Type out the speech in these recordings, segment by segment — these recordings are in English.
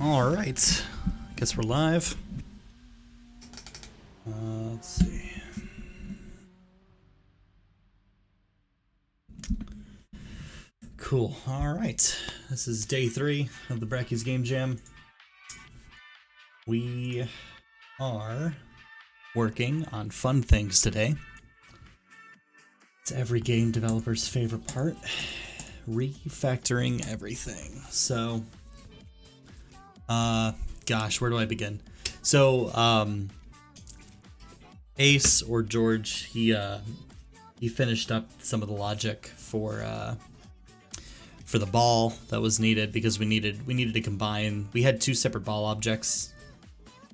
All right, guess we're live. Let's see. Cool. All right, this is day 3 of the Brackey's Game Jam. We are working on fun things today. It's every game developer's favorite part, refactoring everything. So, gosh, where do I begin? So, Ace or George, he finished up some of the logic for the ball that was needed because we needed to combine. We had 2 separate ball objects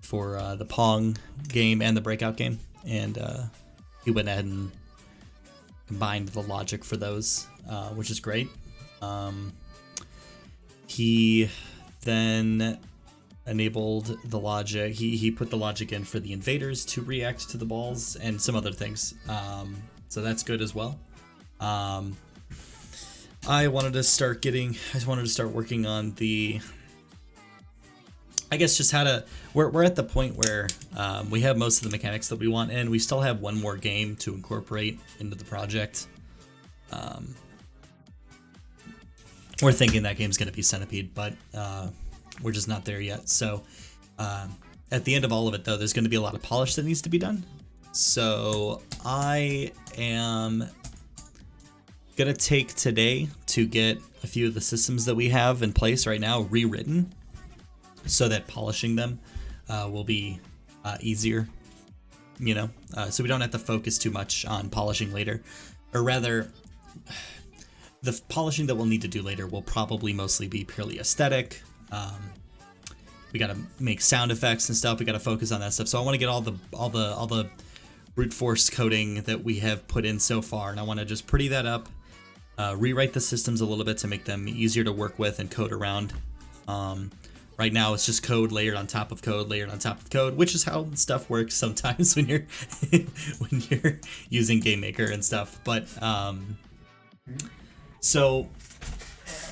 for the Pong game and the Breakout game, and he went ahead and combined the logic for those, which is great. He then enabled the logic. He put the logic in for the invaders to react to the balls and some other things. So that's good as well. I wanted to start working on the, I guess, just how to, we're at the point where we have most of the mechanics that we want, and we still have one more game to incorporate into the project. We're thinking that game's going to be Centipede, but we're just not there yet. So at the end of all of it, though, there's going to be a lot of polish that needs to be done. So I am going to take today to get a few of the systems that we have in place right now rewritten so that polishing them will be easier, you know, so we don't have to focus too much on polishing later, or rather the polishing that we'll need to do later will probably mostly be purely aesthetic. We got to make sound effects and stuff. We got to focus on that stuff. So I want to get all the brute force coding that we have put in so far, and I want to just pretty that up, rewrite the systems a little bit to make them easier to work with and code around. Right now it's just code layered on top of code, layered on top of code, which is how stuff works sometimes when you're when you're using Game Maker and stuff. But so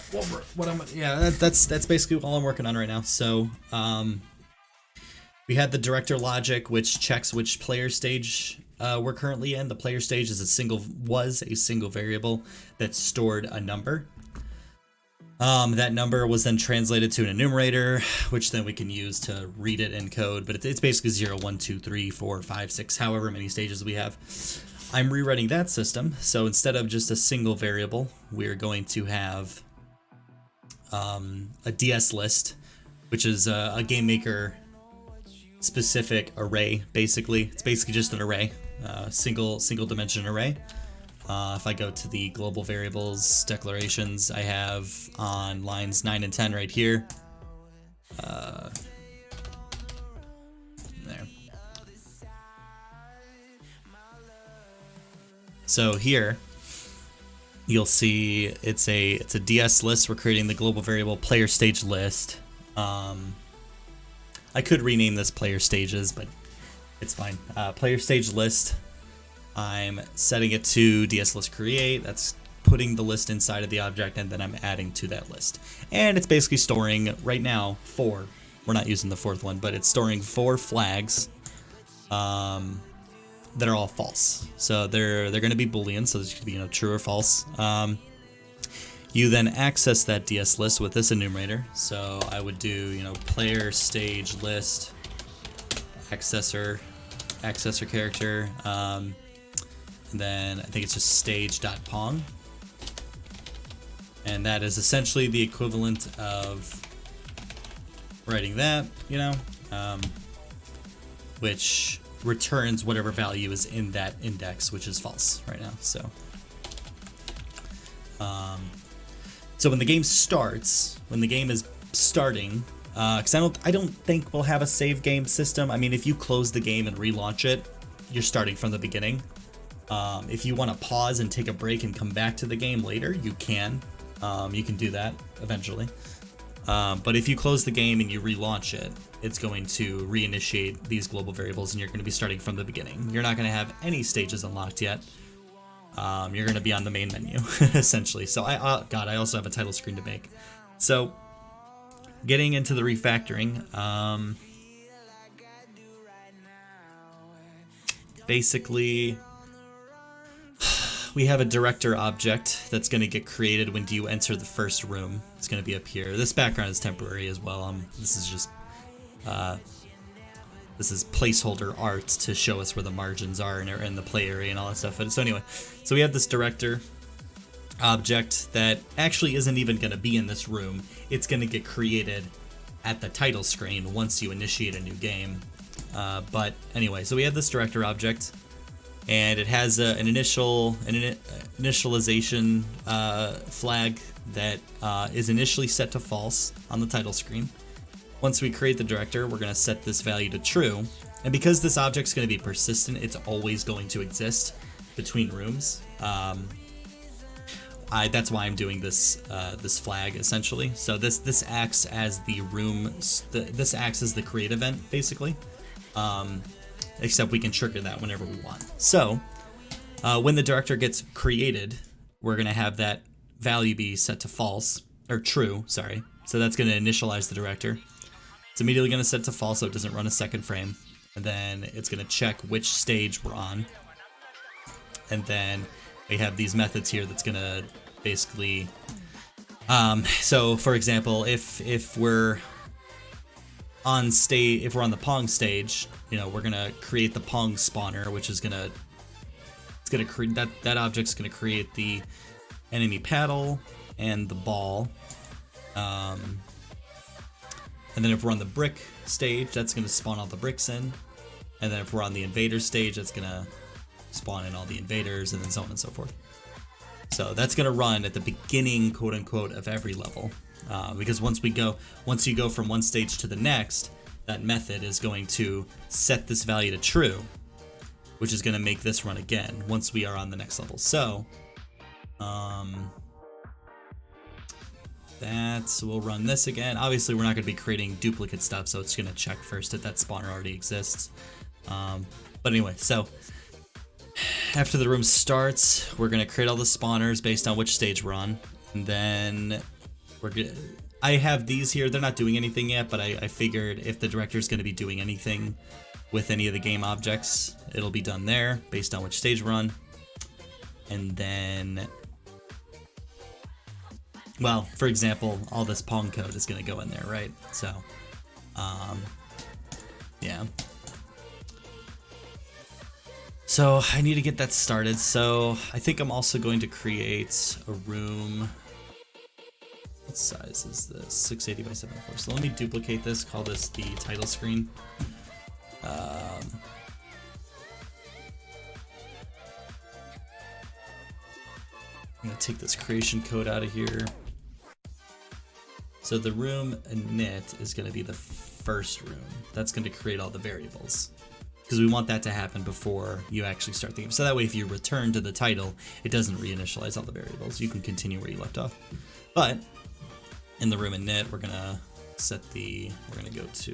that's basically all I'm working on right now. So We had the director logic, which checks which player stage we're currently in. The player stage is a single variable that stored a number. That number was then translated to an enumerator, which then we can use to read it in code. But it's basically 0, 1, 2, 3, 4, 5, 6, however many stages we have. I'm rewriting that system. So instead of just a single variable, we're going to have a DS list, which is a game maker specific array. Basically, it's basically just an array, single dimension array. If I go to the global variables declarations, I have on lines 9 and 10 right here. There. So here, you'll see it's a DS list. We're creating the global variable player stage list. I could rename this player stages, but it's fine. Player stage list. I'm setting it to DS list create. That's putting the list inside of the object, and then I'm adding to that list. And it's basically storing right now 4. We're not using the 4th one, but it's storing 4 flags that are all false. So they're going to be Boolean, so there's going to be true or false. You then access that DS list with this enumerator. So I would do player stage list accessor character. And then I think it's just stage.pong. And that is essentially the equivalent of writing that, which returns whatever value is in that index, which is false right now. So when the game starts, when the game is starting, because I don't think we'll have a save game system. I mean, if you close the game and relaunch it, you're starting from the beginning. If you want to pause and take a break and come back to the game later, you can. You can do that eventually. But if you close the game and you relaunch it, it's going to reinitiate these global variables, and you're going to be starting from the beginning. You're not going to have any stages unlocked yet. You're going to be on the main menu, essentially. So I also have a title screen to make. So getting into the refactoring, basically we have a director object that's going to get created when you enter the first room. It's going to be up here. This background is temporary as well. This is just this is placeholder art to show us where the margins are and the play area and all that stuff. But so anyway, so we have this director object that actually isn't even going to be in this room. It's going to get created at the title screen once you initiate a new game. But anyway, so we have this director object, and it has an initialization flag that is initially set to false on the title screen. Once we create the director, we're going to set this value to true. And because this object's going to be persistent, it's always going to exist between rooms. That's why I'm doing this this flag essentially. So this acts as the room. This acts as the create event basically. Except we can trigger that whenever we want. So when the director gets created, we're going to have that value be set to false or true. Sorry. So that's going to initialize the director. It's immediately going to set to false so it doesn't run a second frame. And then it's going to check which stage we're on. And then we have these methods here that's going to basically... so, for example, if we're on the Pong stage, we're going to create the Pong spawner, which is going to... It's going to create... That object's going to create the enemy paddle and the ball. And then if we're on the brick stage, that's going to spawn all the bricks in. And then if we're on the invader stage, that's going to spawn in all the invaders, and then so on and so forth. So that's going to run at the beginning, quote unquote, of every level. Because once you go from one stage to the next, that method is going to set this value to true, which is going to make this run again once we are on the next level. So, we'll run this again. Obviously, we're not going to be creating duplicate stuff, so it's going to check first if that spawner already exists. But anyway, so after the room starts, we're going to create all the spawners based on which stage we're on. And then I have these here. They're not doing anything yet, but I figured if the director is going to be doing anything with any of the game objects, it'll be done there based on which stage we're on. And then, well, for example, all this Pong code is going to go in there, right? So, yeah. So I need to get that started. So I think I'm also going to create a room. What size is this? 680 by 704. So let me duplicate this, call this the title screen. I'm gonna take this creation code out of here. So the room init is gonna be the first room. That's gonna create all the variables, because we want that to happen before you actually start the game. So that way if you return to the title, it doesn't reinitialize all the variables. You can continue where you left off. But in the room init, we're gonna go to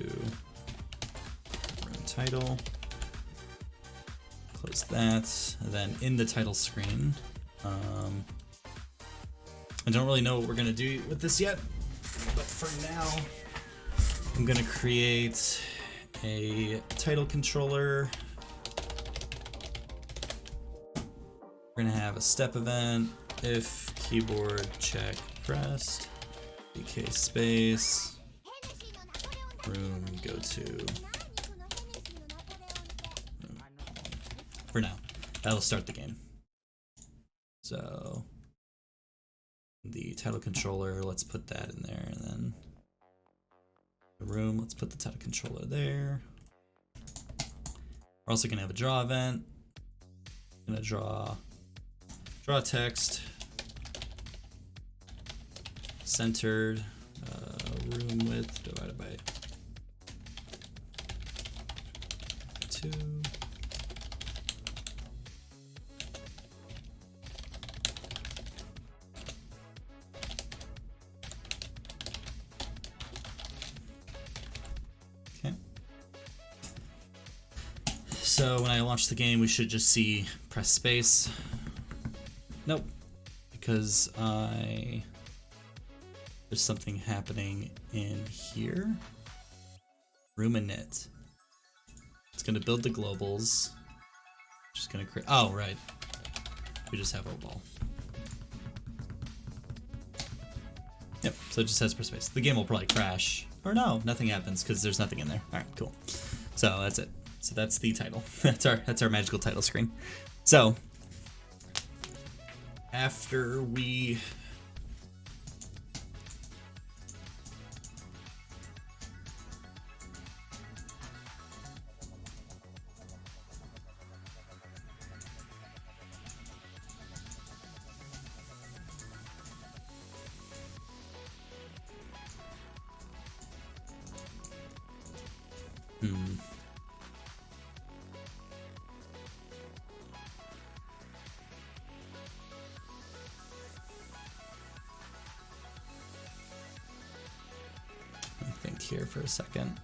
room title, close that, and then in the title screen, I don't really know what we're gonna do with this yet, but for now, I'm gonna create a title controller. We're gonna have a step event, if keyboard check pressed, BK space, room go to room. For now, that'll start the game. So the title controller, let's put that in there, and then the room, let's put the title controller there. We're also gonna have a draw event. I'm gonna draw text, centered, room width divided by 2. Okay. So when I launch the game, we should just see press space. Nope, because there's something happening in here. Room init. It's gonna build the globals. Just gonna create. Oh right, we just have our wall. Yep. So it just says press space. The game will probably crash, or no, nothing happens because there's nothing in there. All right, cool. So that's it. So that's the title. That's our magical title screen. So after we think here for a second.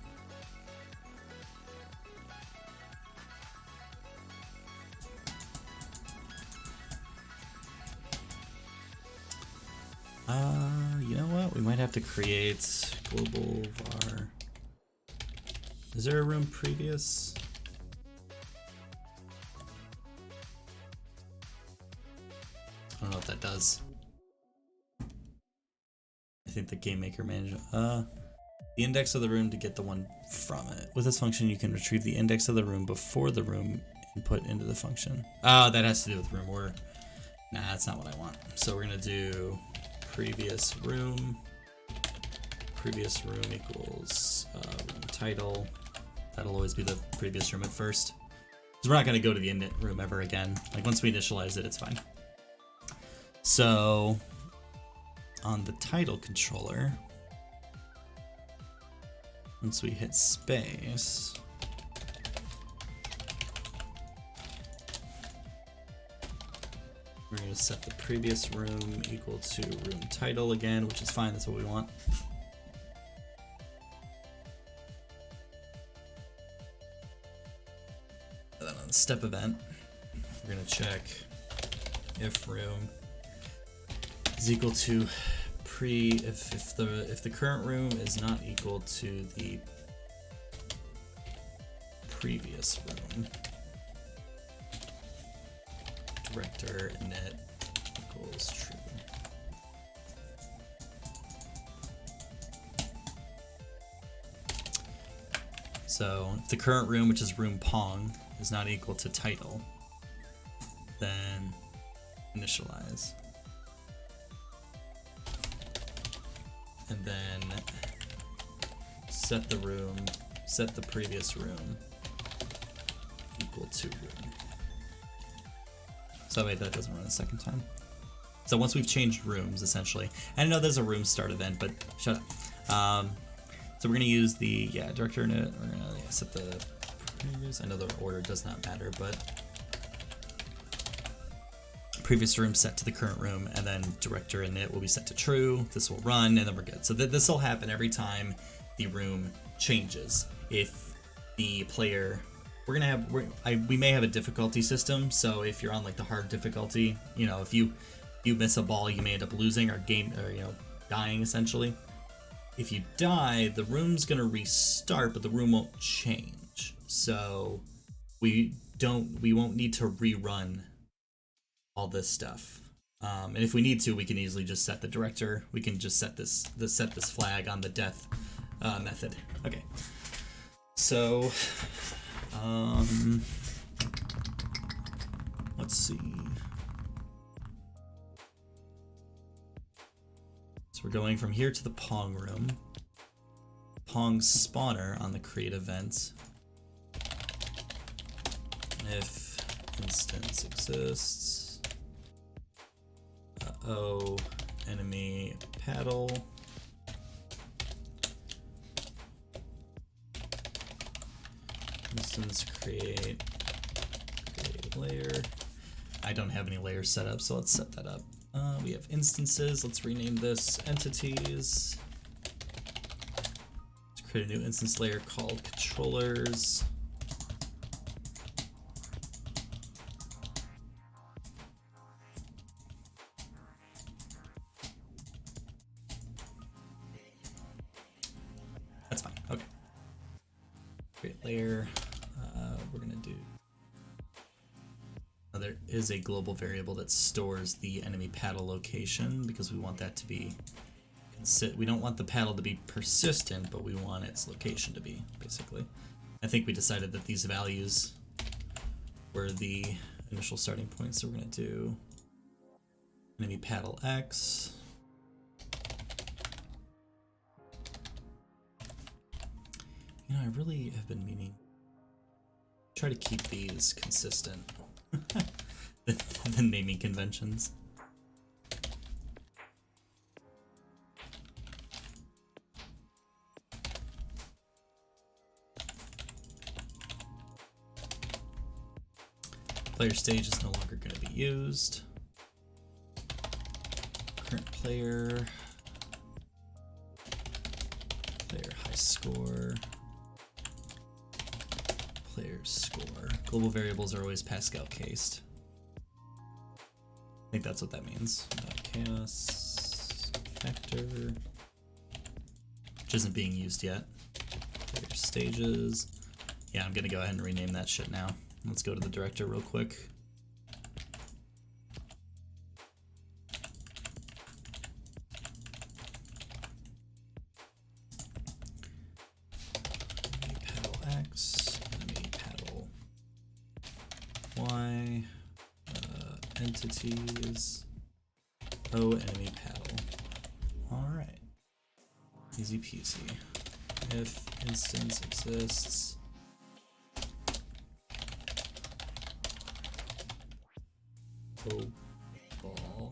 You know what? We might have to create global var. Is there a room previous? I don't know what that does. I think the game maker manager. The index of the room to get the one from it. With this function, you can retrieve the index of the room before the room input into the function. Oh, that has to do with room order. Nah, that's not what I want. So we're gonna do previous room equals room title. That'll always be the previous room at first. Because we're not gonna go to the init room ever again. Like once we initialize it, it's fine. So on the title controller, once we hit space, we're going to set the previous room equal to room title again, which is fine, that's what we want. And then on the step event, we're going to check if room is equal to if the current room is not equal to the previous room, director init equals true. So if the current room, which is room Pong, is not equal to title, then initialize. And then set the previous room equal to room. So wait, that doesn't run a second time. So once we've changed rooms, essentially, and I know there's a room start event, but shut up. So we're gonna use the director init. We're gonna set the previous. I know the order does not matter, but previous room set to the current room, and then director init will be set to true. This will run, and then we're good. So this will happen every time the room changes. If the player, we may have a difficulty system. So if you're on like the hard difficulty, you know, if you miss a ball, you may end up losing or dying essentially. If you die, the room's gonna restart, but the room won't change. So we won't need to rerun all this stuff. And if we need to, we can easily just set the director. We can just set this flag on the death method. Okay. So let's see. So we're going from here to the Pong room. Pong spawner on the create event. If instance exists. Enemy paddle. Instance create layer. I don't have any layers set up, so let's set that up. We have instances. Let's rename this entities. Let's create a new instance layer called controllers. That's fine. Okay. Create layer. We're gonna do. There is a global variable that stores the enemy paddle location because we want that to be we don't want the paddle to be persistent, but we want its location to be, basically. I think we decided that these values were the initial starting points, so we're going to do enemy paddle X. You know, I really have been meaning to try to keep these consistent. the naming conventions. Player stage is no longer going to be used. Current player high score, player score. Global variables are always Pascal cased. I think that's what that means. Chaos factor, which isn't being used yet. Player stages. Yeah, I'm gonna go ahead and rename that shit now. Let's go to the director real quick. Enemy paddle X, enemy paddle Y, entities, enemy paddle. Alright. Easy peasy. If instance exists, ball.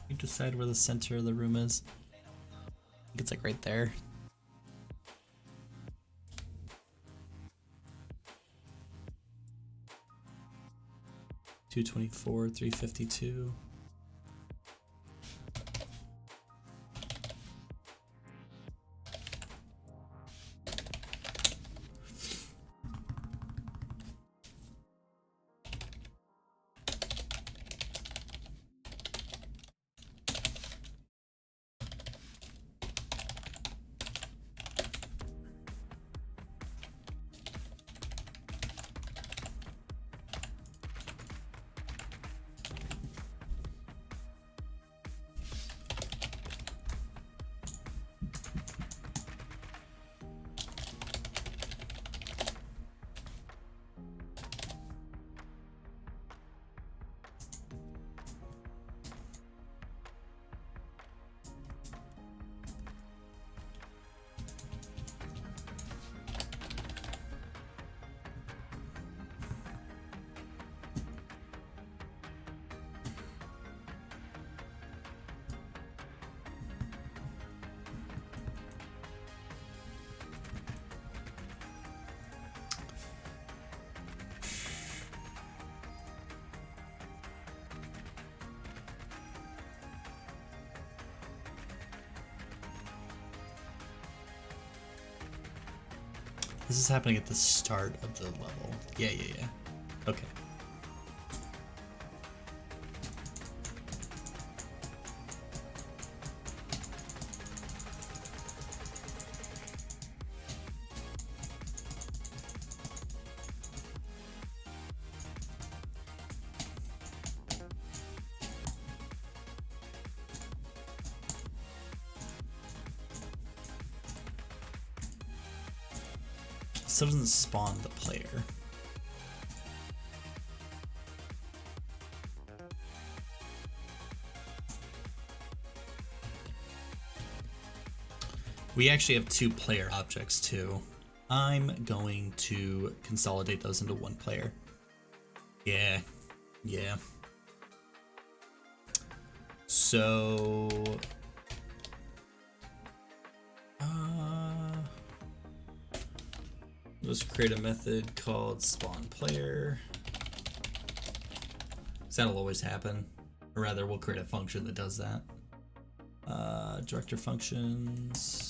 You decide where the center of the room is. I think it's like right there. $224, $352. This is happening at the start of the level. Yeah. Okay. Still doesn't spawn the player. We actually have 2 player objects too. I'm going to consolidate those into 1 player. Yeah. So let's create a method called spawn player. That'll always happen. Or rather, we'll create a function that does that. Director functions.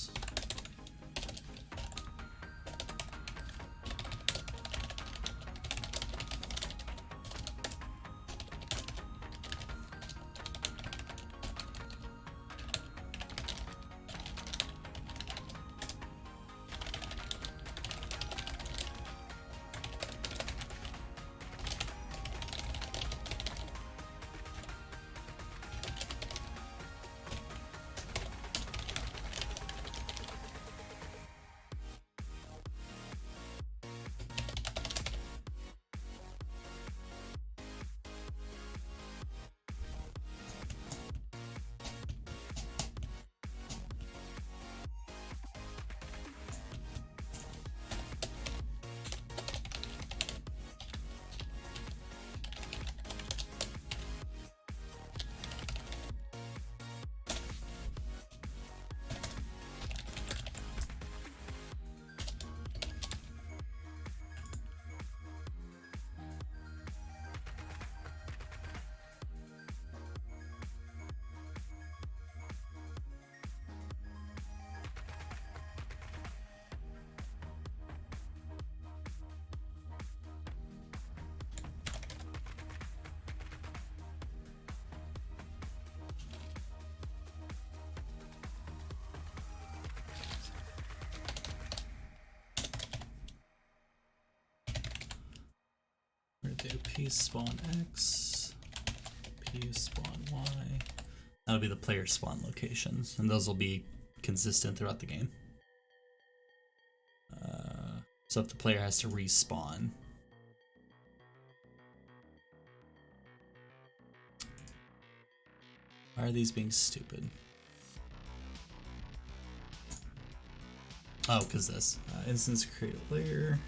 We're gonna do p spawn x, p spawn y. That'll be the player spawn locations, and those will be consistent throughout the game. So if the player has to respawn, why are these being stupid? Oh, because this instance create a layer.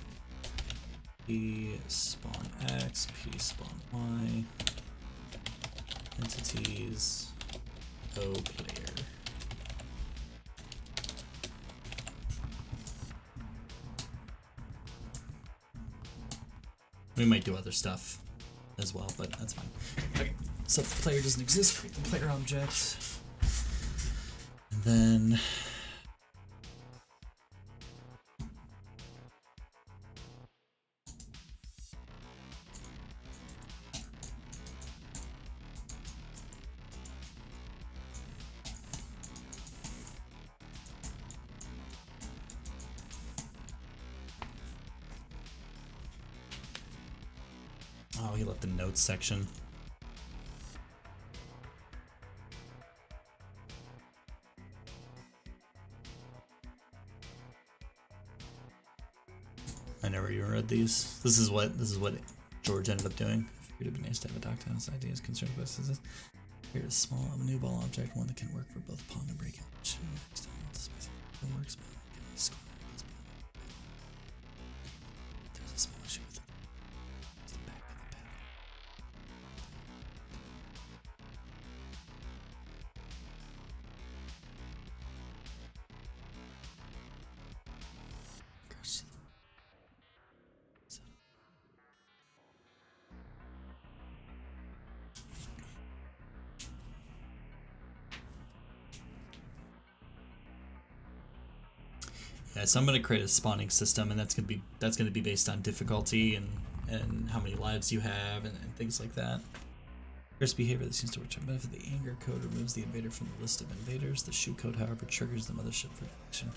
P spawn x, p spawn y, entities, O player. We might do other stuff as well, but that's fine. Okay, so if the player doesn't exist, create the player object. And then oh, he left the notes section. I never even read these. This is what George ended up doing. It would be nice to have a doc to house ideas concerned with this. Create a small new ball object, one that can work for both Pong and Breakout. Works. There's a small issue with it. It's the back of the pattern. Yeah, so I'm gonna create a spawning system, and that's gonna be based on difficulty and how many lives you have and things like that. First behavior that seems to return benefit. The anger code removes the invader from the list of invaders. The shoe code, however, triggers the mothership for action.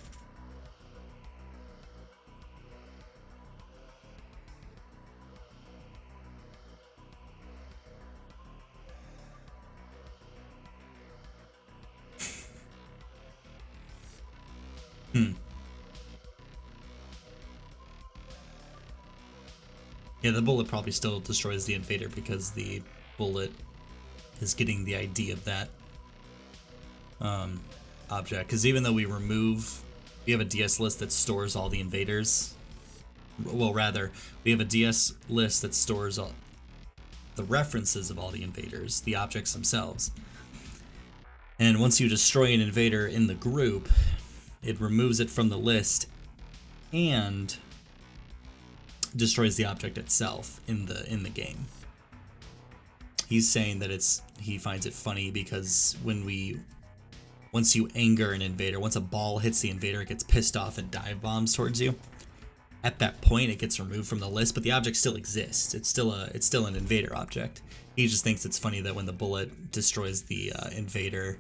Yeah, the bullet probably still destroys the invader because the bullet is getting the ID of that object. Because even though we have a DS list that stores all the invaders. Well, rather, we have a DS list that stores all the references of all the invaders, the objects themselves. And once you destroy an invader in the group, it removes it from the list and destroys the object itself in the game. He's saying that he finds it funny because once you anger an invader, once a ball hits the invader, it gets pissed off and dive bombs towards you. At that point, it gets removed from the list, but the object still exists. It's still an invader object. He just thinks it's funny that when the bullet destroys the invader,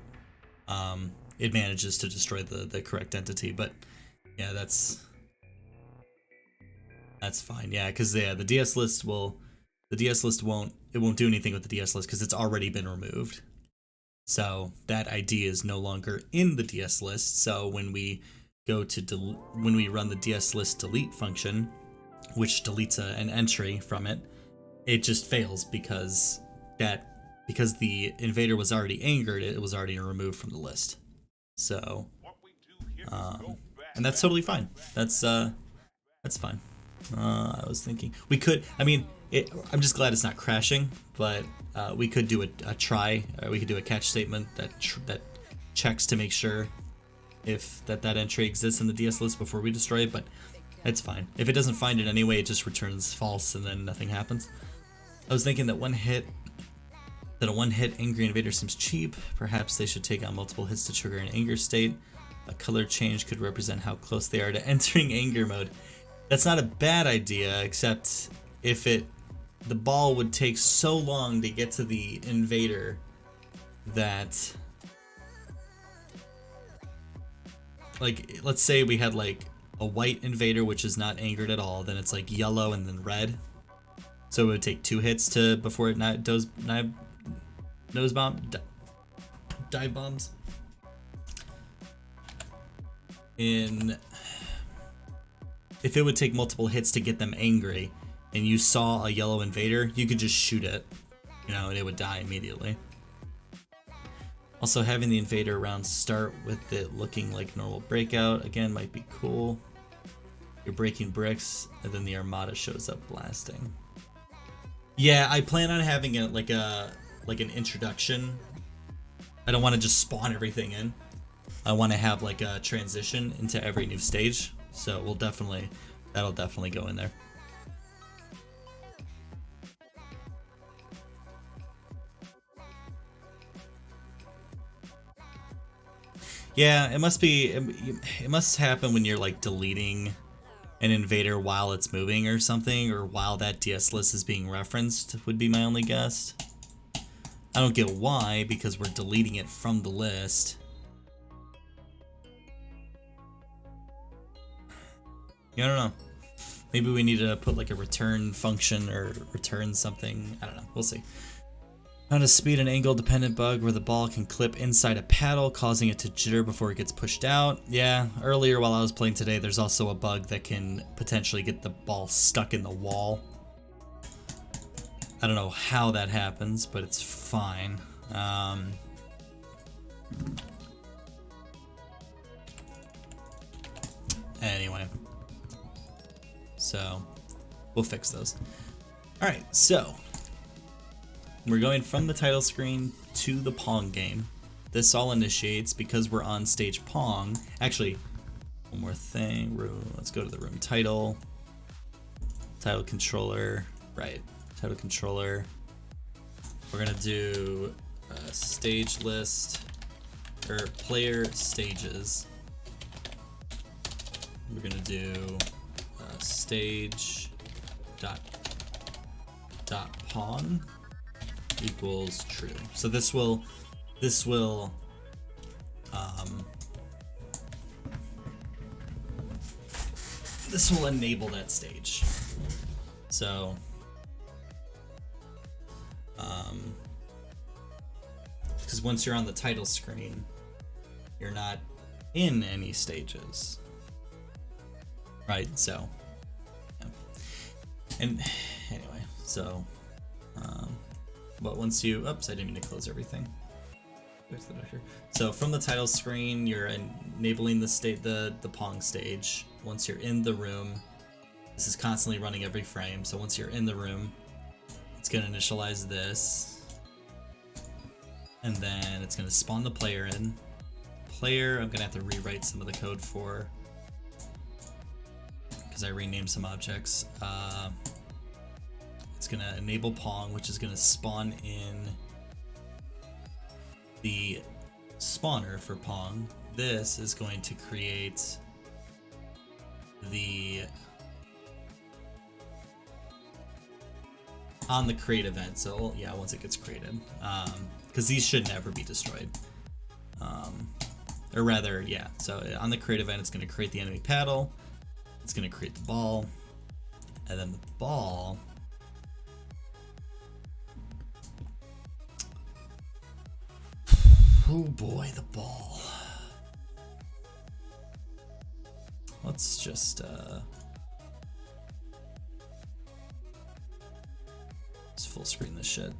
it manages to destroy the correct entity. But yeah, that's fine. Yeah, because the DS list won't do anything with the DS list because it's already been removed. So that ID is no longer in the DS list. So when we run the DS list delete function, which deletes an entry from it, it just fails because the invader was already angered, it was already removed from the list. So, and that's totally fine. That's fine. I was thinking we could. I mean, I'm just glad it's not crashing, but we could do a try. We could do a catch statement that checks to make sure if that entry exists in the DS list before we destroy it. But it's fine. If it doesn't find it anyway, it just returns false and then nothing happens. I was thinking that a one-hit angry invader seems cheap. Perhaps they should take on multiple hits to trigger an anger state. A color change could represent how close they are to entering anger mode. That's not a bad idea, except if the ball would take so long to get to the invader that, like, let's say we had like a white invader which is not angered at all, then it's like yellow and then red. So it would take 2 hits before it dive bombs. If it would take multiple hits to get them angry, and you saw a yellow invader, you could just shoot it, and it would die immediately. Also, having the invader round start with it looking like normal breakout again might be cool. You're breaking bricks, and then the armada shows up blasting. Yeah, I plan on having it like an introduction. I don't want to just spawn everything in. I want to have like a transition into every new stage. So that'll definitely go in there. Yeah, it must happen when you're like deleting an invader while it's moving or something, or while that DS list is being referenced, would be my only guess. I don't get why, because we're deleting it from the list. I don't know. Maybe we need to put like a return function or return something. I don't know. We'll see. Found a speed and angle dependent bug where the ball can clip inside a paddle, causing it to jitter before it gets pushed out. Yeah, earlier while I was playing today, there's also a bug that can potentially get the ball stuck in the wall. I don't know how that happens, but it's fine. Anyway. So, we'll fix those. Alright, so we're going from the title screen to the Pong game. This all initiates because we're on stage Pong. Actually, one more thing. Let's go to the room title. Title controller. Right. Title controller. We're going to do a stage list, or player stages. we're gonna do stage dot pawn equals true. So this will enable that stage. So because once you're on the title screen, you're not in any stages, right? So yeah. And anyway, so but once you, oops, I didn't mean to close everything. So from the title screen, you're enabling the Pong stage. Once you're in the room, this is constantly running every frame. So once you're in the room, it's gonna initialize this, and then it's gonna spawn the player in. Player, I'm gonna have to rewrite some of the code for, because I renamed some objects. It's gonna enable Pong, which is gonna spawn in the spawner for Pong. This is going to create the on the create event. So yeah, once it gets created, because these should never be destroyed. Or rather, yeah. So on the create event, it's going to create the enemy paddle. It's going to create the ball, and then the ball. Oh boy, the ball. Let's just let's full screen this shit.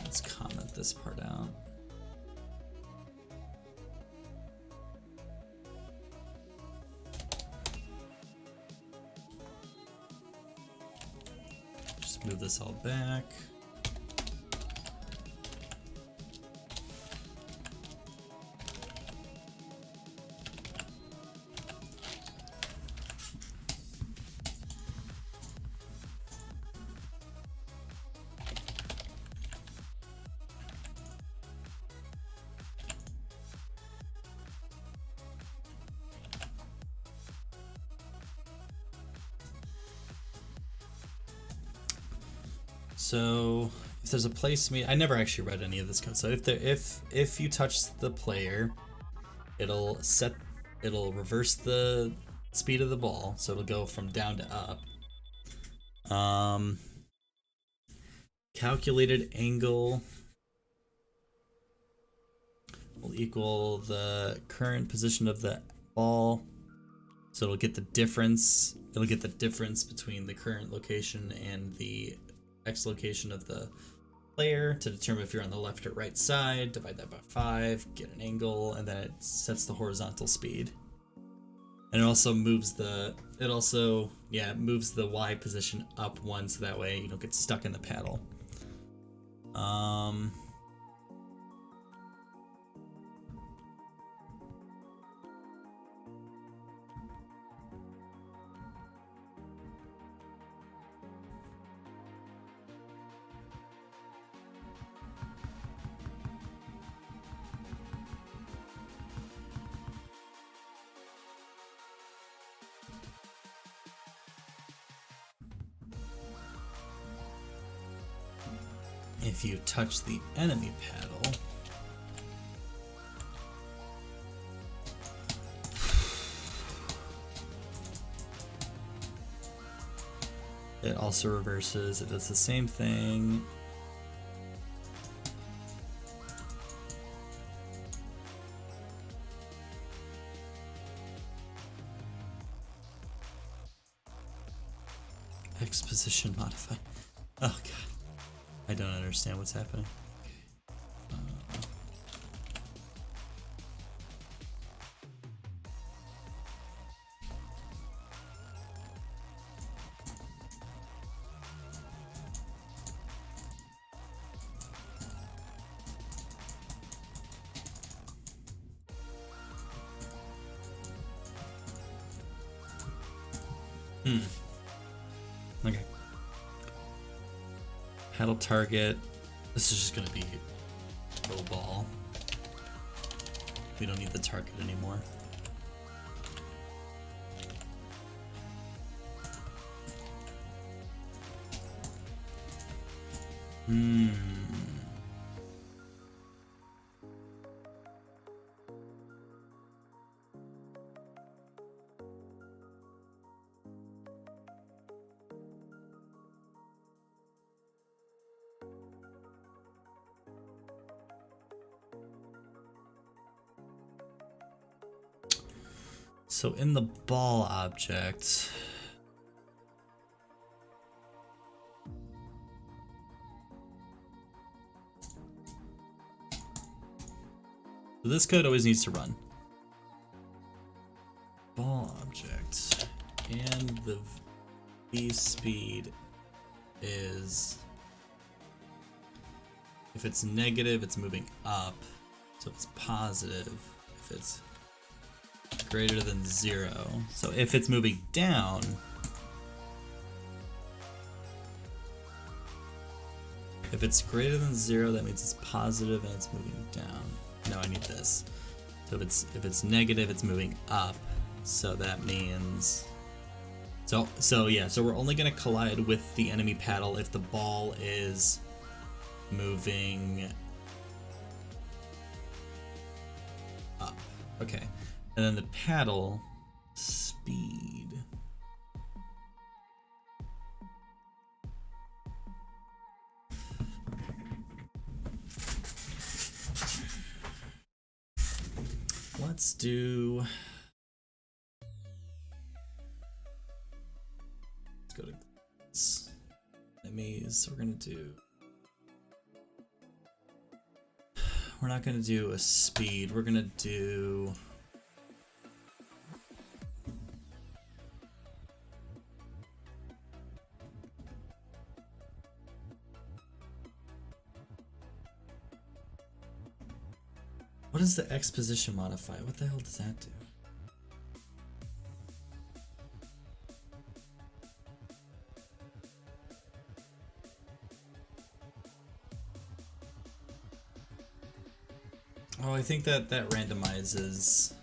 Let's comment this part out. Just move this all back. So if there's a place me, I never actually read any of this code. So if you touch the player, it'll reverse the speed of the ball, so it'll go from down to up. Calculated angle will equal the current position of the ball, so it'll get the difference. It'll get the difference between the current location and the X location of the player to determine if you're on the left or right side. Divide that by 5, get an angle, and then it sets the horizontal speed. And it also moves the moves the Y position up 1, so that way you don't get stuck in the paddle. If you touch the enemy paddle, it also reverses. It does the same thing. X position modify. Oh god. I don't understand what's happening. Okay. Paddle target. This is just gonna be low ball. We don't need the target anymore. So in the ball object, so this code always needs to run. Ball object, and the V speed is, if it's negative, it's moving up. So if it's positive, if it's greater than 0. So if it's moving down, if it's greater than 0, that means it's positive and it's moving down. No, I need this. So if it's negative, it's moving up. So that means, so we're only gonna collide with the enemy paddle if the ball is moving up. Okay. And then the paddle speed. Let's go to enemies. We're not gonna do a speed. We're gonna do what is the X position modifier? What the hell does that do? Oh, I think that randomizes.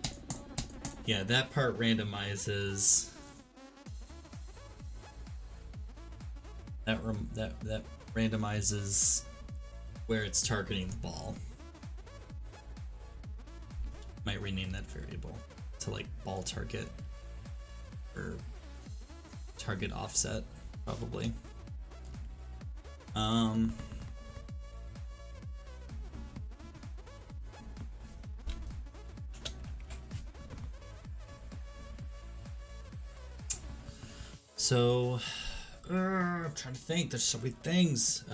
Yeah, that part randomizes. That randomizes where it's targeting the ball. Might rename that variable to like ball target or target offset, probably. So, I'm trying to think. There's so many things.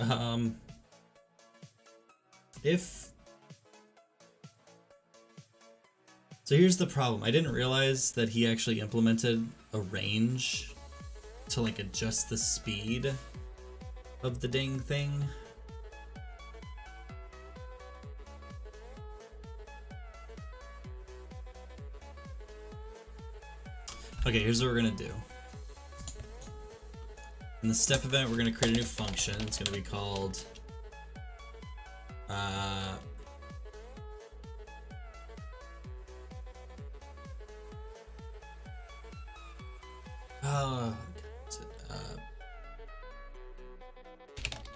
So here's the problem. I didn't realize that he actually implemented a range to like adjust the speed of the dang thing. Okay, here's what we're gonna do. In the step event, we're gonna create a new function. It's gonna be called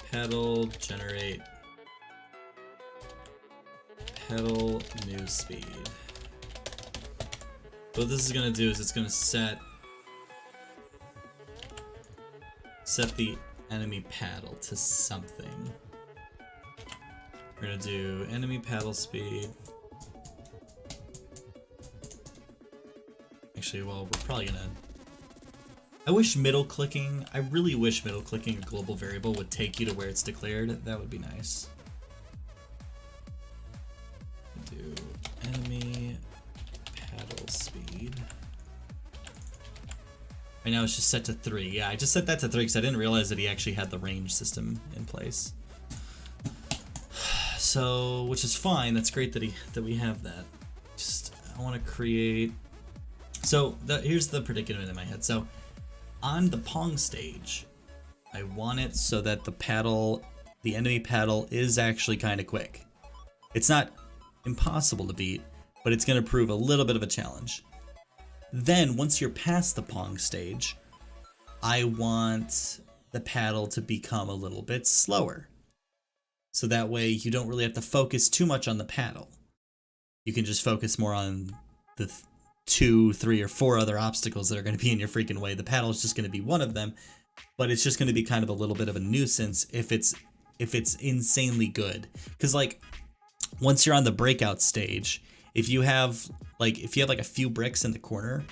paddle generate paddle new speed. What this is gonna do is it's gonna set the enemy paddle to something. We're gonna do enemy paddle speed. Actually, well, we're probably gonna. I really wish middle clicking a global variable would take you to where it's declared. That would be nice. Do enemy paddle speed. Right now it's just set to 3. Yeah, I just set that to 3 because I didn't realize that he actually had the range system in place. So, which is fine. That's great that we have that. Just I want to create. So here's the predicament in my head. So On the Pong stage, I want it so that the enemy paddle is actually kind of quick. It's not impossible to beat, but it's going to prove a little bit of a challenge. Then, once you're past the Pong stage, I want the paddle to become a little bit slower. So that way you don't really have to focus too much on the paddle. You can just focus more on the 2, 3, or 4 other obstacles that are going to be in your freaking way. The paddle is just going to be one of them, but it's just going to be kind of a little bit of a nuisance if it's insanely good. Because like once you're on the breakout stage, if you have like a few bricks in the corner,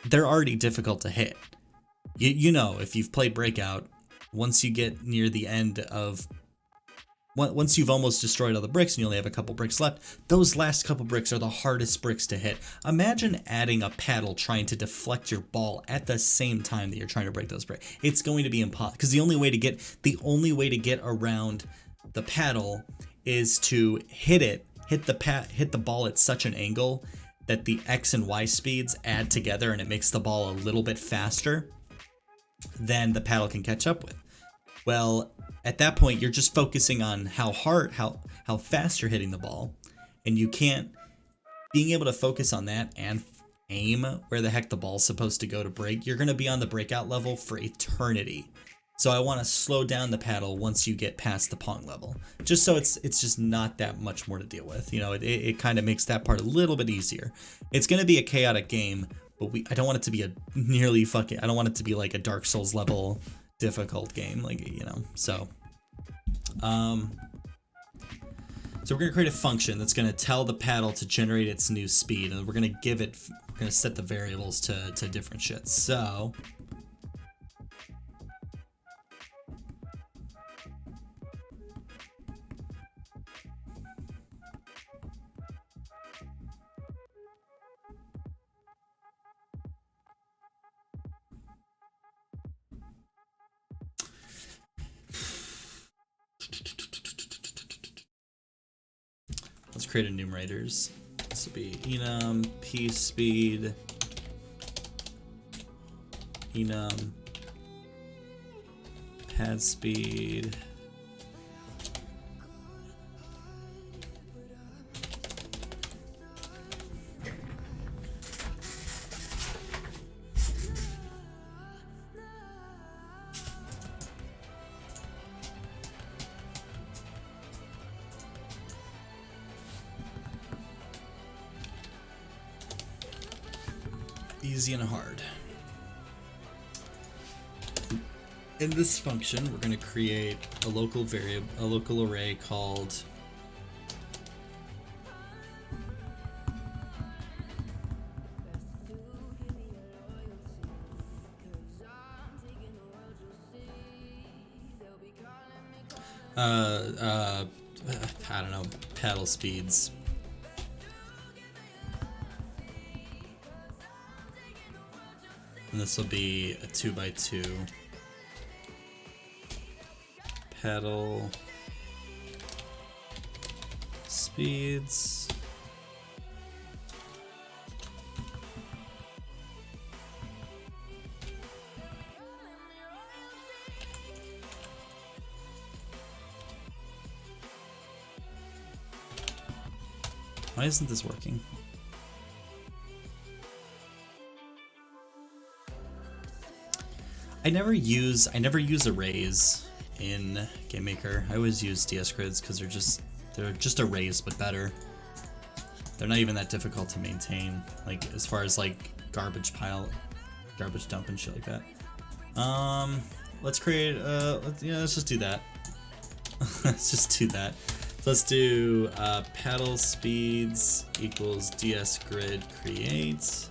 they're already difficult to hit. You know, if you've played Breakout, once you get near the end of once you've almost destroyed all the bricks and you only have a couple bricks left, those last couple bricks are the hardest bricks to hit. Imagine adding a paddle trying to deflect your ball at the same time that you're trying to break those bricks. It's going to be impossible, because the only way to get around the paddle is to hit the ball at such an angle that the X and Y speeds add together and it makes the ball a little bit faster than the paddle can catch up with. Well, at that point, you're just focusing on how fast you're hitting the ball, and being able to focus on that and aim where the heck the ball's supposed to go to break, you're going to be on the breakout level for eternity. So I want to slow down the paddle once you get past the Pong level, just so it's just not that much more to deal with. You know, it kind of makes that part a little bit easier. It's going to be a chaotic game, but I don't want it to be I don't want it to be like a Dark Souls level difficult game, like, you know. So we're gonna create a function that's gonna tell the paddle to generate its new speed, and we're gonna set the variables to different shit. So let's create enumerators. This will be enum p speed enum pad speed easy and hard. In this function, we're going to create a local array called I don't know, paddle speeds. And this will be a 2x2 paddle speeds. Why isn't this working? I never use arrays in GameMaker. I always use DS grids because they're just arrays but better. They're not even that difficult to maintain, like as far as like garbage dump and shit like that. Let's create let's just do that. Let's just do that. So let's do paddle speeds equals DS grid create.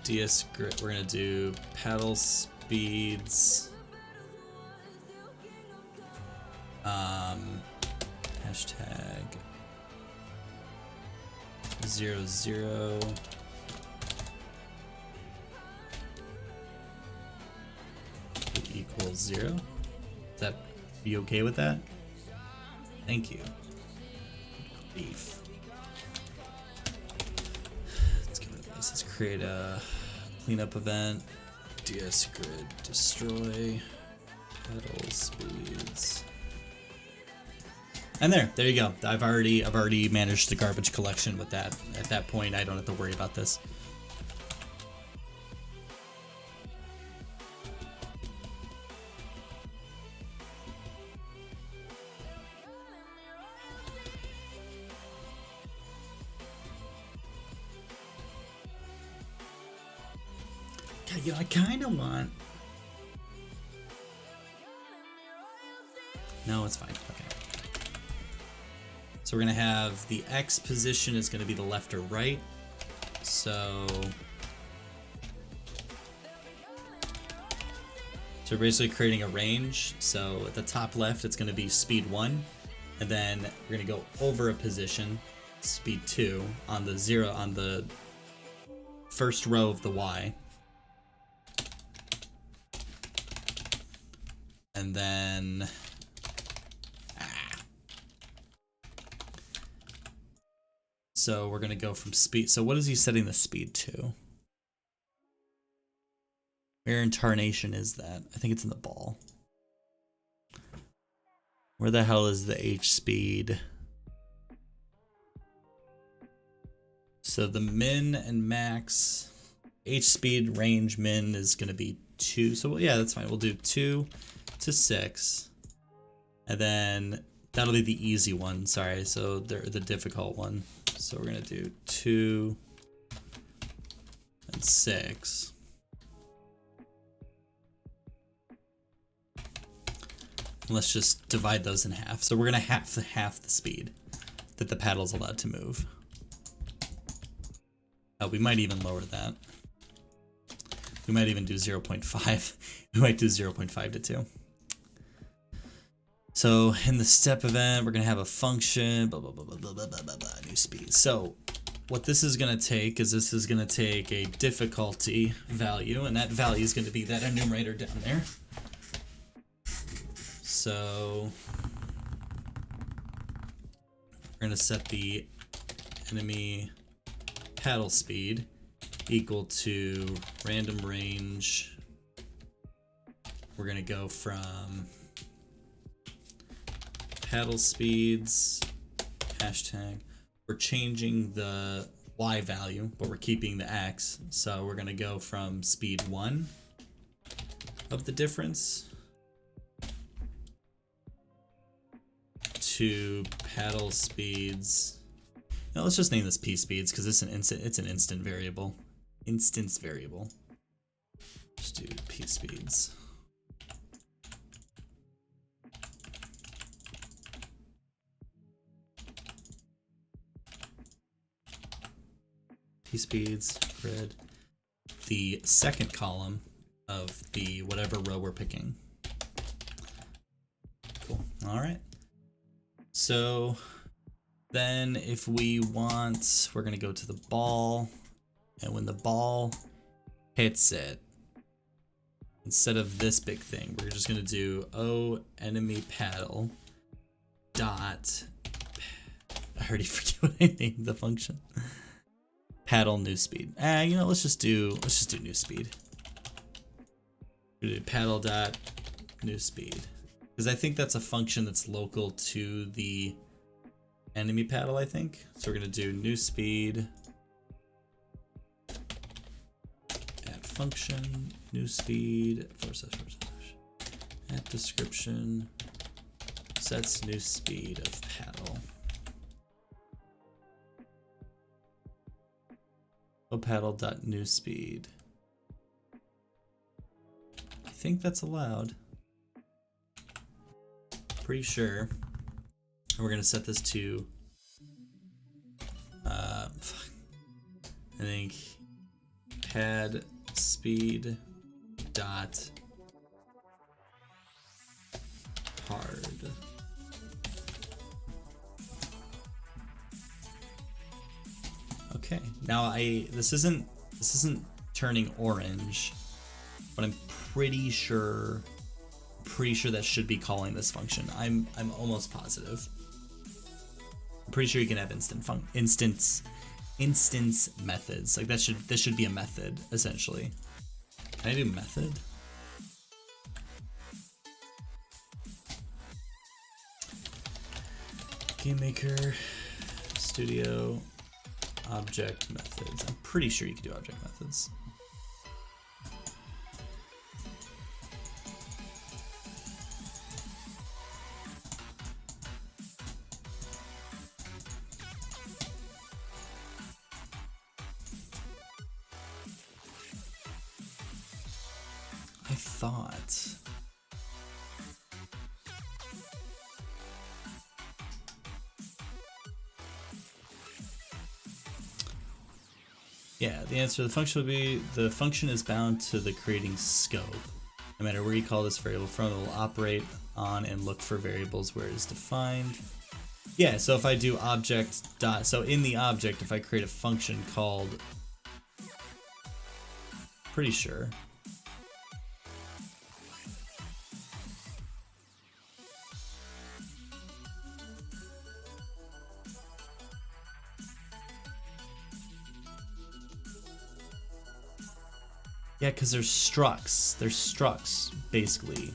DS grid, we're gonna do paddle speeds hashtag 00 equals 0. Is that, be okay with that? Thank you. Beef. Let's create a cleanup event, DS grid, destroy, pedal speeds. And there you go. I've already managed the garbage collection with that. At that point, I don't have to worry about this. God, you know, I kind of want. No, it's fine. Okay. So we're gonna have the X position is gonna be the left or right. So we're basically creating a range. So at the top left, it's gonna be speed 1, and then we're gonna go over a position, speed 2, on the first row of the Y. And then so we're gonna go from speed. So what is he setting the speed to? Where in tarnation is that? I think it's in the ball. Where the hell is the H speed? So the min and max H speed range min is gonna be 2. So yeah, that's fine. We'll do 2 to 6, and then that'll be the easy one. Sorry, so they're the difficult one. So we're gonna do 2 and 6. And let's just divide those in half. So we're gonna half the speed that the paddle's allowed to move. We might even lower that. We might even do 0.5. We might do 0.5 to 2. So in the step event, we're gonna have a function, blah, blah, blah, blah, blah, blah, blah, blah, new speed. So what this is gonna take is this is gonna take a difficulty value, and that value is gonna be that enumerator down there. So we're gonna set the enemy paddle speed equal to random range. We're gonna go from paddle speeds, hashtag. We're changing the Y value, but we're keeping the X. So we're gonna go from speed 1 of the difference to paddle speeds. Now let's just name this P speeds because it's an instant variable. Instance variable. Just do P speeds. P speeds, grid, the second column of the whatever row we're picking. Cool. All right. So then if we want, we're gonna go to the ball, and when the ball hits it, instead of this big thing, we're just gonna do O enemy paddle dot, I already forget what I named the function. Paddle new speed. You know, let's just do new speed. We do paddle dot new speed, because I think that's a function that's local to the enemy paddle, I think. So we're gonna do new speed, add function, new speed, / add description, sets new speed of paddle. Paddle dot new speed. I think that's allowed. Pretty sure. And we're gonna set this to I think pad speed dot hard. Okay, now this isn't turning orange, but I'm pretty sure that should be calling this function. I'm almost positive. I'm pretty sure you can have instance instance methods. Like this should be a method essentially. Can I do method? Game Maker, Studio, Object Methods. I'm pretty sure you can do object methods. I thought. Yeah, the answer to the function would be the function is bound to the creating scope. No matter where you call this variable from, it will operate on and look for variables where it is defined. Yeah, so if I do object dot, so in the object, if I create a function called, pretty sure. Yeah, because there's structs. There's structs, basically.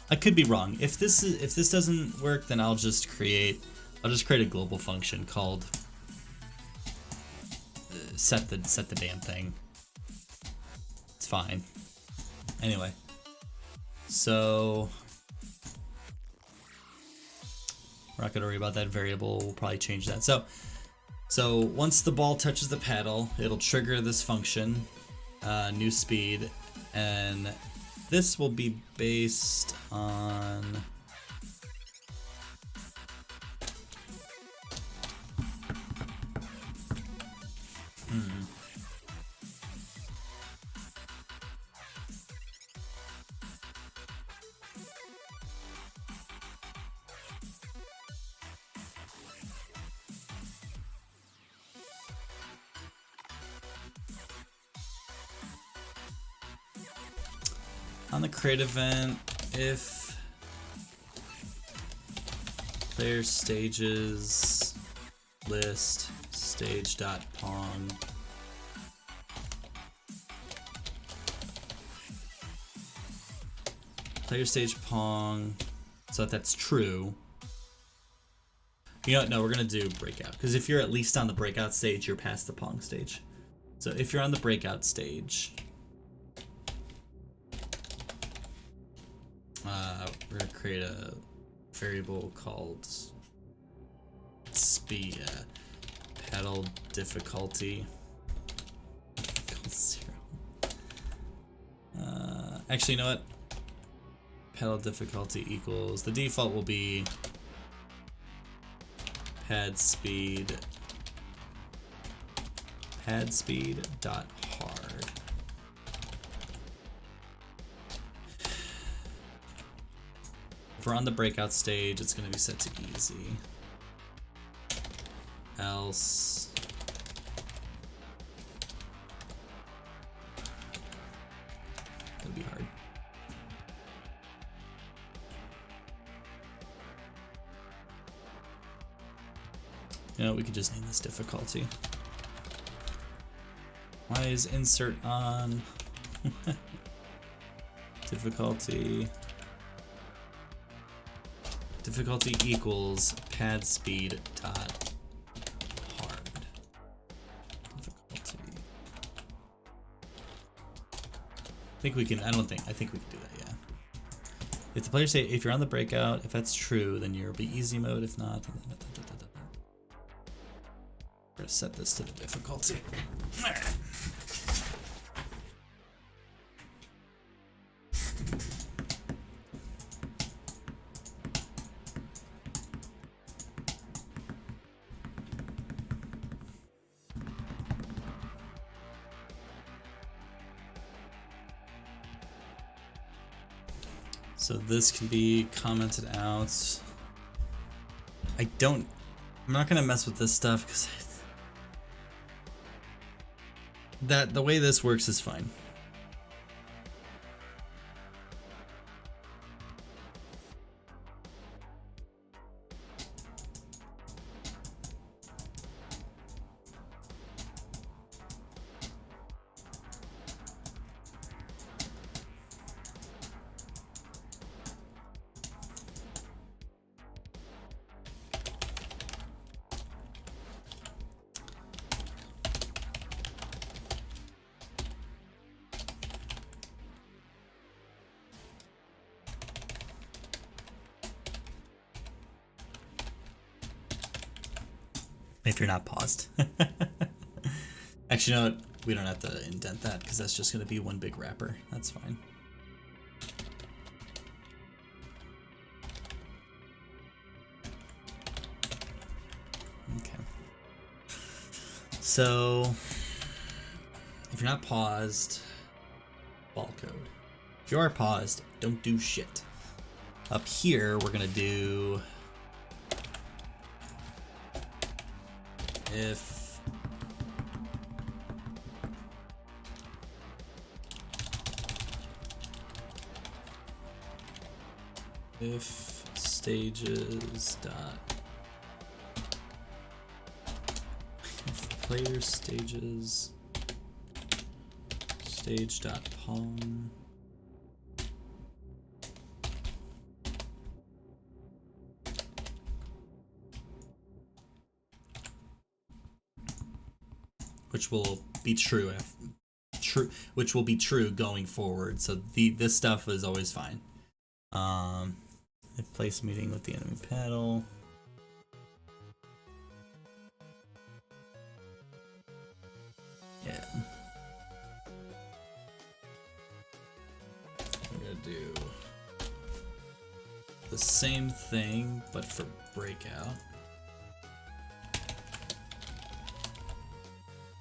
I could be wrong. If this doesn't work, then I'll just create a global function called set the damn thing. It's fine. Anyway, so we're not gonna worry about that variable. We'll probably change that. So once the ball touches the paddle, it'll trigger this function, new speed, and this will be based on on the create event, if player stages list stage.pong player stage pong, so if that's true, you know what, no, we're gonna do breakout, because if you're at least on the breakout stage, you're past the pong stage. So if you're on the breakout stage, we're gonna create a variable called speed, pedal difficulty equals 0. Actually, you know what? Pedal difficulty equals, the default will be pad speed dot hard. If we're on the breakout stage, it's going to be set to easy. Else, it'll be hard. You know, we could just name this difficulty. Why is insert on? Difficulty equals pad speed dot hard. Difficulty. I think we can do that, yeah. If the player say, if you're on the breakout, if that's true, then you'll be easy mode. If not, we're gonna set this to the difficulty. So this can be commented out. I'm not gonna mess with this stuff because the way this works is fine. if you're not paused. Actually, you know what? We don't have to indent that because that's just going to be one big wrapper. That's fine. Okay. So, if you're not paused, ball code. If you are paused, don't do shit. Up here, we're going to do if stages dot if player stages stage dot pawn which will be true which will be true going forward. So this stuff is always fine. If place meeting with the enemy paddle. Yeah. I'm gonna do the same thing, but for breakout.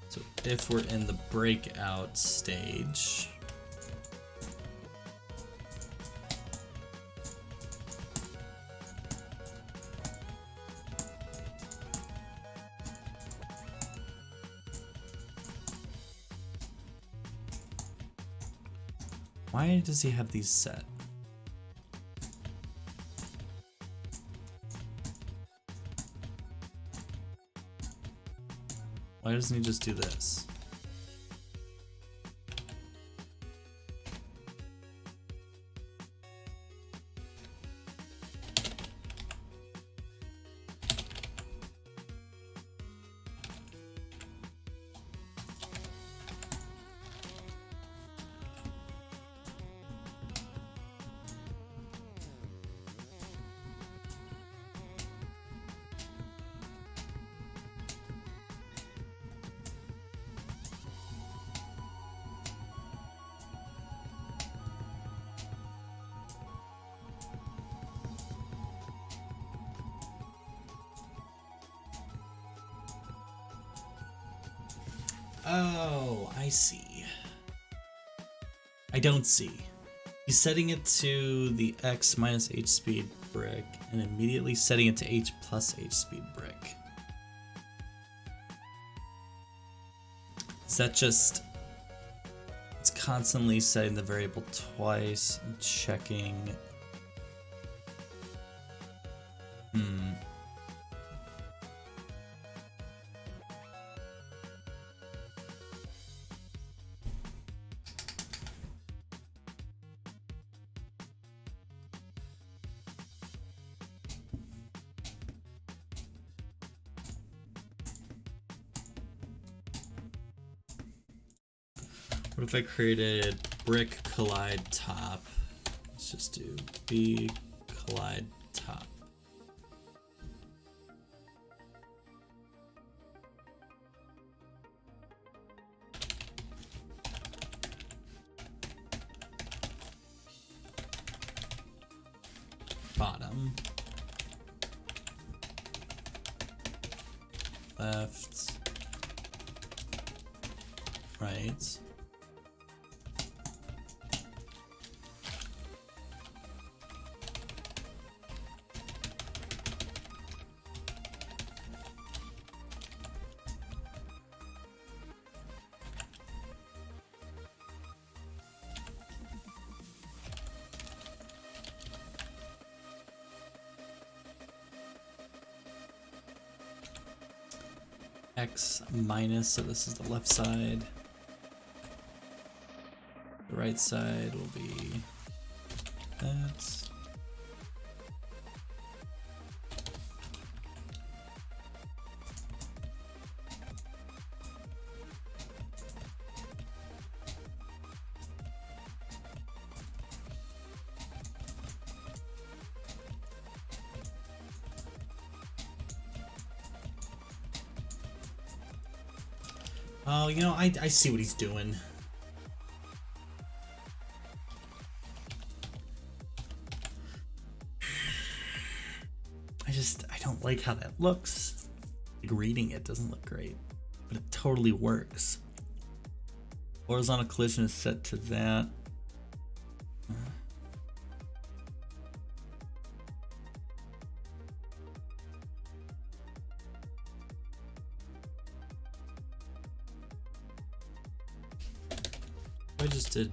So if we're in the breakout stage, why does he have these set? Why doesn't he just do this? Oh, I see. I don't see. He's setting it to the X minus H speed brick and immediately setting it to H plus H speed brick. Is that just... It's constantly setting the variable twice and checking... What if I created brick collide top? Let's just do B collide top. Bottom. Left. Right. X minus, so this is the left side. The right side will be that. Oh, you know, I see what he's doing. I don't like how that looks. Like, reading it doesn't look great, but it totally works. Horizontal collision is set to that. I just did.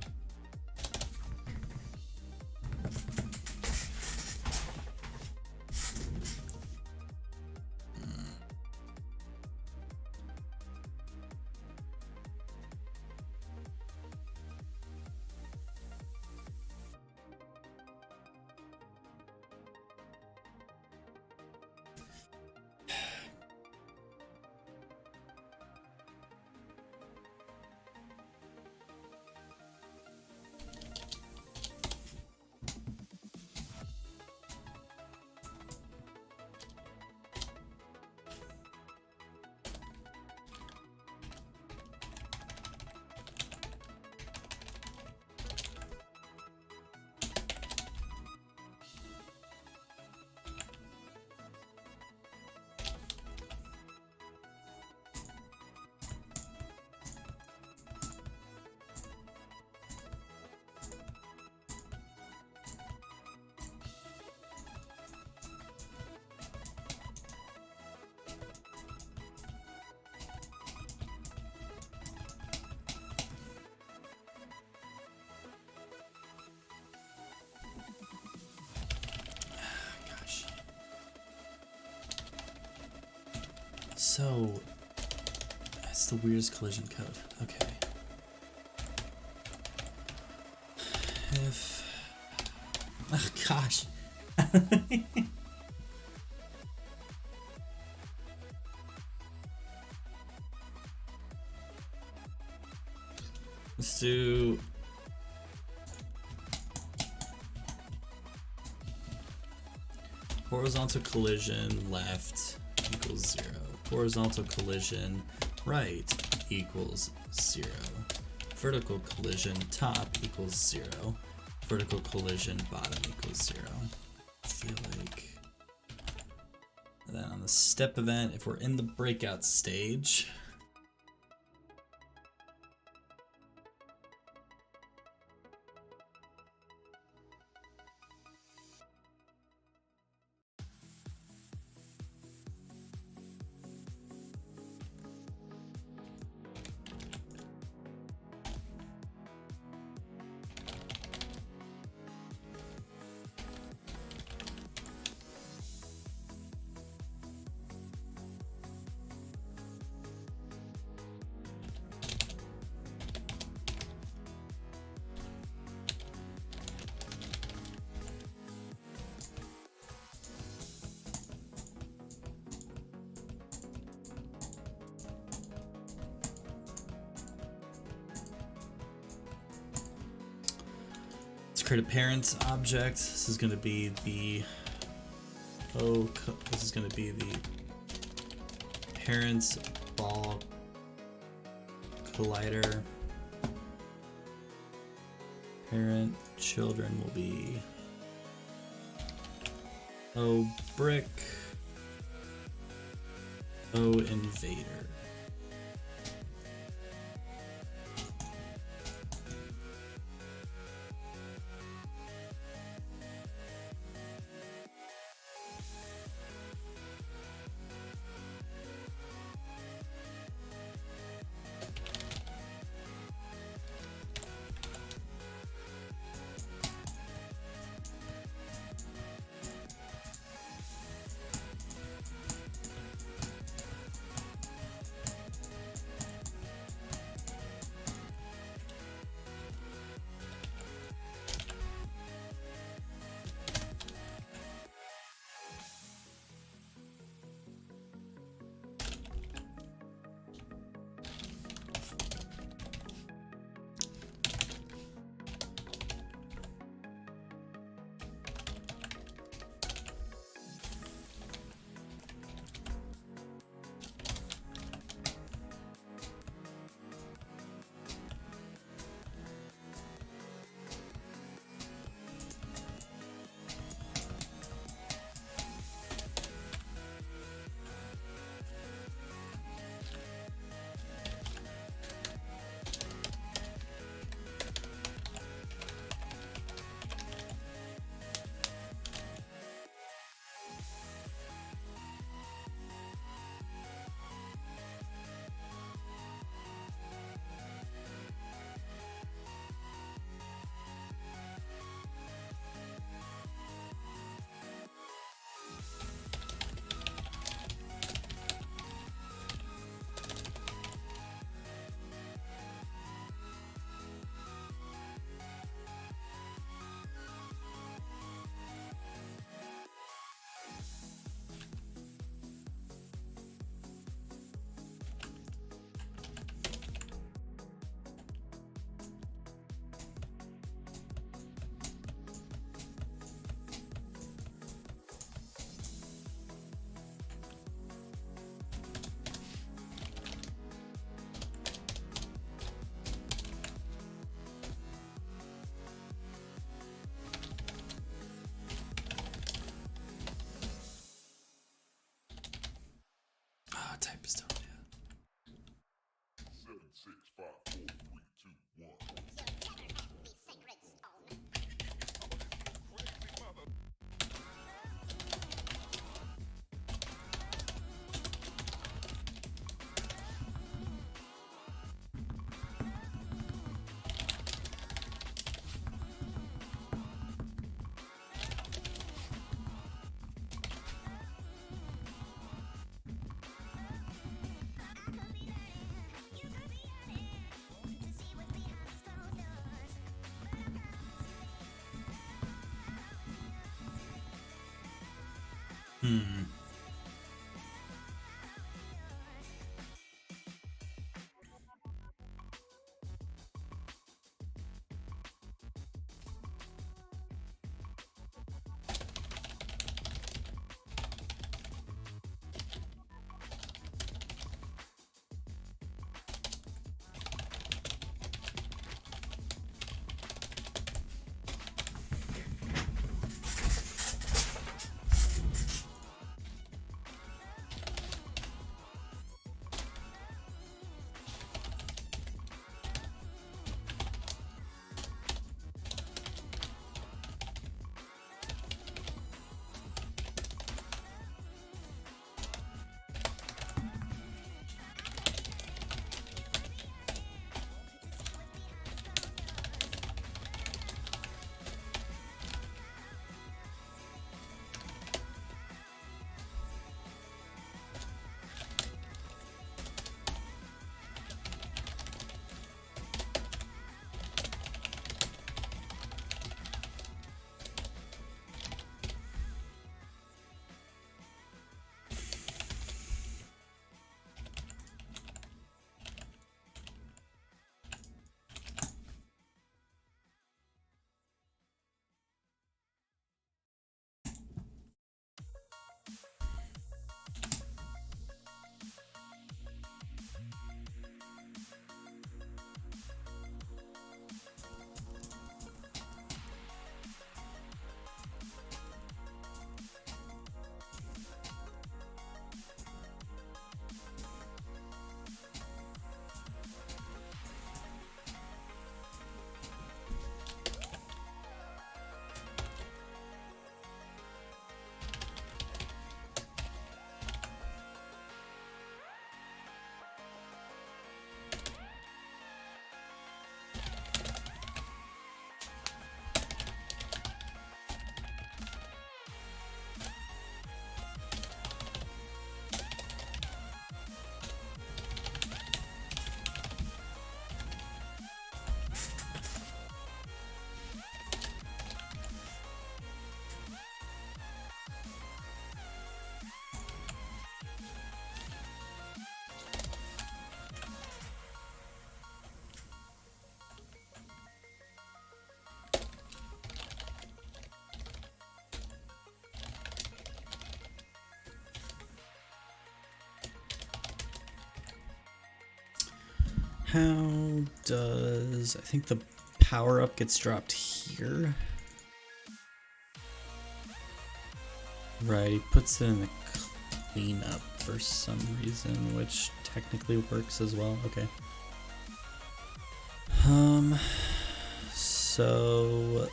So, that's the weirdest collision code. Okay. If... Oh, gosh. Let's do... horizontal collision left equals 0. Horizontal collision right equals 0. Vertical collision top equals 0. Vertical collision bottom equals 0. I feel like... And then on the step event, if we're in the breakout stage... Create a parent object. This is going to be the this is going to be the parents ball collider. Parent children will be brick invader. How does... I think the power-up gets dropped here. Right, he puts it in the cleanup for some reason, which technically works as well. Okay. So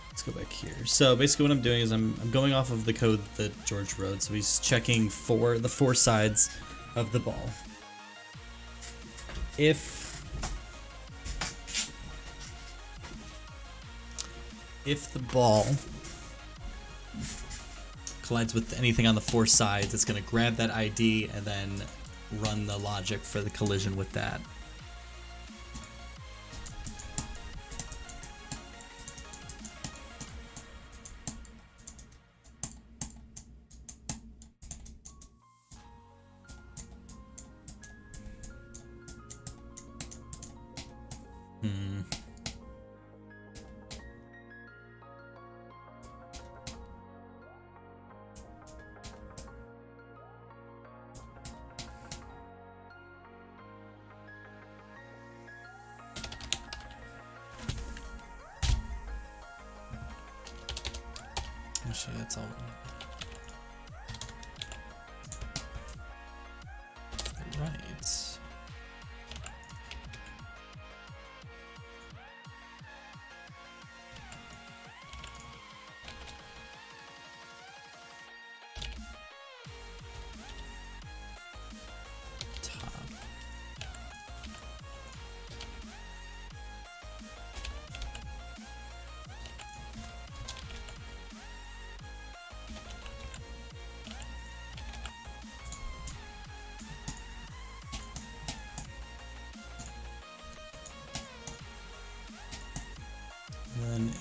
let's go back here. So basically what I'm doing is I'm going off of the code that George wrote. So he's checking for the four sides of the ball. If the ball collides with anything on the four sides, it's going to grab that ID and then run the logic for the collision with that. Actually, that's all. Right.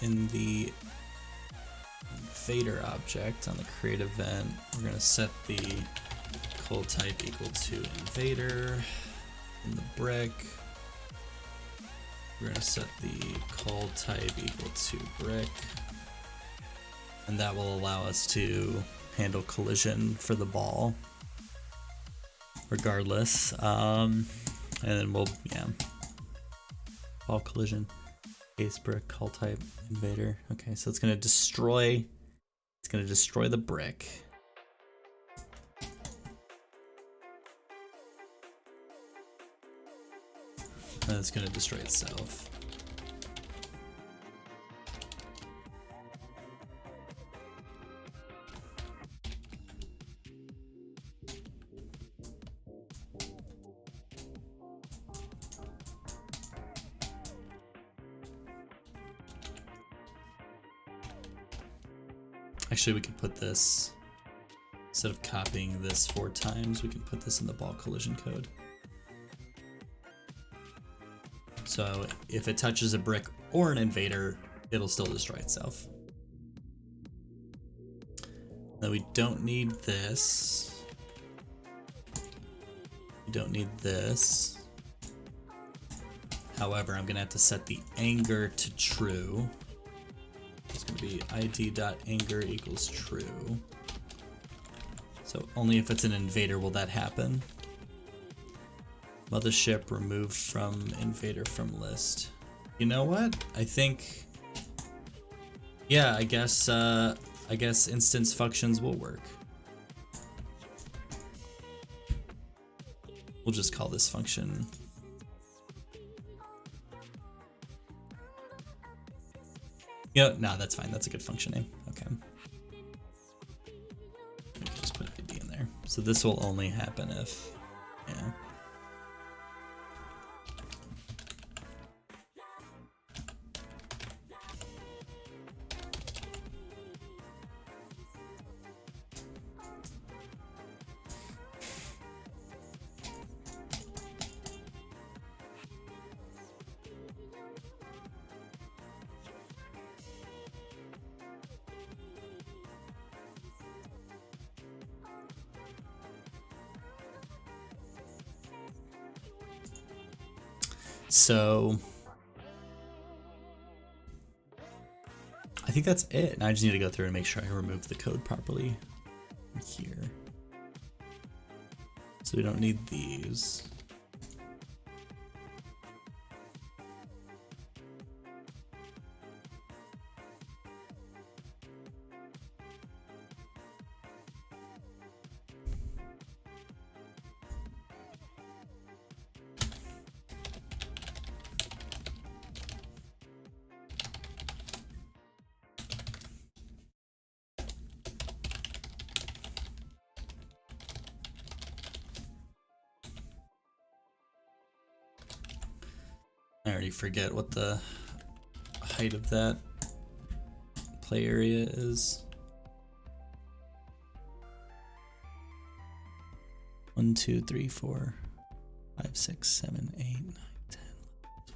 in the invader object on the create event, we're going to set the call type equal to invader. In the brick, we're going to set the call type equal to brick. And that will allow us to handle collision for the ball regardless. And then we'll, ball collision, base brick, call type, invader. Okay, so it's gonna destroy the brick. And it's gonna destroy itself. Actually, we could put this, instead of copying this 4 times, we can put this in the ball collision code. So if it touches a brick or an invader, it'll still destroy itself. Now we don't need this. We don't need this. However, I'm gonna have to set the anger to true. It's going to be id.anger equals true. So only if it's an invader will that happen. Mothership removed from invader from list. You know what? I think, yeah, I guess instance functions will work. We'll just call this function no, that's fine. That's a good function name. Okay. Just put ID in there. So this will only happen if, So I think that's it. Now I just need to go through and make sure I remove the code properly here. So we don't need these. I already forget what the height of that play area is. 1, 2, 3, 4, 5, 6, 7, 8, 9, 10,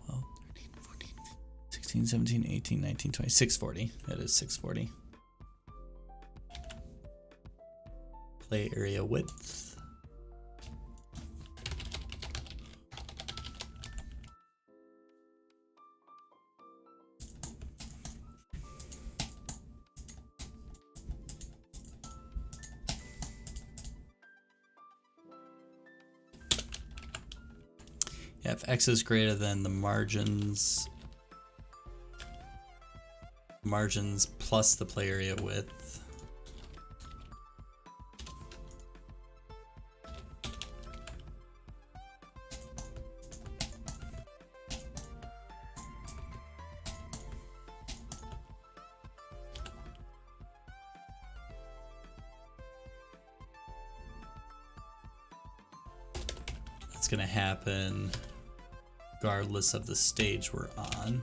12, 13, 14, 16, 17, 18, 19, 20, 640. That is 640. Play area width. Yeah, if x is greater than the margins plus the play area width, that's gonna happen regardless of the stage we're on.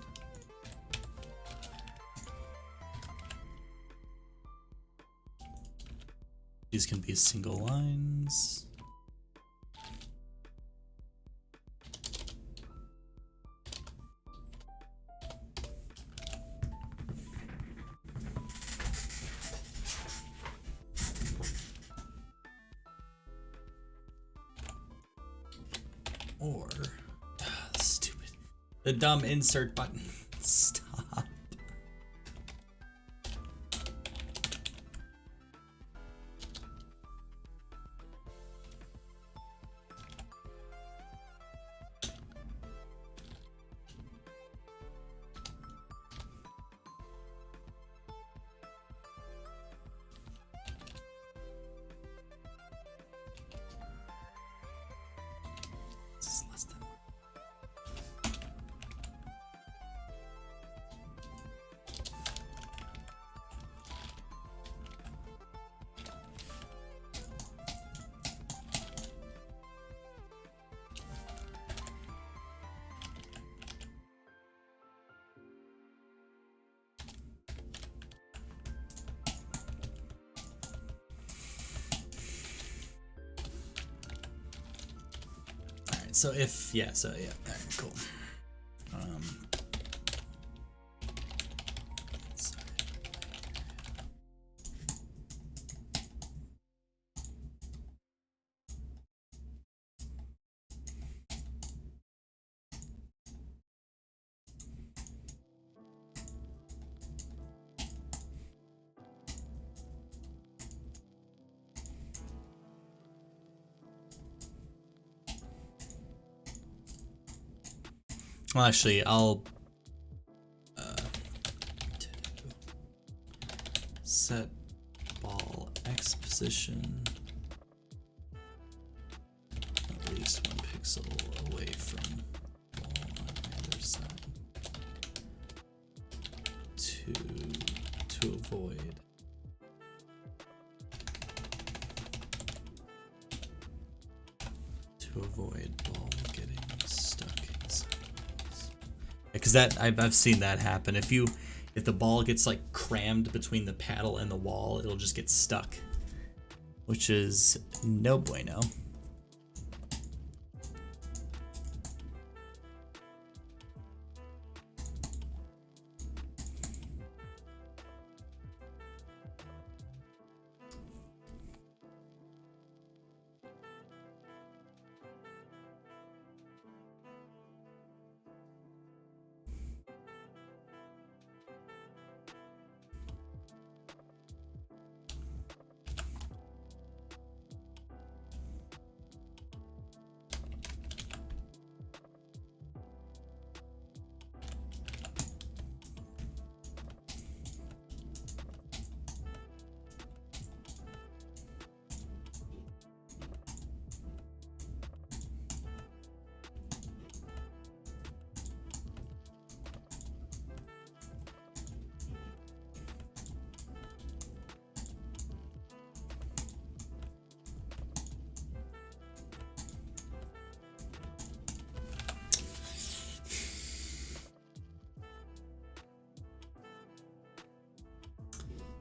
These can be single lines. Or stupid. The dumb insert button. Stop. So if, yeah, all right, cool. Well, actually, I'll set ball X position at least 1 pixel away from ball on the other side to avoid ball getting stuck inside. Because that I've seen that happen. If the ball gets like crammed between the paddle and the wall, it'll just get stuck, which is no bueno.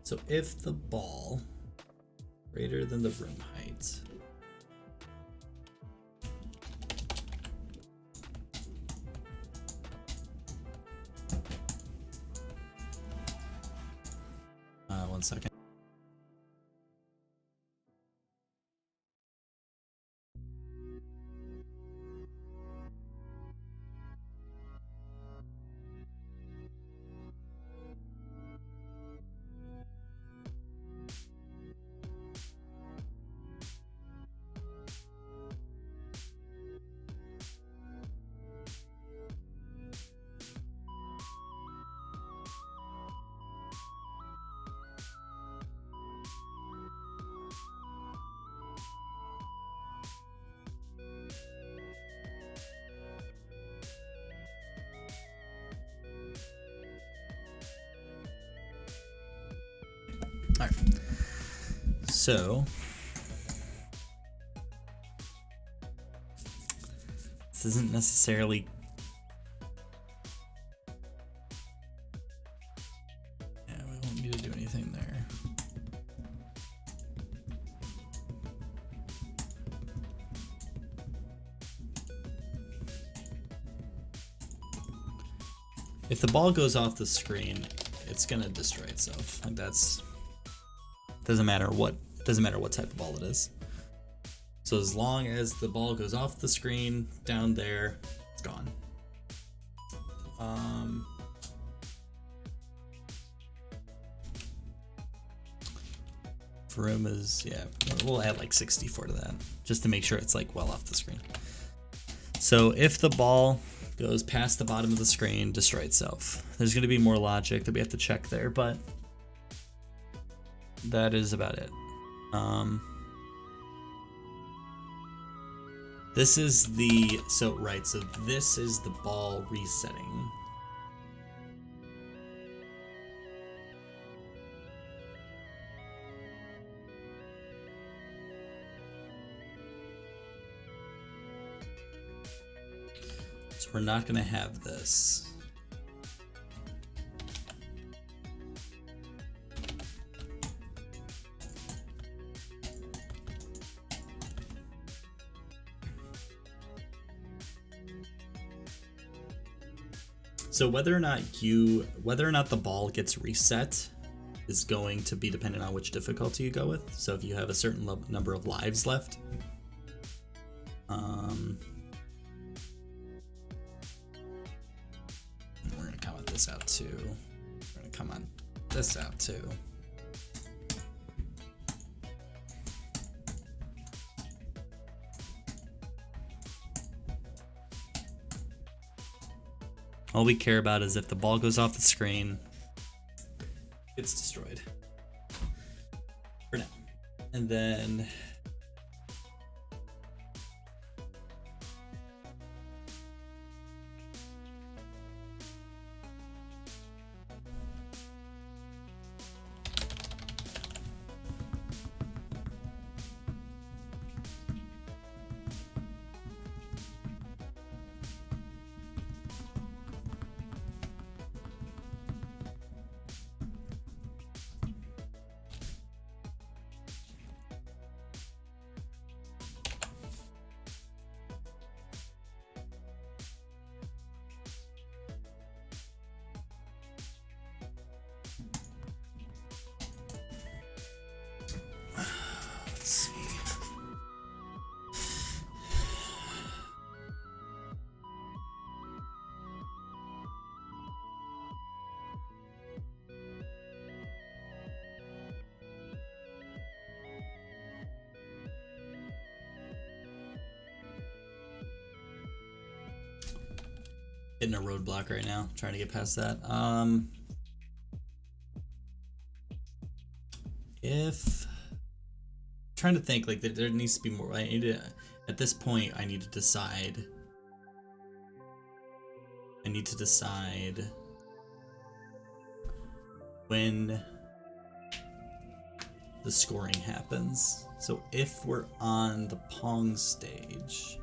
So if the ball greater than the rim height one second. All right. So this isn't necessarily we won't need to do anything there. If the ball goes off the screen, it's gonna destroy itself. Like doesn't matter what type of ball it is. So as long as the ball goes off the screen down there, it's gone. Room is, yeah, we'll add like 64 to that just to make sure it's like well off the screen. So if the ball goes past the bottom of the screen, destroy itself. There's going to be more logic that we have to check there, but that is about it. This is the, so this is the ball resetting. So we're not going to have this. So whether or not the ball gets reset is going to be dependent on which difficulty you go with. So if you have a certain number of lives left, we're gonna comment this out too. We're gonna comment this out too. All we care about is if the ball goes off the screen, it's destroyed. For now. And then hitting a roadblock right now, trying to get past that. If trying to think, like there needs to be more. I need to, at this point, I need to decide. When the scoring happens. So if we're on the Pong stage,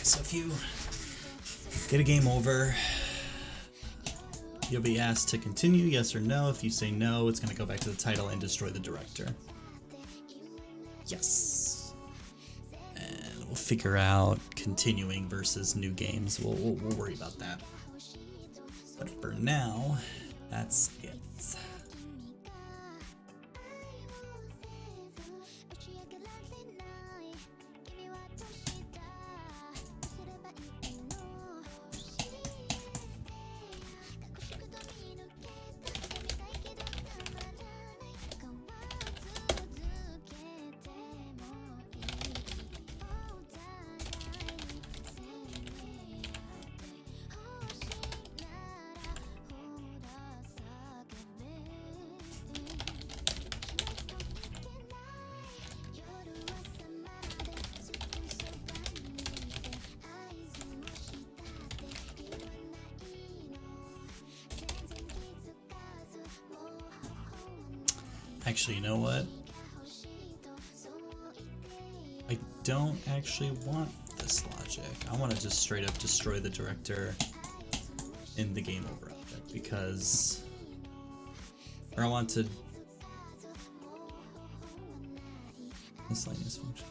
So if you get a game over, you'll be asked to continue, yes or no. If you say no, it's going to go back to the title and destroy the director. Yes. And we'll figure out continuing versus new games. We'll worry about that. But for now, that's it. Actually, you know what? I don't actually want this logic. I want to just straight up destroy the director in the game over object because, or I want to miscellaneous function.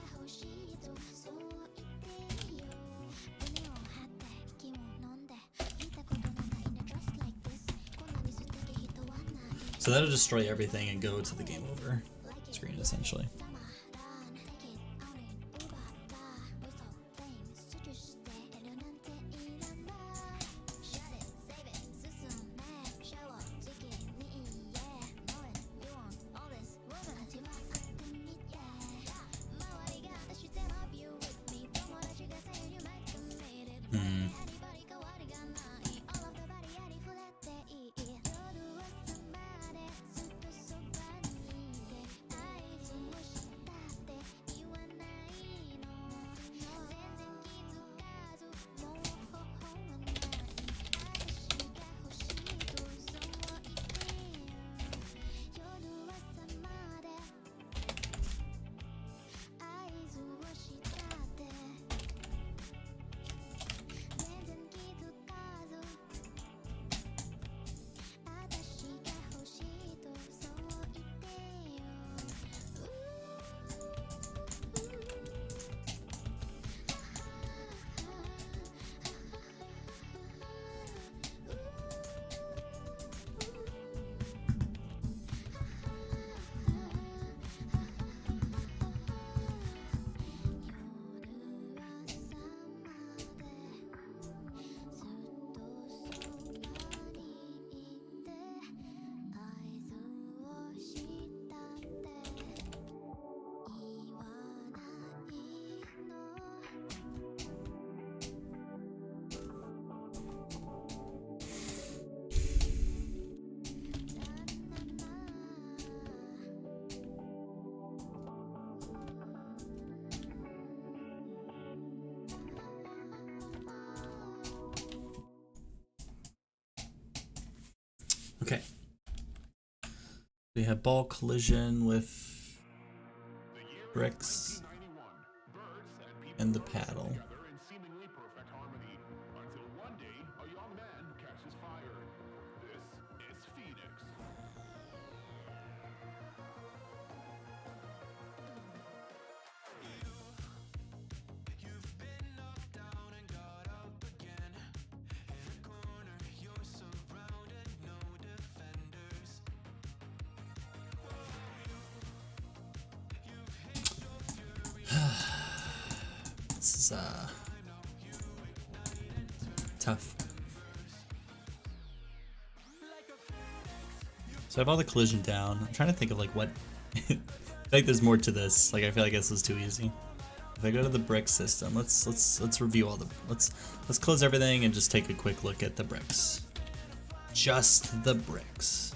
So that'll destroy everything and go to the game over screen essentially. Okay. We have ball collision with bricks and the paddle. This is tough. So I have all the collision down. I'm trying to think of like what I feel like there's more to this. Like I feel like this is too easy. If I go to the brick system, let's review all the let's close everything and just take a quick look at the bricks. Just the bricks.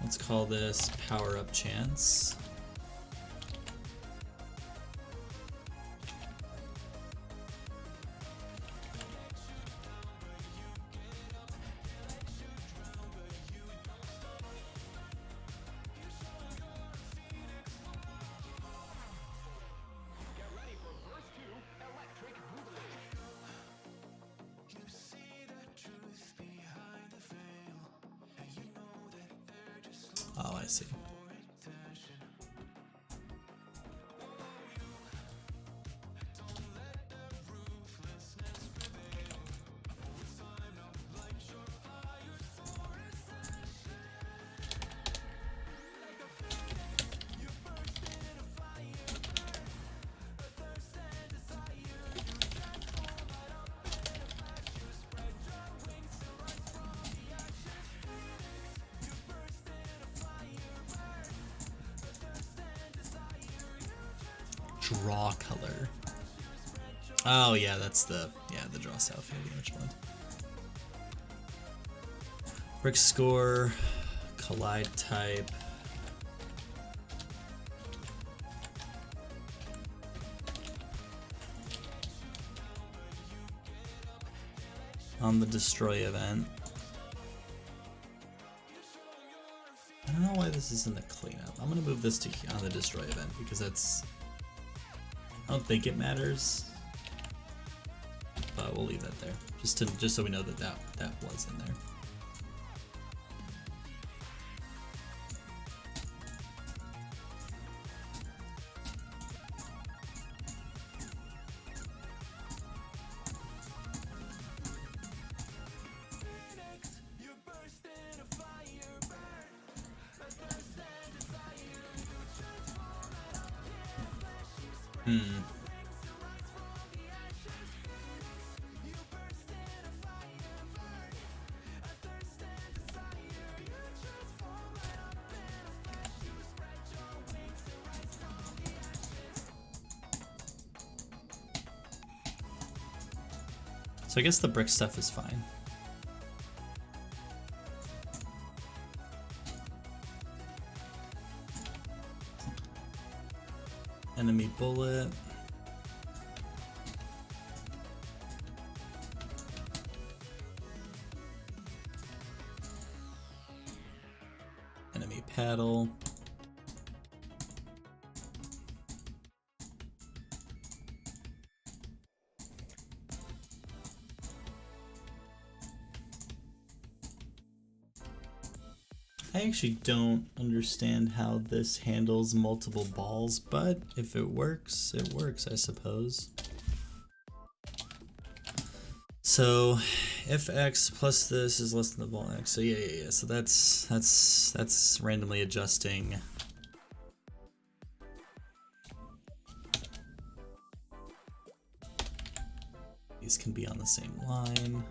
Let's call this power up chance. I see. Draw color. Oh yeah, that's the draw style field damage one. Brick score, collide type. On the destroy event. I don't know why this is in the cleanup. I'm gonna move this to on the destroy event because that's. I don't think it matters, but we'll leave that there just so we know that was in there. So I guess the brick stuff is fine. Enemy bullet. Enemy paddle. I actually don't understand how this handles multiple balls, but if it works, I suppose. So if X plus this is less than the ball X, so yeah. So that's randomly adjusting. These can be on the same line.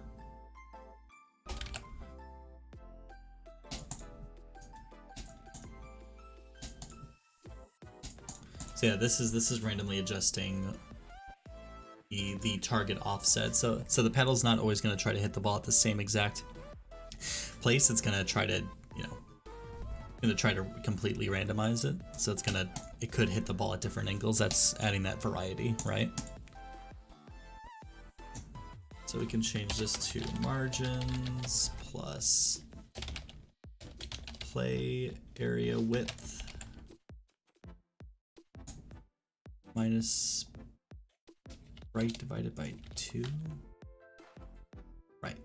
So yeah, this is randomly adjusting the target offset. So the paddle's not always going to try to hit the ball at the same exact place. It's going to try to, completely randomize it. So it could hit the ball at different angles. That's adding that variety, right? So we can change this to margins plus play area width minus right divided by 2. Right.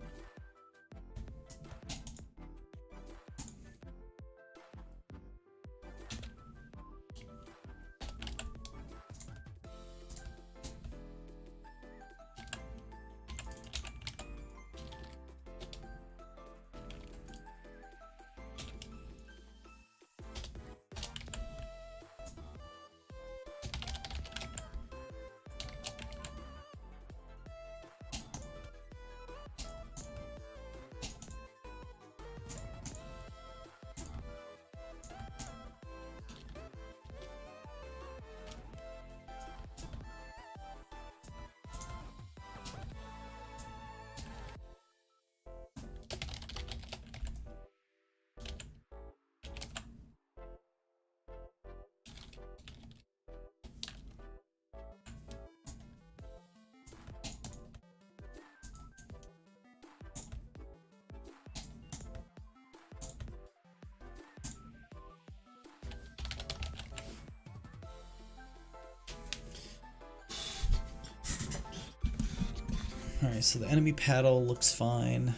Alright, so the enemy paddle looks fine.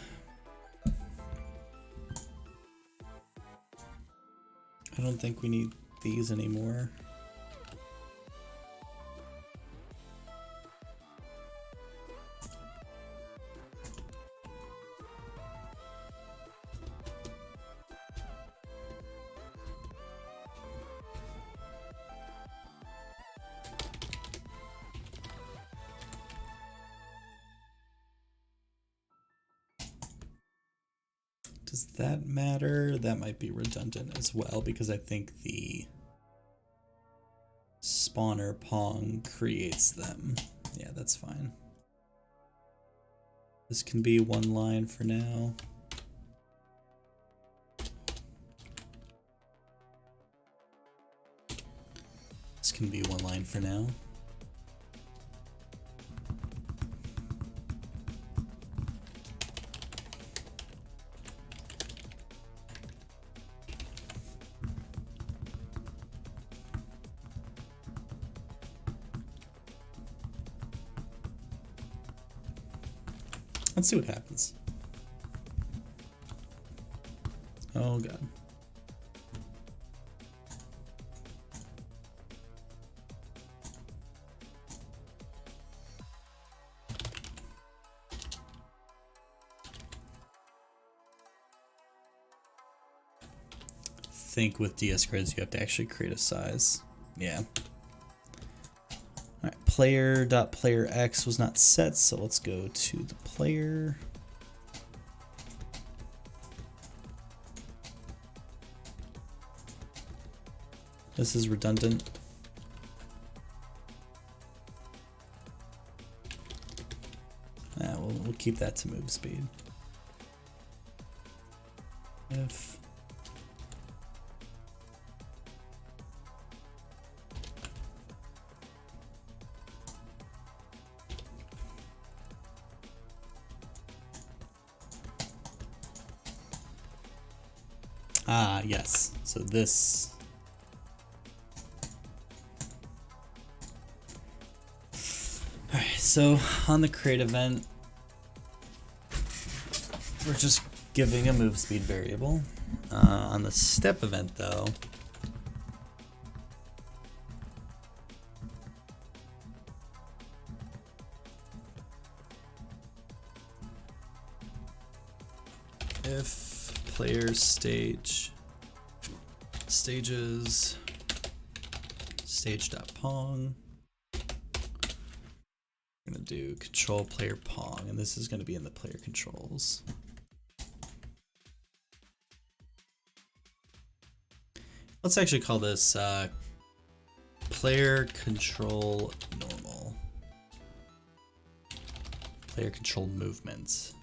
I don't think we need these anymore. Does that matter? That might be redundant as well because I think the spawner Pong creates them. Yeah, that's fine. This can be one line for now. This can be one line for now. Let's see what happens. Oh god. I think with DS grids you have to actually create a size. Yeah. Alright, player.playerX was not set, so let's go to the player. This is redundant. We'll keep that to move speed. If yes. So this. Alright, so on the create event, we're just giving a move speed variable. On the step event though, if player stages stage.pong, I'm gonna do control player pong, and this is gonna be in the player controls. Let's actually call this player control normal. Player control movements.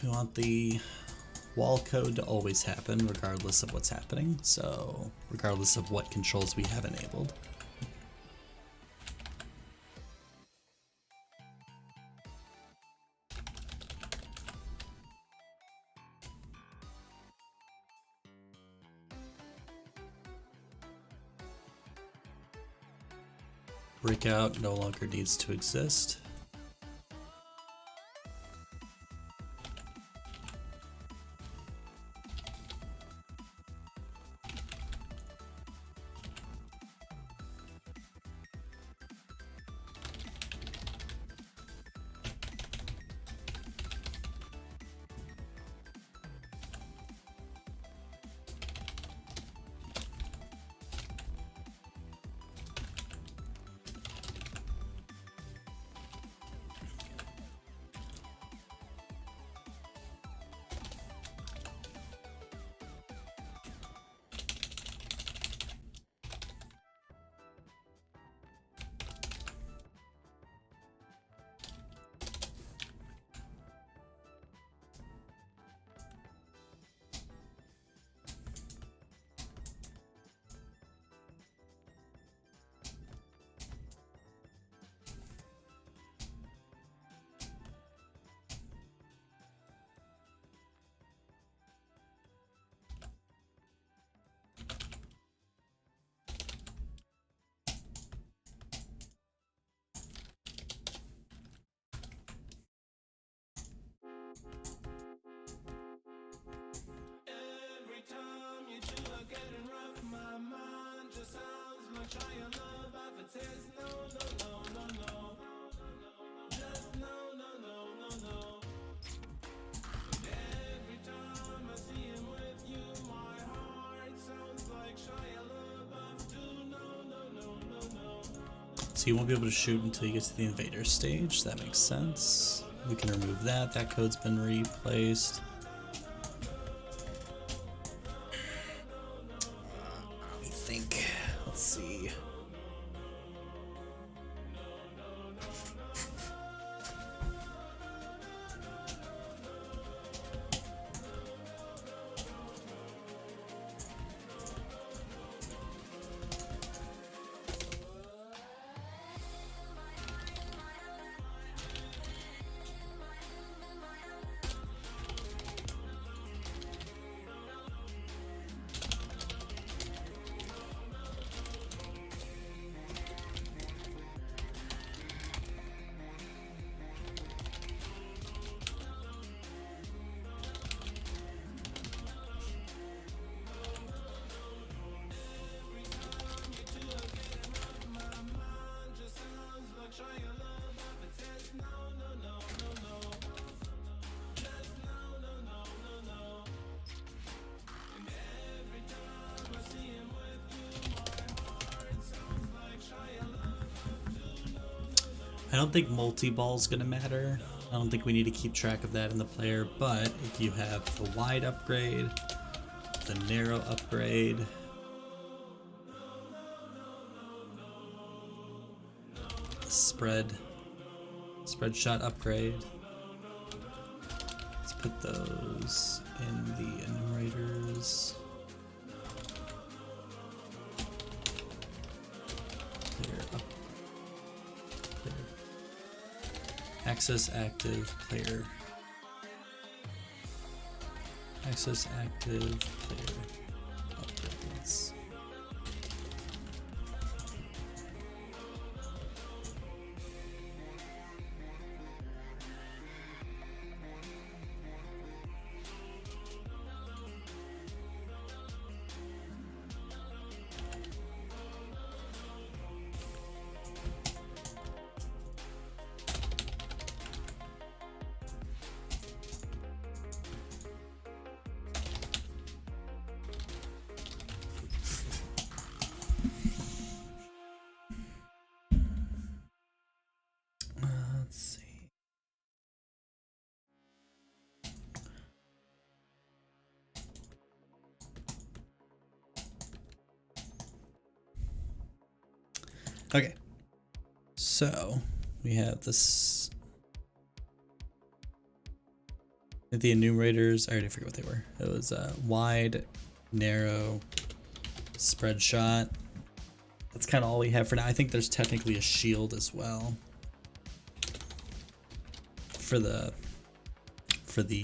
we want the wall code to always happen regardless of what's happening, so regardless of what controls we have enabled. Breakout no longer needs to exist. So you won't be able to shoot until you get to the invader stage. That makes sense. We can remove that. That code's been replaced. Let me think. Let's see. I don't think multi-ball is going to matter. I don't think we need to keep track of that in the player, but if you have the wide upgrade, the narrow upgrade, spread shot upgrade, let's put those in the enumerators. Access active player. Access active player upgrades. Okay, so we have this With the enumerators, I already forget what they were. It was wide, narrow, spread shot. That's kind of all we have for now. I think there's technically a shield as well for the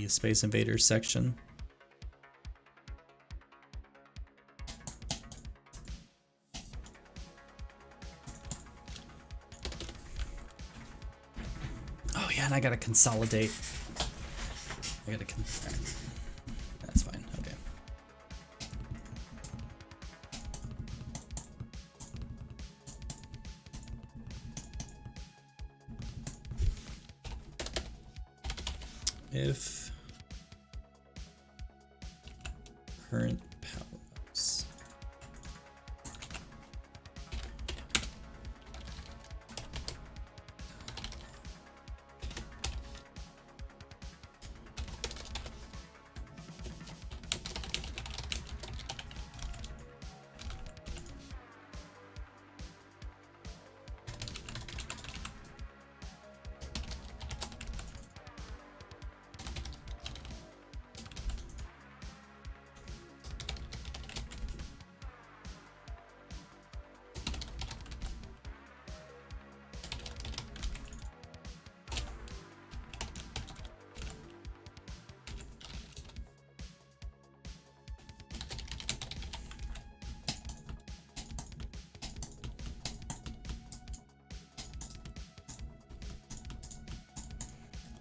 Space Invaders section. Oh yeah, and I gotta consolidate. Right. That's fine. Okay. If current power-ups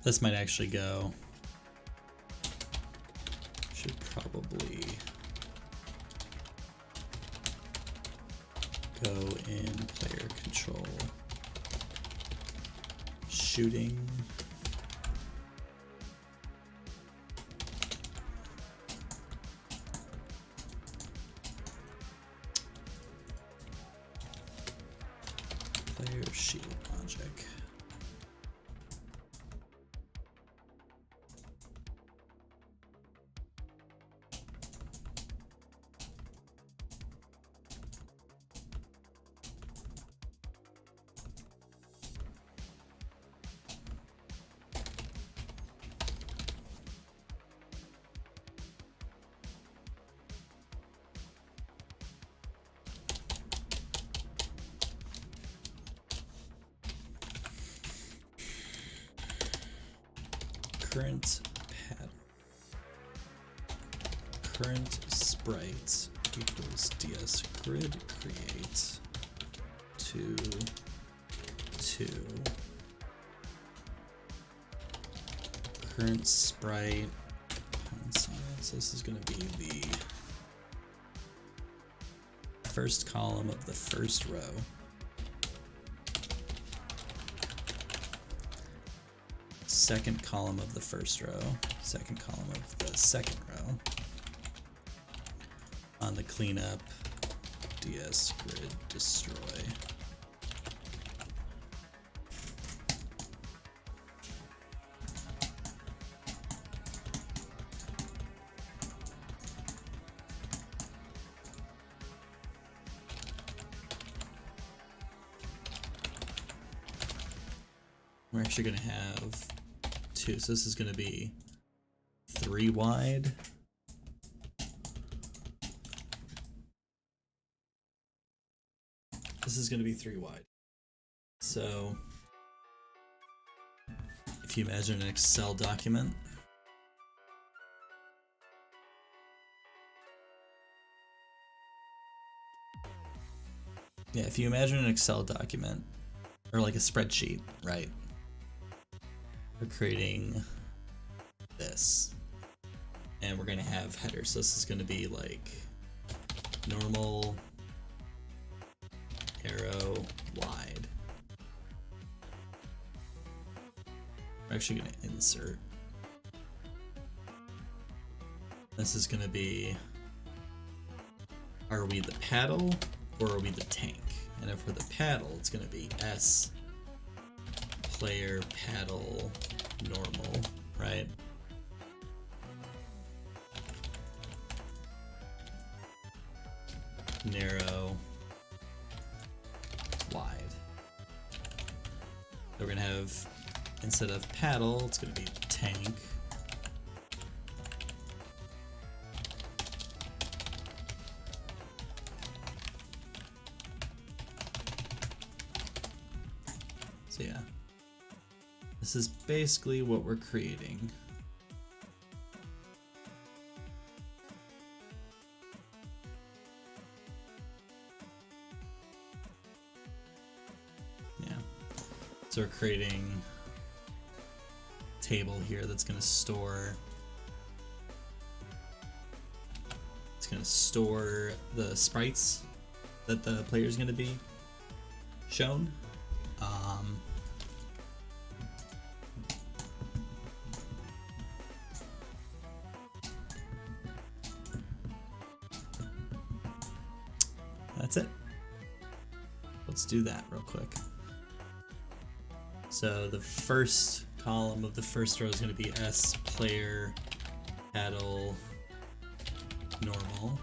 this might actually go. Should probably go in player control. Shooting. Player shield logic. Current pattern. Current sprite equals ds grid create 2 2. Current sprite. So this is going to be the first column of the first row. Second column of the first row, second column of the second row. On the cleanup, ds grid destroy. We're actually going to have two, so this is going to be 3 wide. This is going to be 3 wide. So if you imagine an Excel document, yeah, if you imagine an Excel document or like a spreadsheet, right? We're creating this, and we're gonna have headers. So this is gonna be like normal, arrow, wide. We're actually gonna insert. This is gonna be, are we the paddle or are we the tank? And if we're the paddle, it's gonna be S player paddle normal, right? Narrow, wide. So we're gonna have, instead of paddle, it's gonna be tank, So yeah, this is basically what we're creating. Yeah, so we're creating a table here that's going to store the sprites that the player is going to be shown. That's it. Let's do that real quick. So the first column of the first row is going to be S player paddle normal.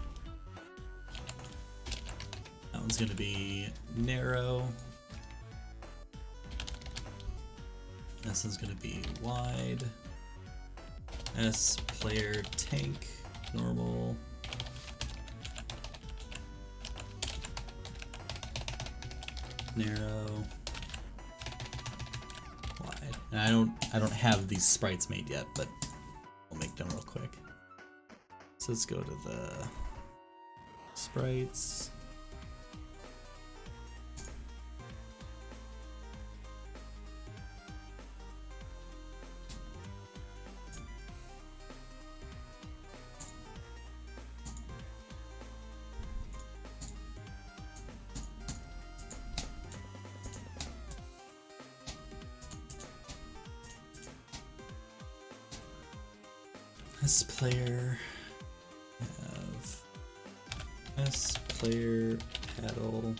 That one's going to be narrow. This one's going to be wide. S player tank normal. Narrow, wide. And I don't have these sprites made yet, but I'll make them real quick. So let's go to the sprites. S player have S player paddle normal.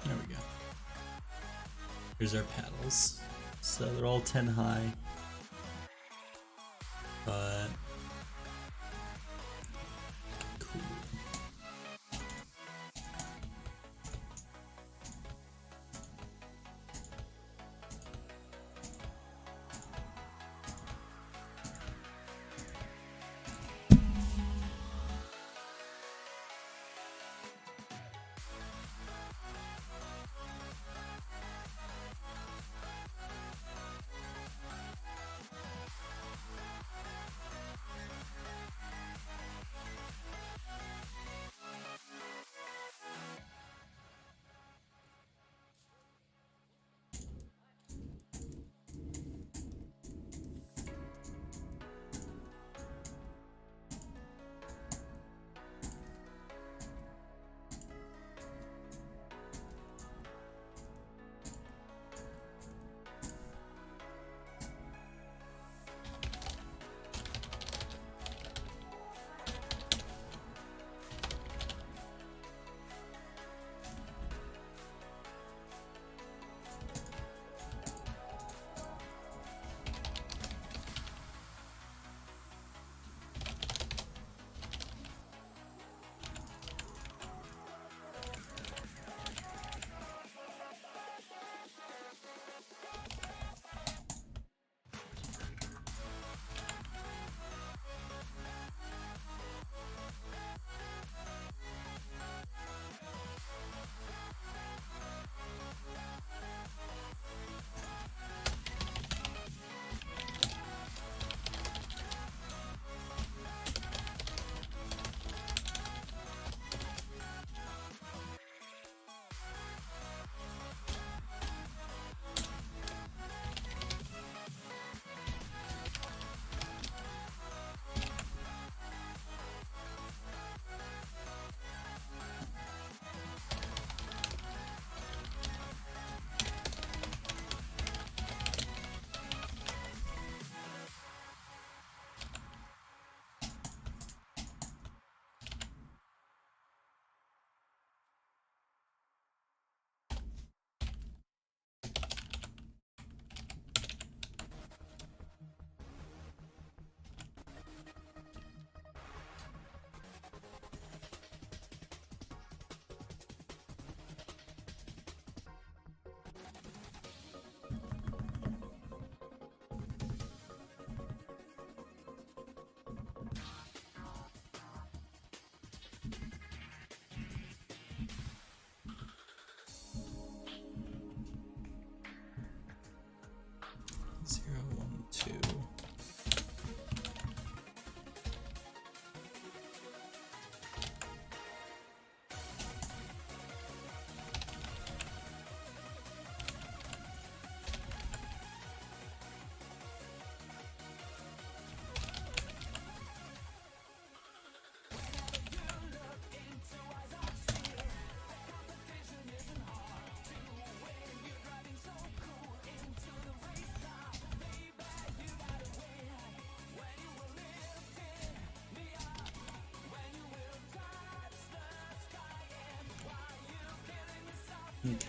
There we go. Here's our paddles. So they're all 10 high. But cool. Okay.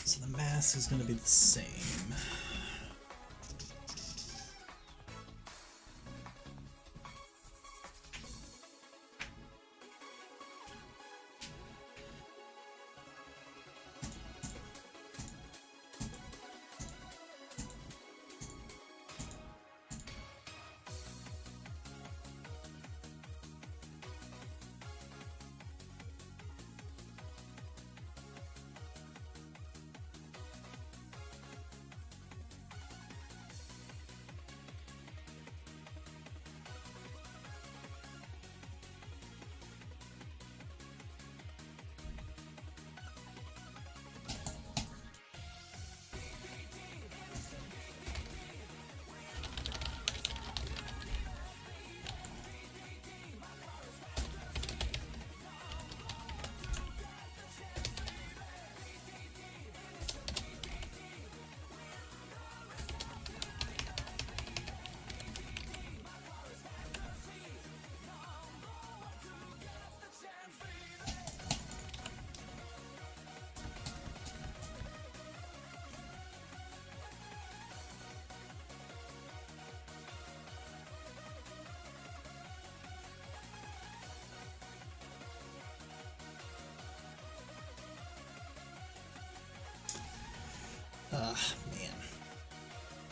So the mass is going to be the same. Man.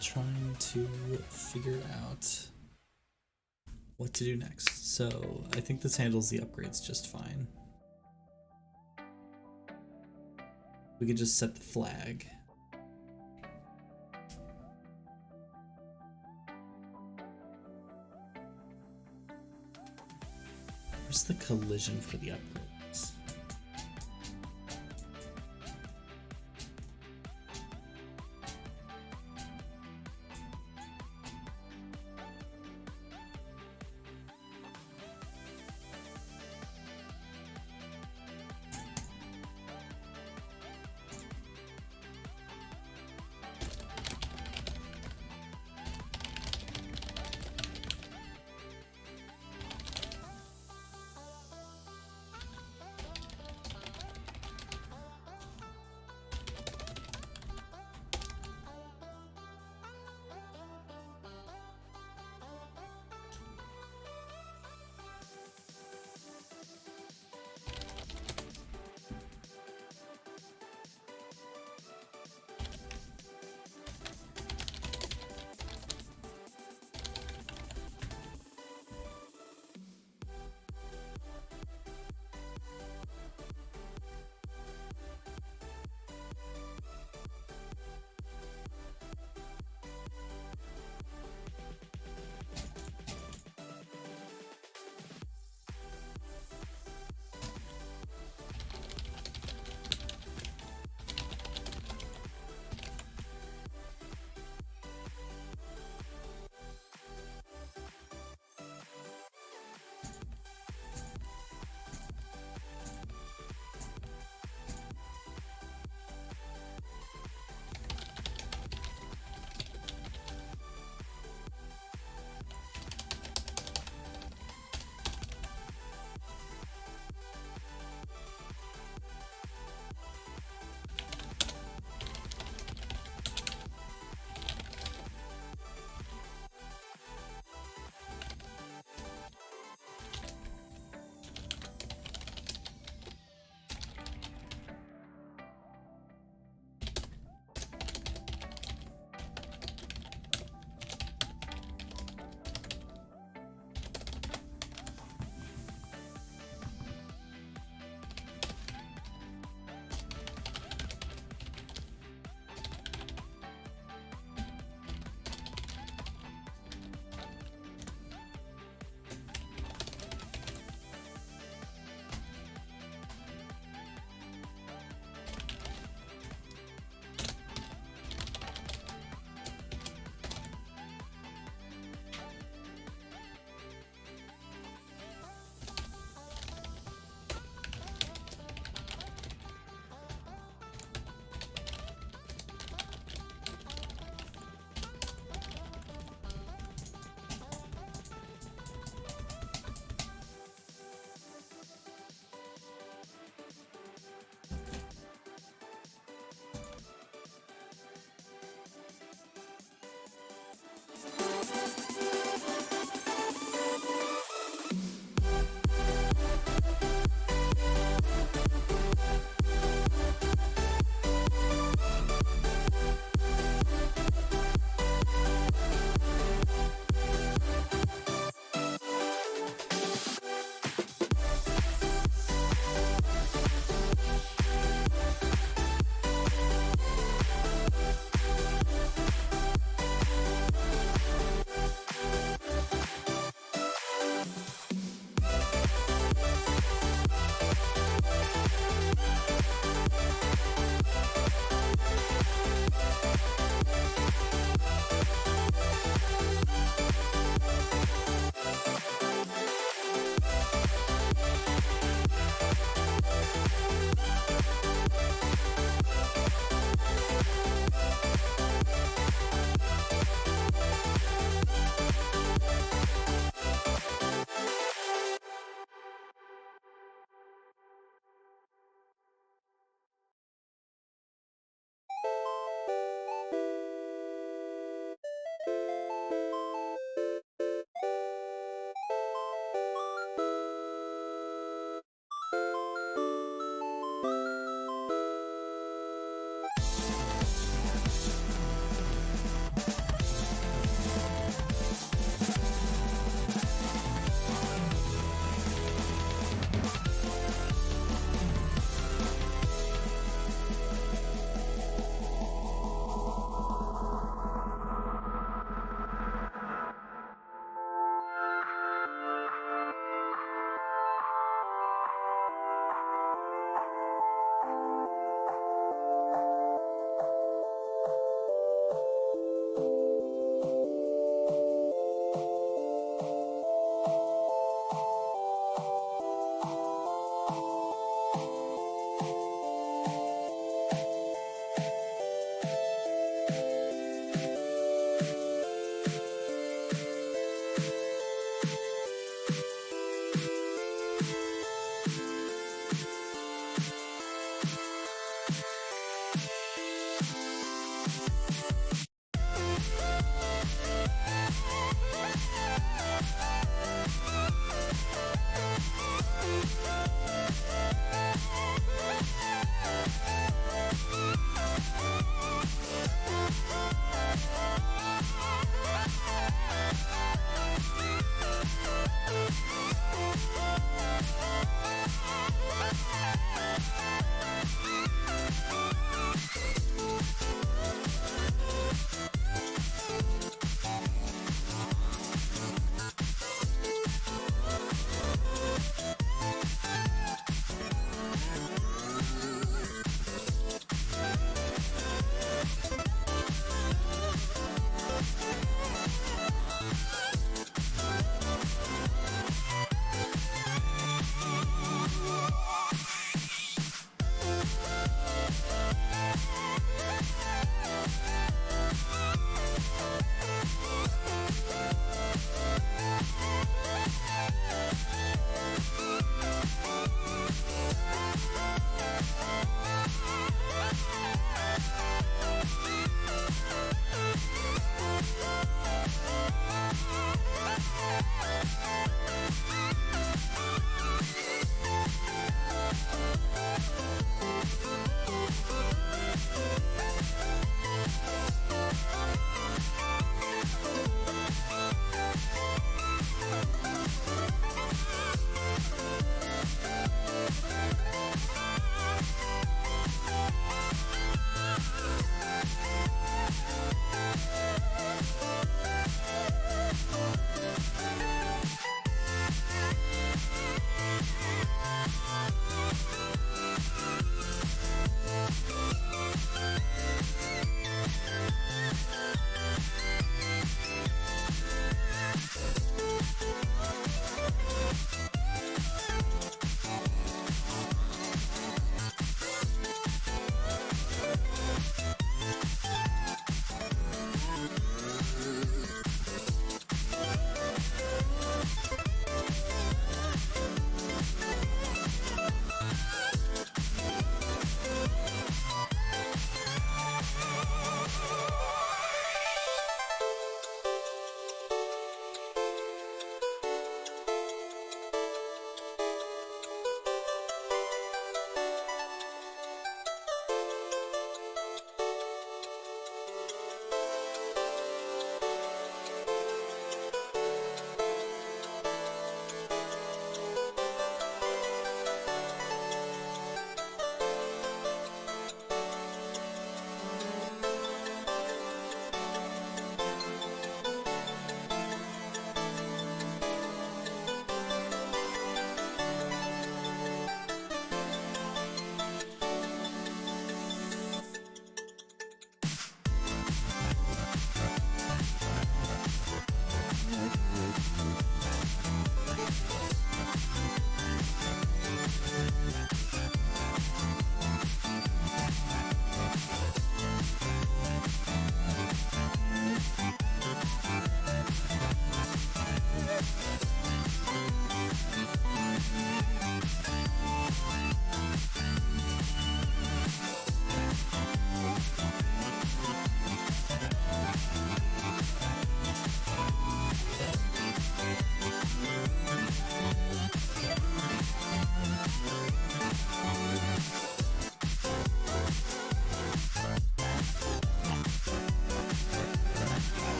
Trying to figure out what to do next. So I think this handles the upgrades just fine. We could just set the flag. Where's the collision for the upgrades?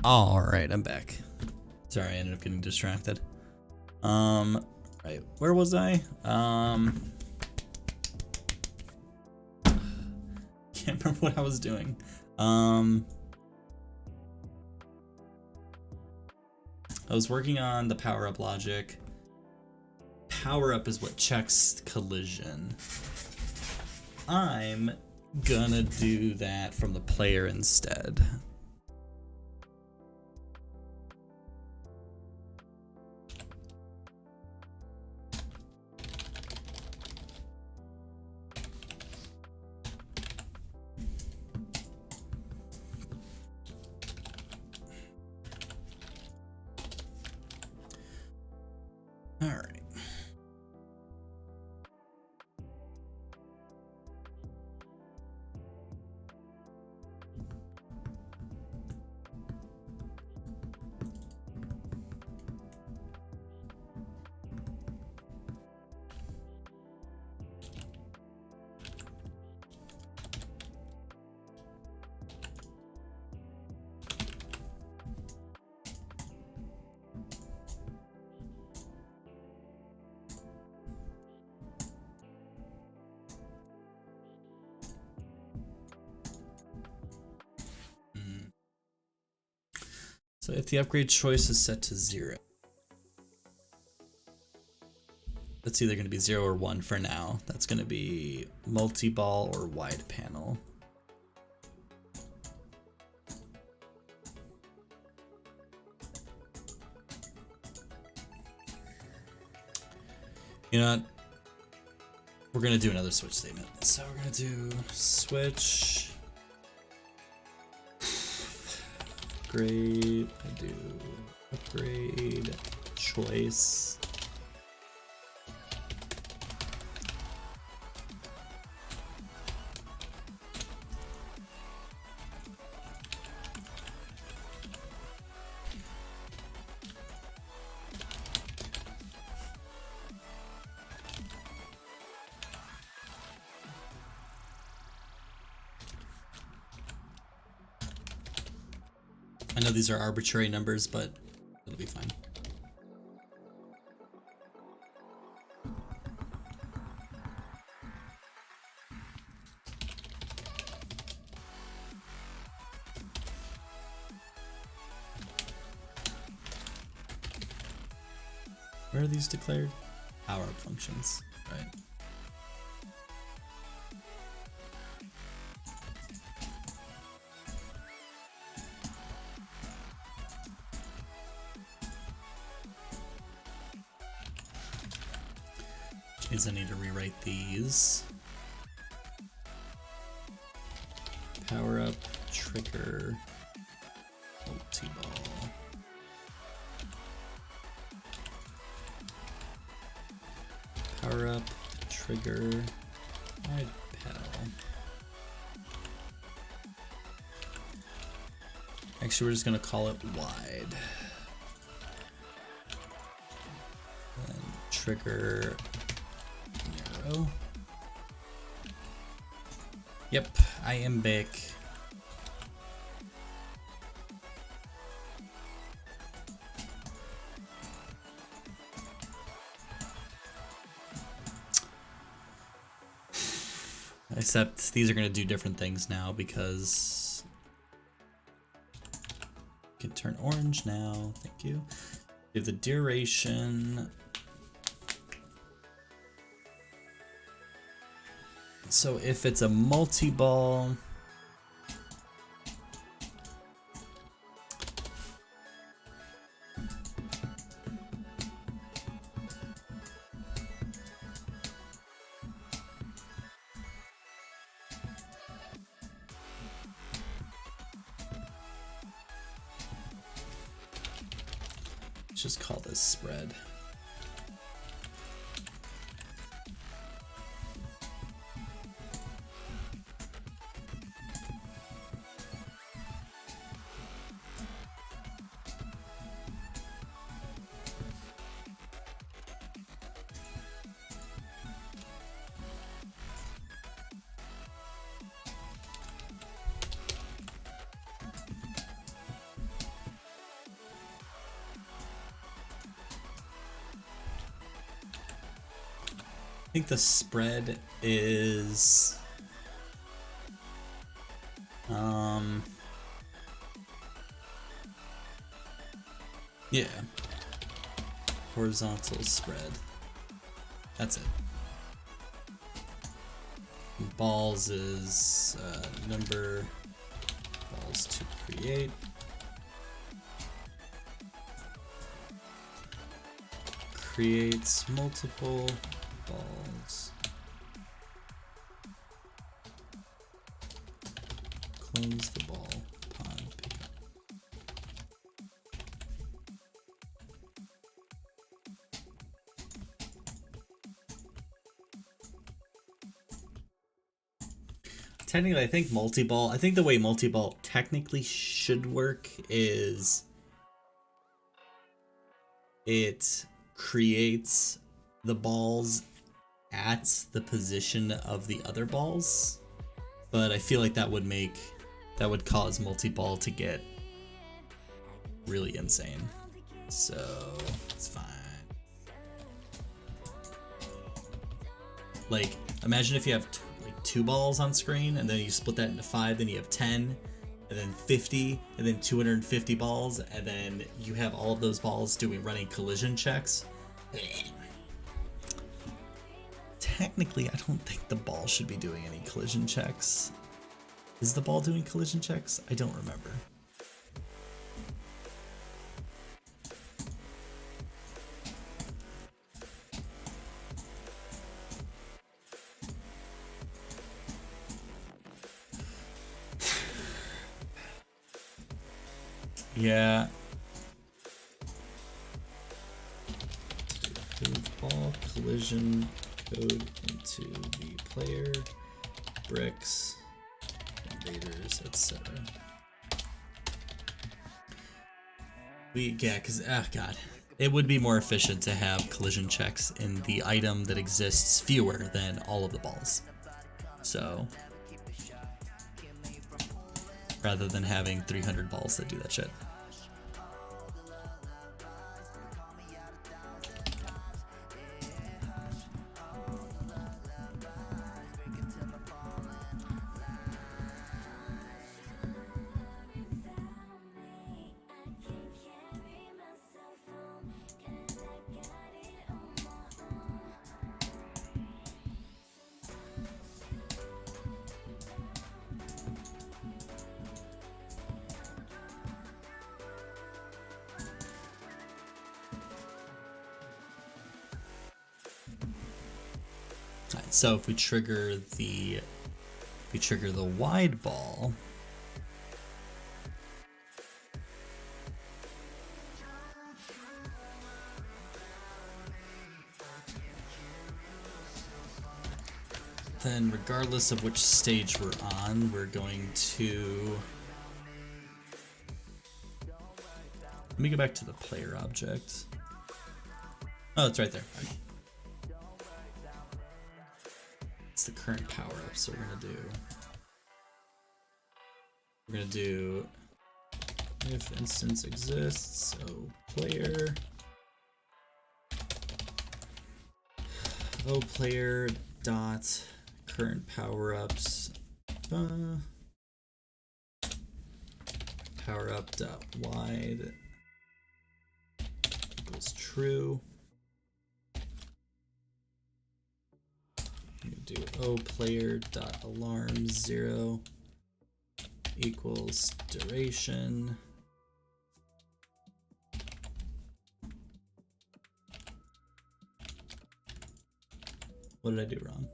All right, I'm back. Sorry, I ended up getting distracted. Right, where was I? Can't remember what I was doing. I was working on the power-up logic. Power-up is what checks collision. I'm gonna do that from the player instead. All right. So if the upgrade choice is set to 0, that's either going to be 0 or 1 for now. That's going to be multi-ball or wide panel. You know what? We're going to do another switch statement. So we're going to do switch. Upgrade, I do upgrade choice. I know these are arbitrary numbers, but it'll be fine. Where are these declared? Power up functions, right? Means I need to rewrite these. Power up, trigger, multi-ball. Power up, trigger, wide pedal. Actually, we're just gonna call it wide. And trigger. Oh. Yep, I am back. Except these are going to do different things now because you can turn orange now. Thank you. Give the duration. So if it's a multi-ball, let's just call this spread. I think the spread is yeah, horizontal spread. That's it. Balls is number balls to create. Creates multiple balls. Close the ball upon pickup. Technically, I think multi-ball, I think the way multi-ball technically should work is it creates the balls at the position of the other balls, but I feel like that would cause multi-ball to get really insane, so it's fine. Like, imagine if you have like 2 balls on screen and then you split that into 5, then you have 10, and then 50, and then 250 balls, and then you have all of those balls running collision checks. Technically, I don't think the ball should be doing any collision checks. Is the ball doing collision checks? I don't remember. Yeah. Ball collision code into the player, bricks, invaders, etc. Because God, it would be more efficient to have collision checks in the item that exists fewer than all of the balls. So, rather than having 300 balls that do that shit. So if we trigger the wide ball, then regardless of which stage we're on, we're going to, let me go back to the player object. Oh, it's right there. Okay. It's the current power up, so we're gonna do if instance exists, so player dot current power ups power up dot wide equals true. Do player dot alarm 0 equals duration. What did I do wrong?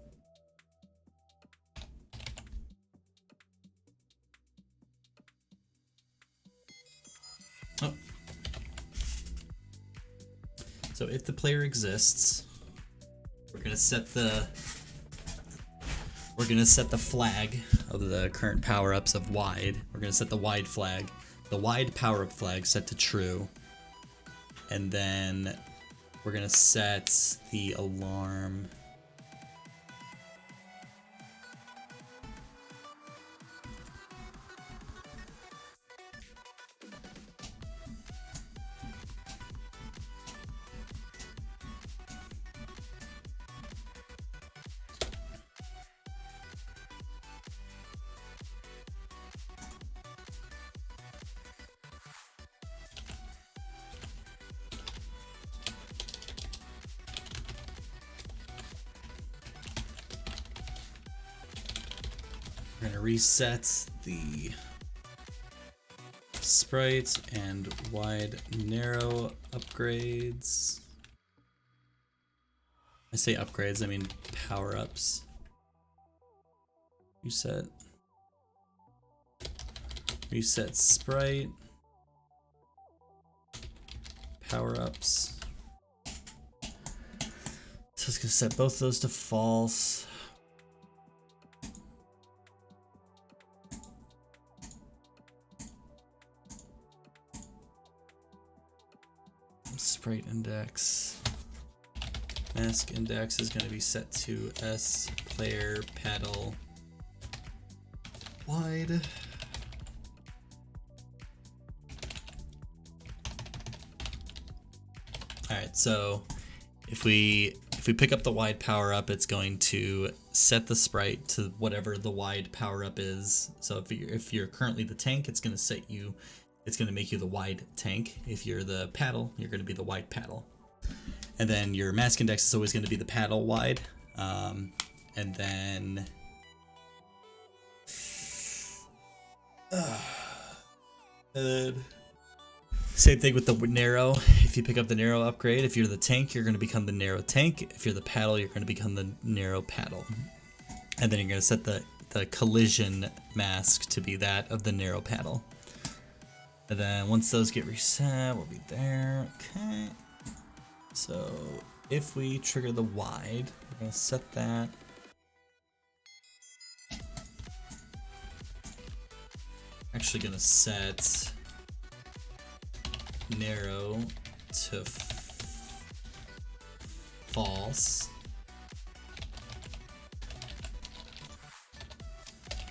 Oh. So if the player exists, we're gonna set the flag of the current power-ups of wide. We're gonna set the wide flag, the wide power-up flag set to true, and then we're gonna set the alarm We're gonna reset the sprite and wide narrow upgrades. I say upgrades, I mean power-ups. Reset sprite. Power-ups. So it's gonna set both of those to false. Sprite index. Mask index is going to be set to S player paddle wide. Alright, so if we pick up the wide power up, it's going to set the sprite to whatever the wide power up is. So if you're currently the tank, it's going to make you the wide tank. If you're the paddle, you're going to be the wide paddle. And then your mask index is always going to be the paddle wide. And then same thing with the narrow. If you pick up the narrow upgrade, if you're the tank, you're going to become the narrow tank. If you're the paddle, you're going to become the narrow paddle. And then you're going to set the collision mask to be that of the narrow paddle. And then once those get reset, we'll be there. Okay. So if we trigger the wide, we're going to set that. Actually going to set narrow to false.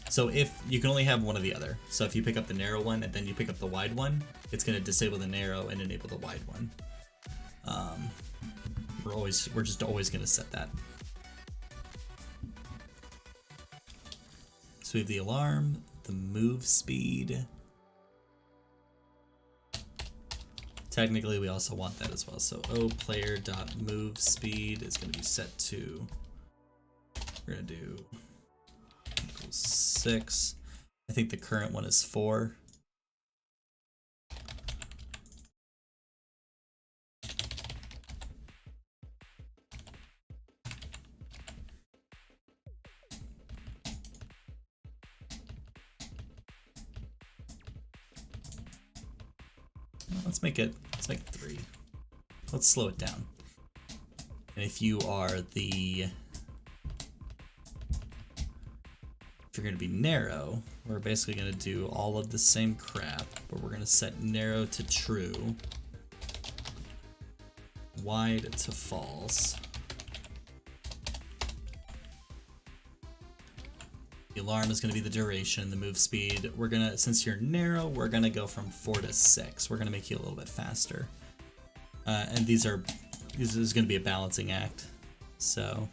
So if you can only have one or the other. So if you pick up the narrow one and then you pick up the wide one, it's going to disable the narrow and enable the wide one. We're just always going to set that. So we have the alarm, the move speed. Technically, we also want that as well. So player.move speed is going to be set to, we're going to do equals 6. I think the current one is 4. Let's make it 3. Let's slow it down. And if you're going to be narrow, we're basically going to do all of the same crap, but we're going to set narrow to true, wide to false. The alarm is going to be the duration, the move speed. We're going to, since you're narrow, we're going to go from 4 to 6. We're going to make you a little bit faster. And this is going to be a balancing act. So,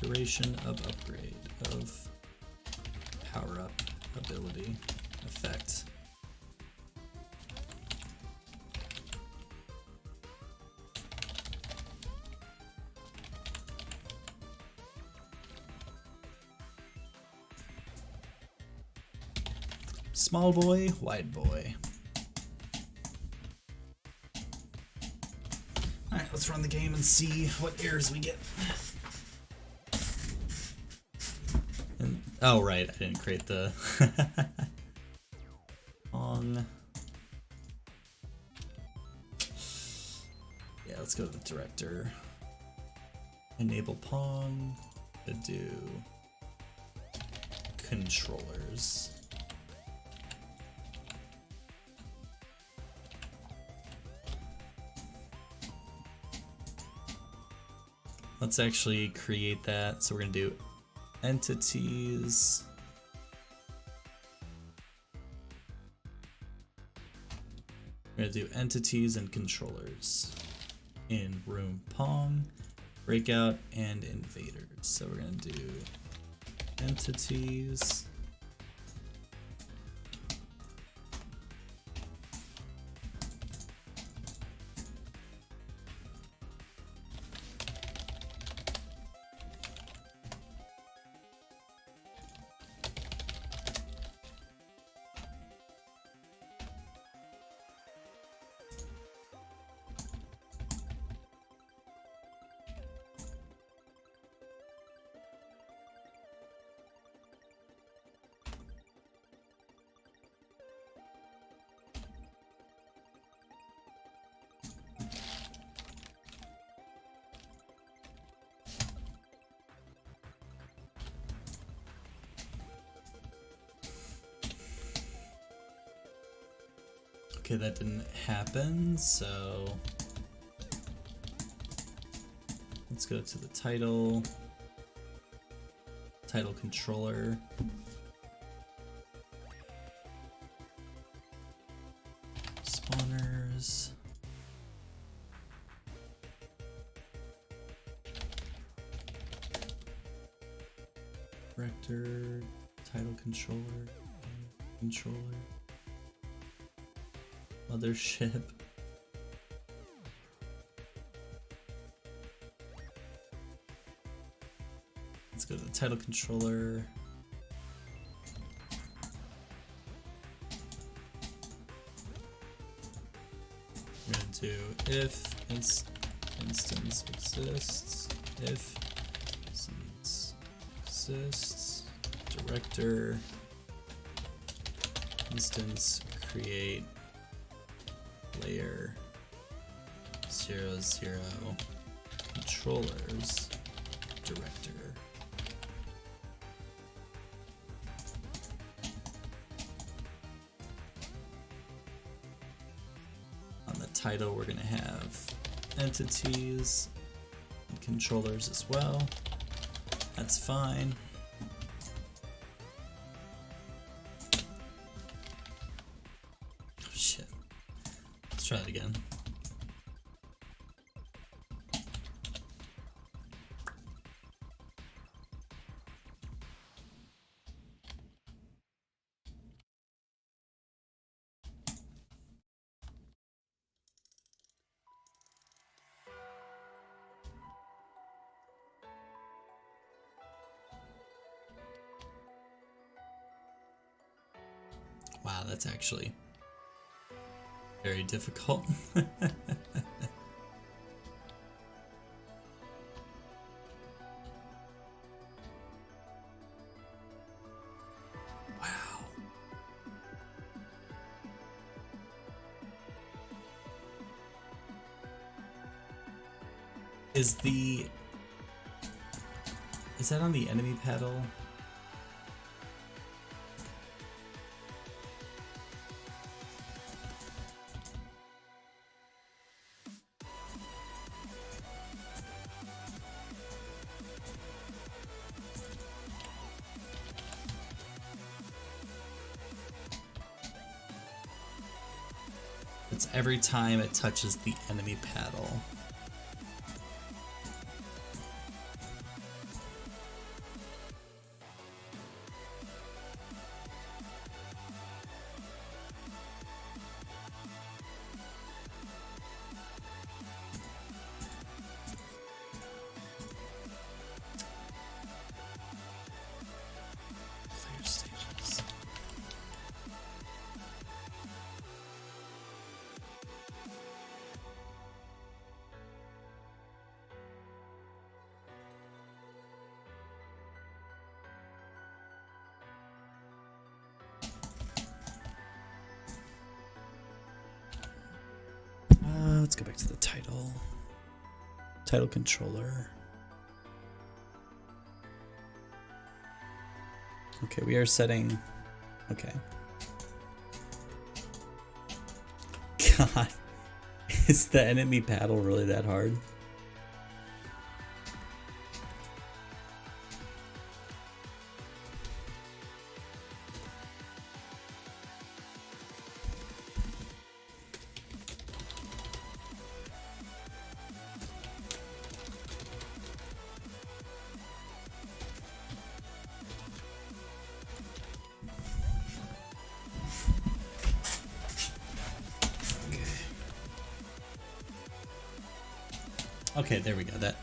duration of upgrade of power up ability effect. Small boy, wide boy. Alright, let's run the game and see what errors we get. And, oh, right, I didn't create the Pong. Yeah, let's go to the director. Enable Pong to do controllers. Let's actually create that. So we're going to do entities. We're going to do entities and controllers in room Pong, breakout, and invaders. So we're going to do entities. Okay, that didn't happen, so let's go to the title controller. Spawners. Director, title controller, mothership. Let's go to the title controller. We're gonna do if instance exists, if instance exists, director instance create layer 0, 0 controllers director. On the title, we're gonna have entities and controllers as well. That's fine. Oh shit. Let's try it again. Wow, that's actually very difficult. Wow. Is that on the enemy pedal? It's every time it touches the enemy paddle. Clear stages. Let's go back to the title controller. Okay, we are setting, okay. God, is the enemy paddle really that hard? Okay, there we go. That.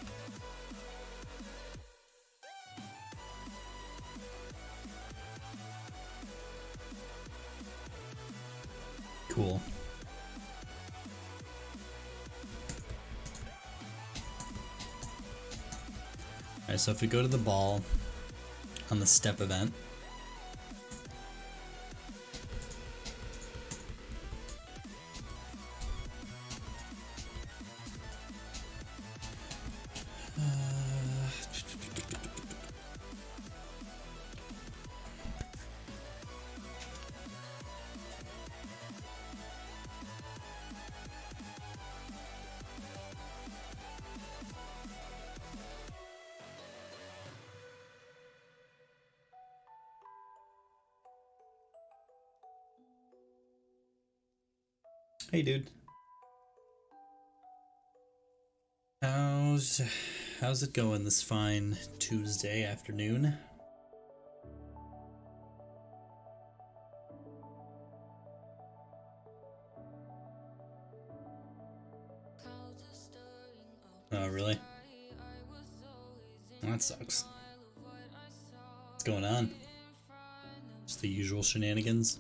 Cool. Alright, so if we go to the ball on the step event, Hey, dude. How's it going this fine Tuesday afternoon? Oh, really? That sucks. What's going on? Just the usual shenanigans.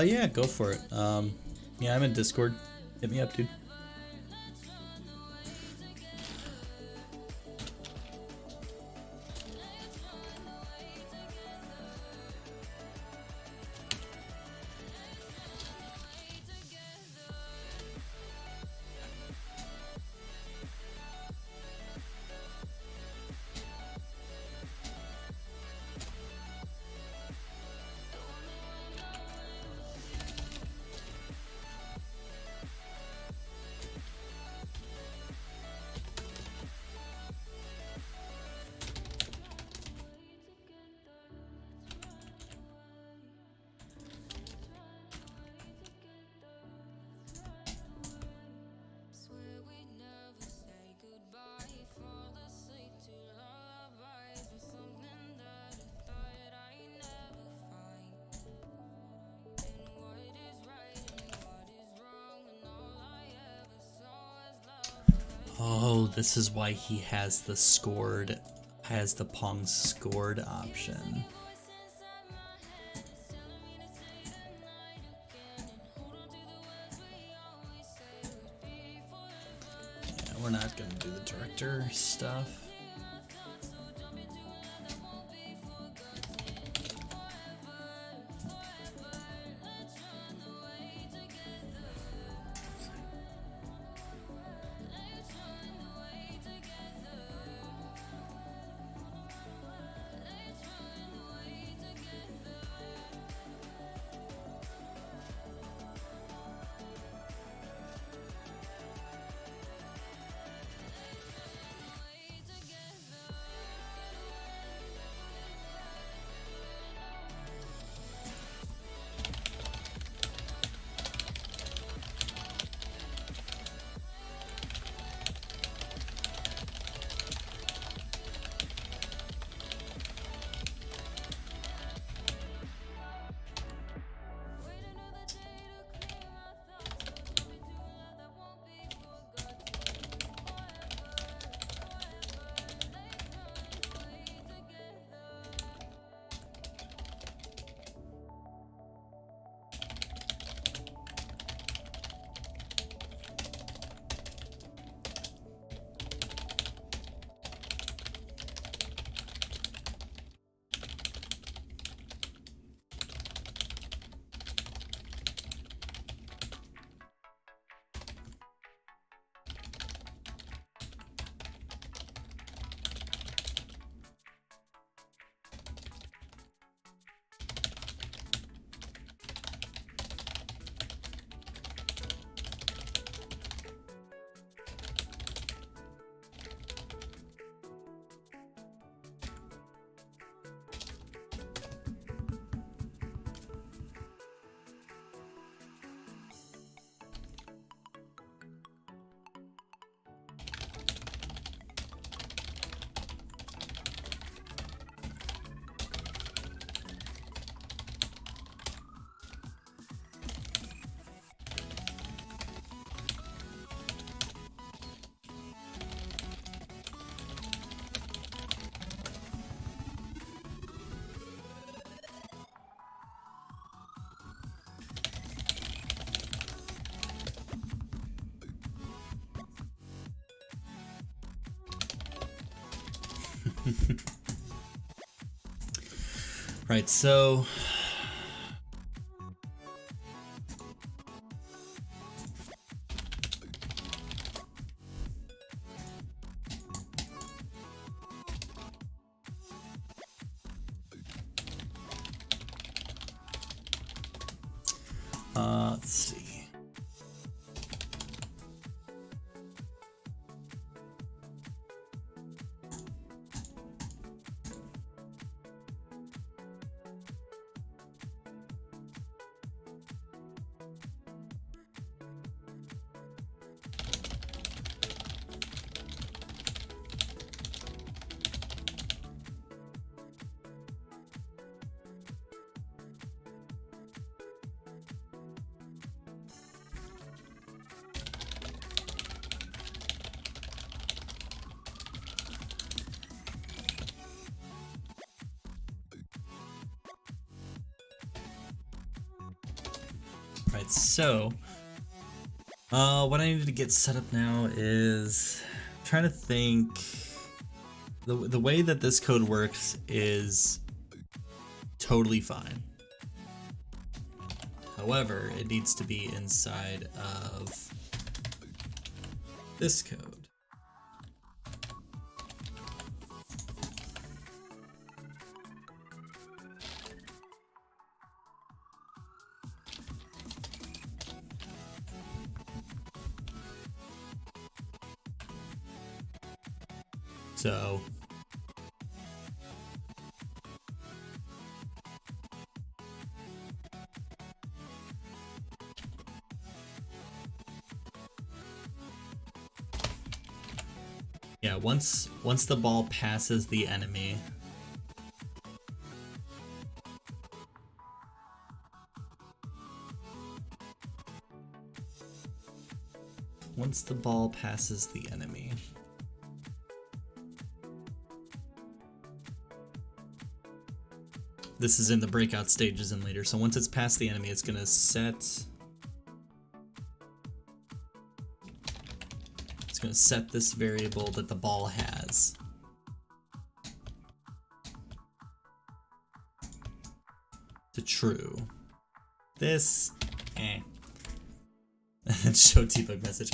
Yeah, go for it. Yeah, I'm in Discord. Hit me up, dude. Oh, this is why he has the Pong scored option. Yeah, we're not gonna do the director stuff. Right, so Let's see. Right, so what I need to get set up now is I'm trying to think. The way that this code works is totally fine. However, it needs to be inside of this code. So yeah, once the ball passes the enemy, this is in the breakout stages and later. So once it's past the enemy, it's gonna set this variable that the ball has. To true. This, and then show debug message.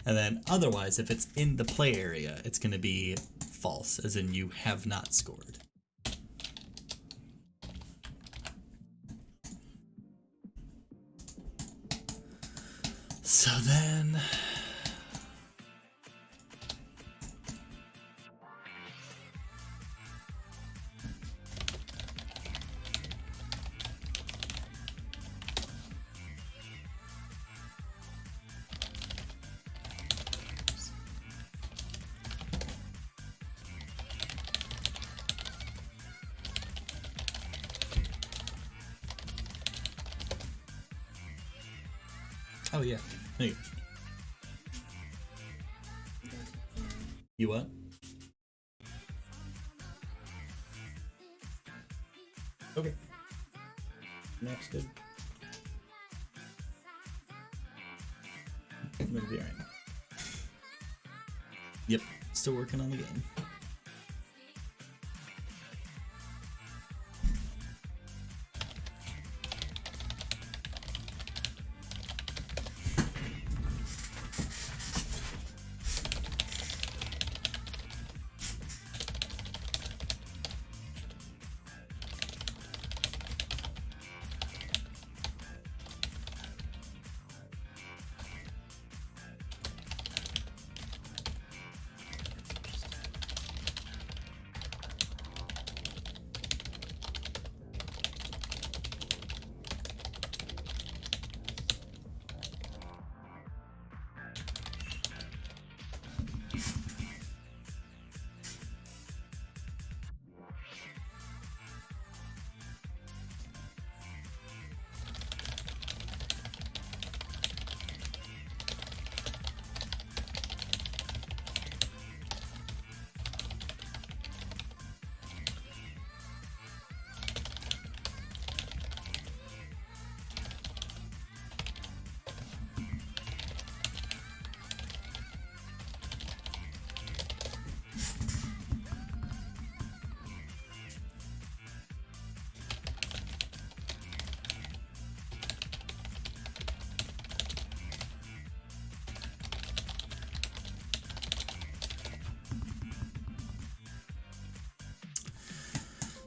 And then otherwise, if it's in the play area, it's gonna be false, as in you have not scored. So then oh yeah. Hey. You what? Okay. Next, good. I'm gonna be alright. Yep, still working on the game.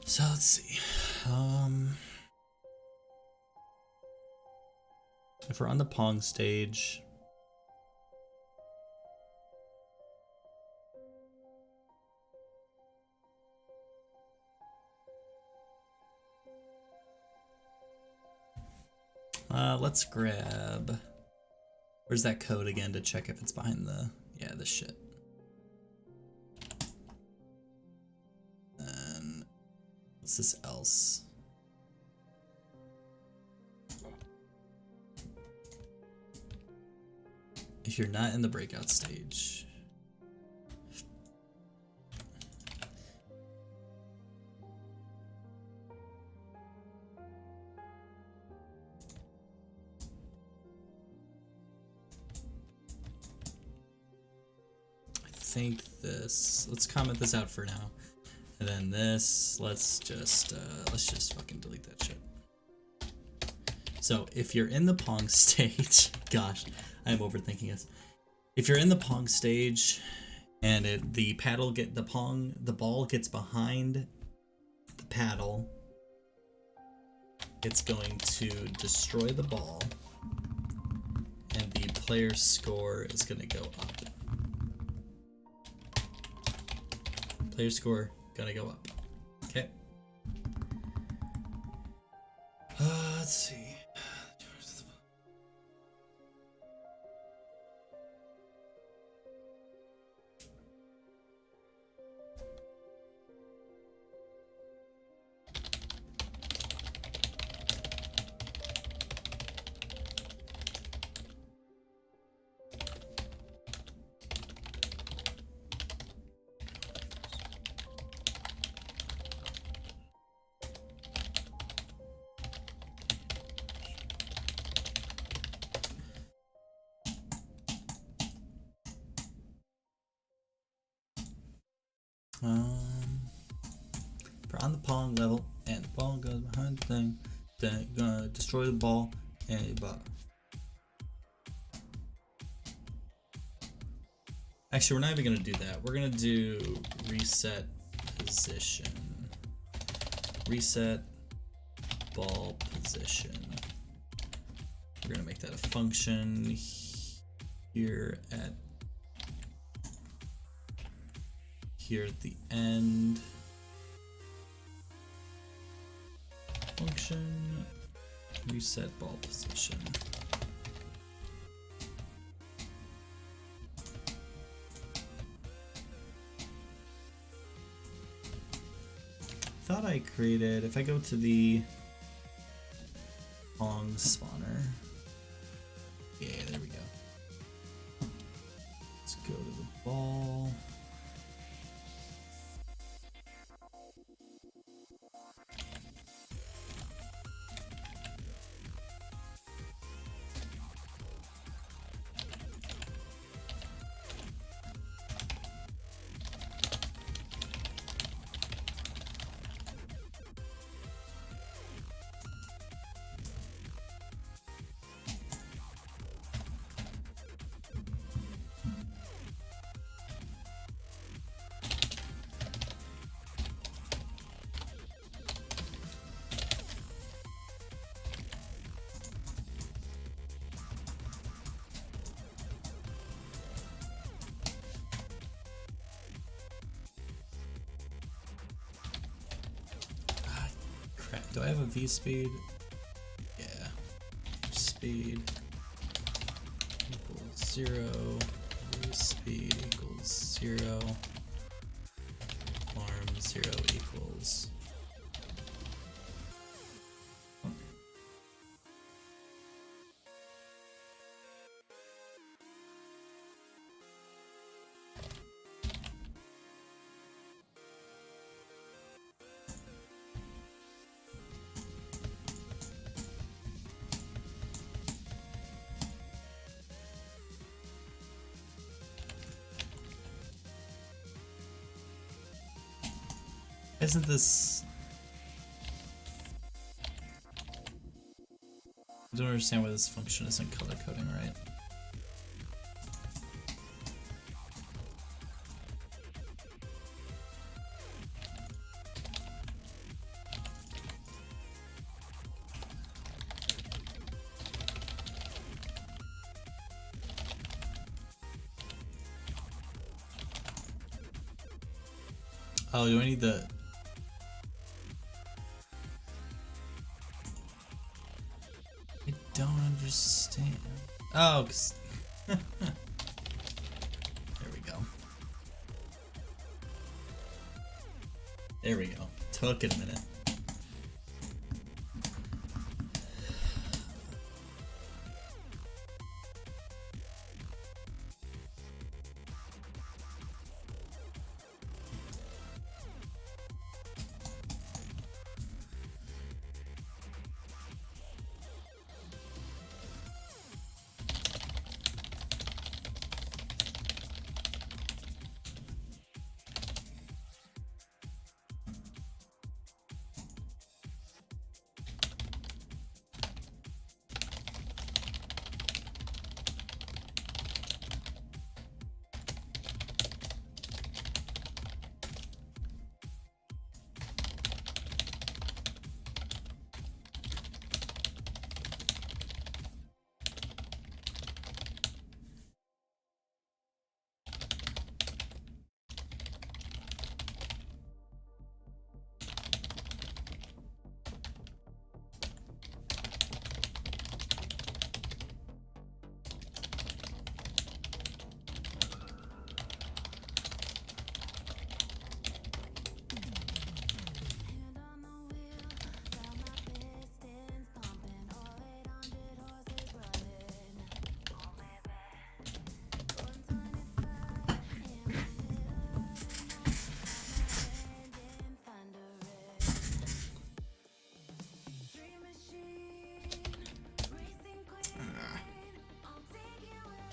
So let's see. If we're on the Pong stage, let's grab, where's that code again to check if it's behind the, yeah, this shit. And what's this else? If you're not in the breakout stage. I think this, let's comment this out for now. And then this, let's just fucking delete that shit. So if you're in the Pong stage, gosh, I'm overthinking this. If you're in the Pong stage and the ball gets behind the paddle, it's going to destroy the ball and the player's score is going to go up. Player score gonna go up. Okay. Let's see. We're on the Pong level, and the ball goes behind the thing. Then gonna destroy the ball and Actually, we're not even gonna do that. We're gonna do reset position. Reset ball position. We're gonna make that a function here at the end. Function reset ball position. Thought I created, if I go to the Pong spawner. Yeah, there we go. Let's go to the ball. Do I have a V speed? Yeah. Speed equals 0. V speed equals 0. Arm 0 equals. Isn't this... I don't understand why this function isn't color coding right. Oh, do I need the... I don't understand. Oh, 'cause... There we go. There we go. Took it a minute.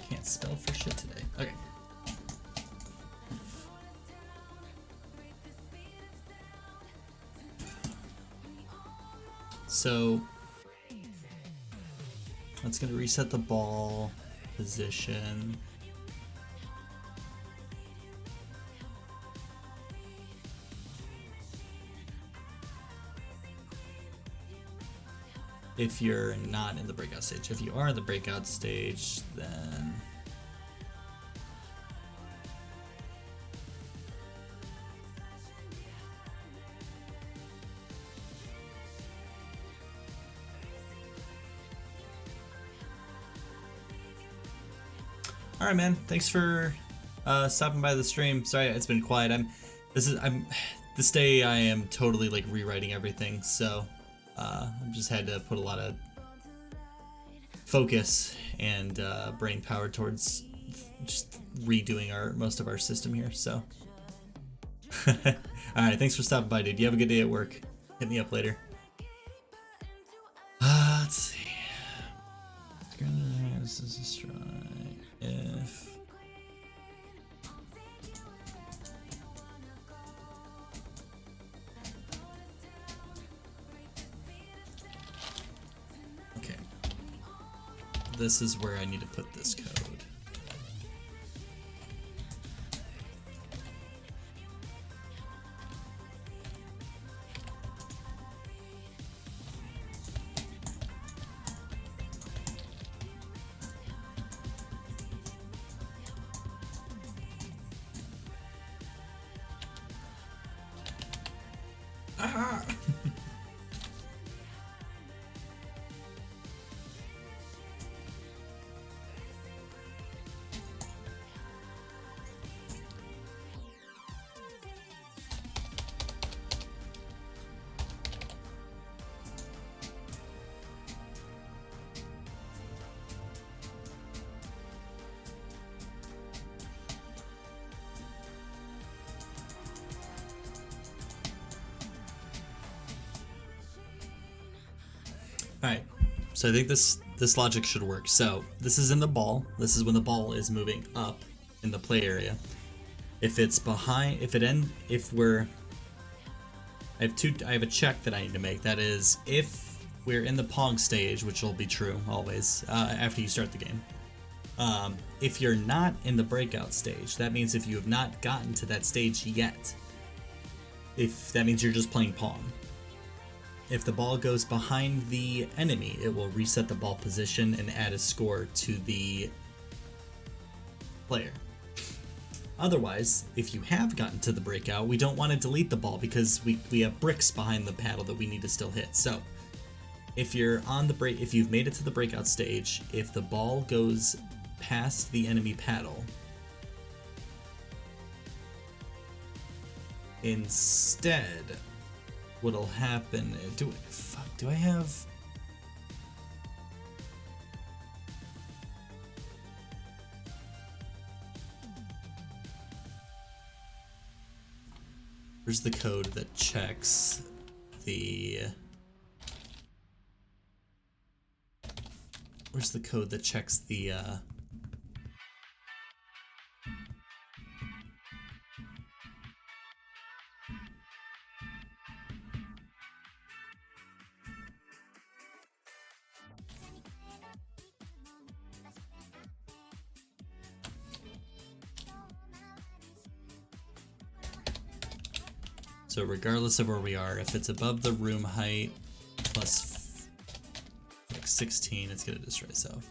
Can't spell for shit today. Okay. So that's gonna reset the ball position. If you're not in the breakout stage. If you are in the breakout stage, then all right, man. Thanks for stopping by the stream. Sorry, it's been quiet. This day I am totally like rewriting everything, so I just had to put a lot of focus and brain power towards just redoing most of our system here. So, all right, thanks for stopping by, dude. You have a good day at work. Hit me up later. Let's see. This is a strike. If okay, this is where I need to put this code. Alright, so I think this logic should work. So this is in the ball. This is when the ball is moving up in the play area. If it's behind, I have a check that I need to make. That is, if we're in the Pong stage, which will be true always after you start the game. If you're not in the breakout stage, that means if you have not gotten to that stage yet, if that means you're just playing Pong. If the ball goes behind the enemy, it will reset the ball position and add a score to the player. Otherwise, if you have gotten to the breakout, we don't want to delete the ball because we have bricks behind the paddle that we need to still hit. So if you're on the if you've made it to the breakout stage, if the ball goes past the enemy paddle, instead, what'll happen? Do I have? Where's the code that checks the? Where's the code that checks the? So regardless of where we are, if it's above the room height plus like 16, it's gonna destroy itself.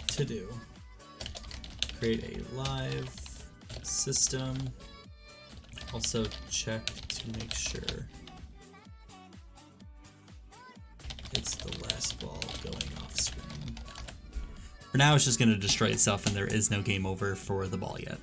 To do. Create a live system. Also check to make sure it's the last ball going off screen. For now, it's just going to destroy itself, and there is no game over for the ball yet.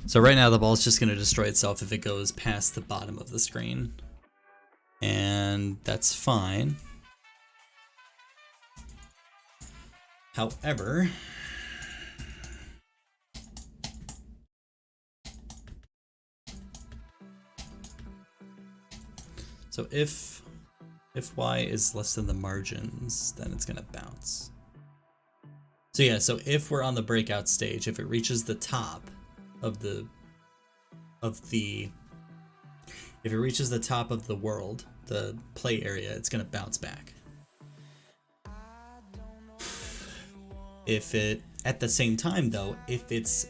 So right now the ball's just going to destroy itself if it goes past the bottom of the screen. And that's fine. However, so if y is less than the margins, then it's going to bounce. So yeah, so if we're on the breakout stage, if it reaches the top of the if it reaches the top of the world, the play area, it's gonna bounce back. If it at the same time though, if it's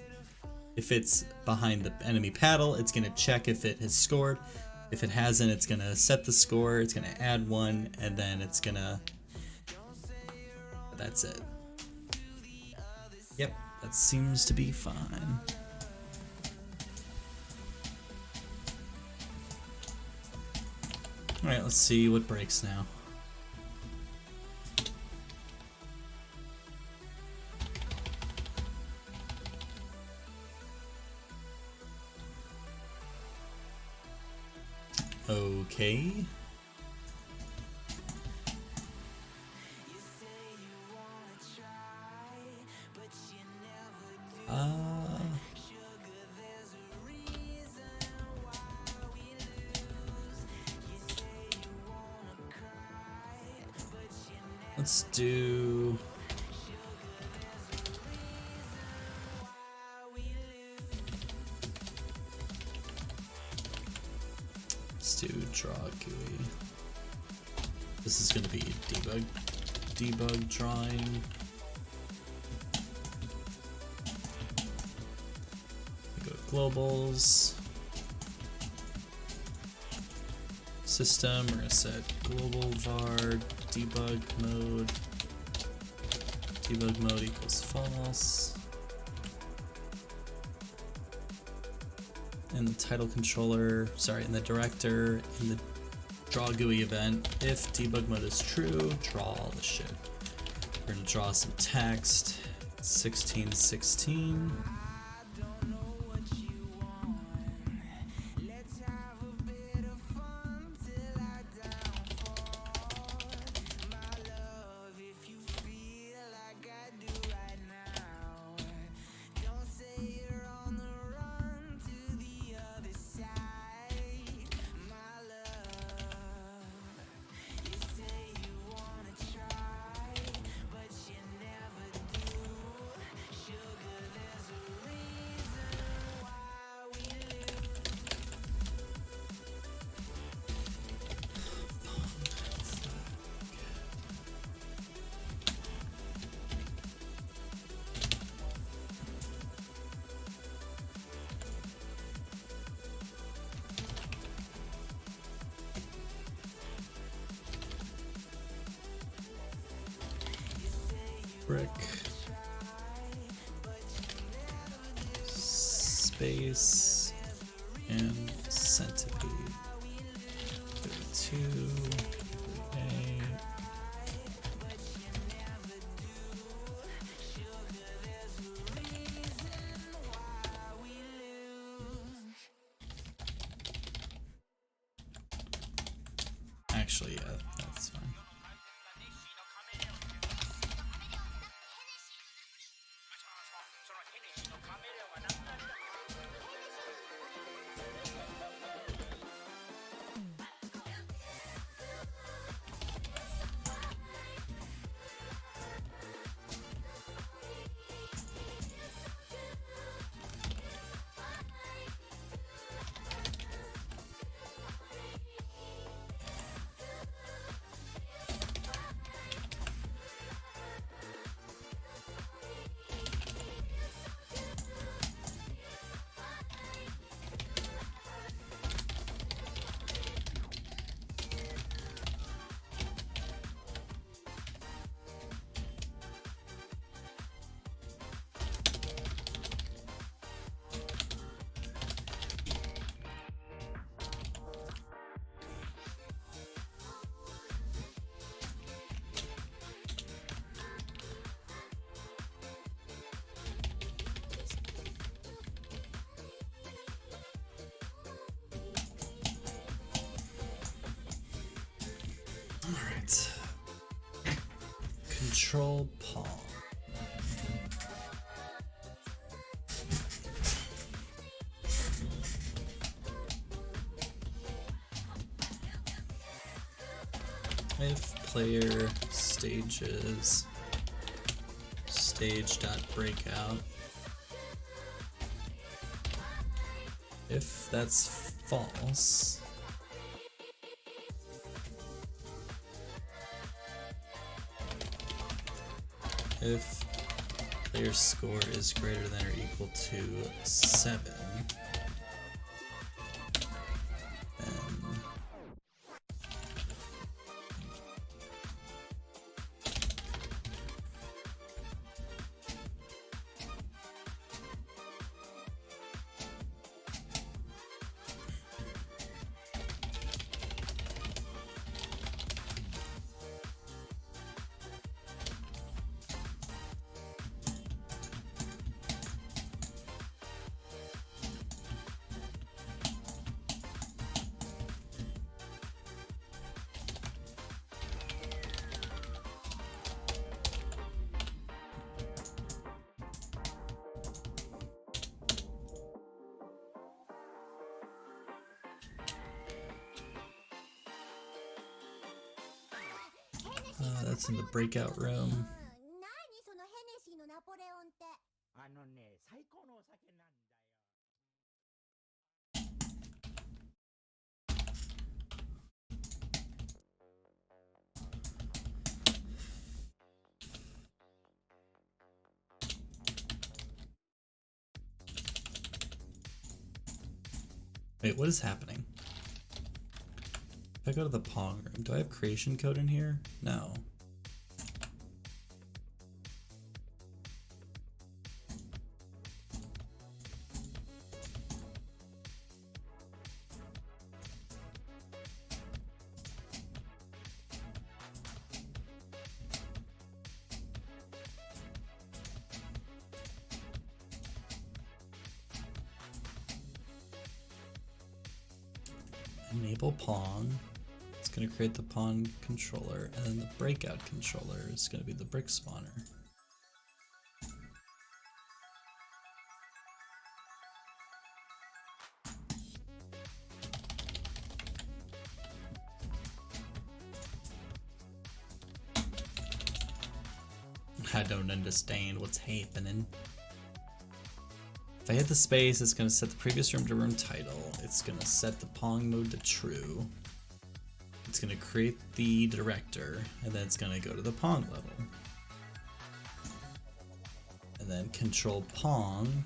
behind the enemy paddle, it's gonna check if it has scored. If it hasn't, it's gonna set the score, it's gonna add one, and then it's gonna, that's it. Yep, that seems to be fine. Alright, let's see what breaks now. Okay. Let's do... Let's do draw GUI. This is going to be debug drawing. Go to globals. System, we're going to set global var debug mode equals false. And the title controller, sorry, in the director, in the draw GUI event, if debug mode is true, draw all the shit. We're gonna draw some text, 1616. Brick, space, and centipede. 32, 38. Actually, yeah, that's fine. Alright. Control Paul. If player stages stage.breakout, if that's false, if player score is greater than or equal to 7, then that's in the breakout room. Wait, what is happening? If I go to the Pong room, do I have creation code in here? No. Enable Pong. It's going to create the Pong controller, and then the breakout controller is going to be the brick spawner. I don't understand what's happening. If I hit the space, it's going to set the previous room to room title. It's going to set the Pong mode to true. It's going to create the director, and then it's going to go to the Pong level. And then control Pong.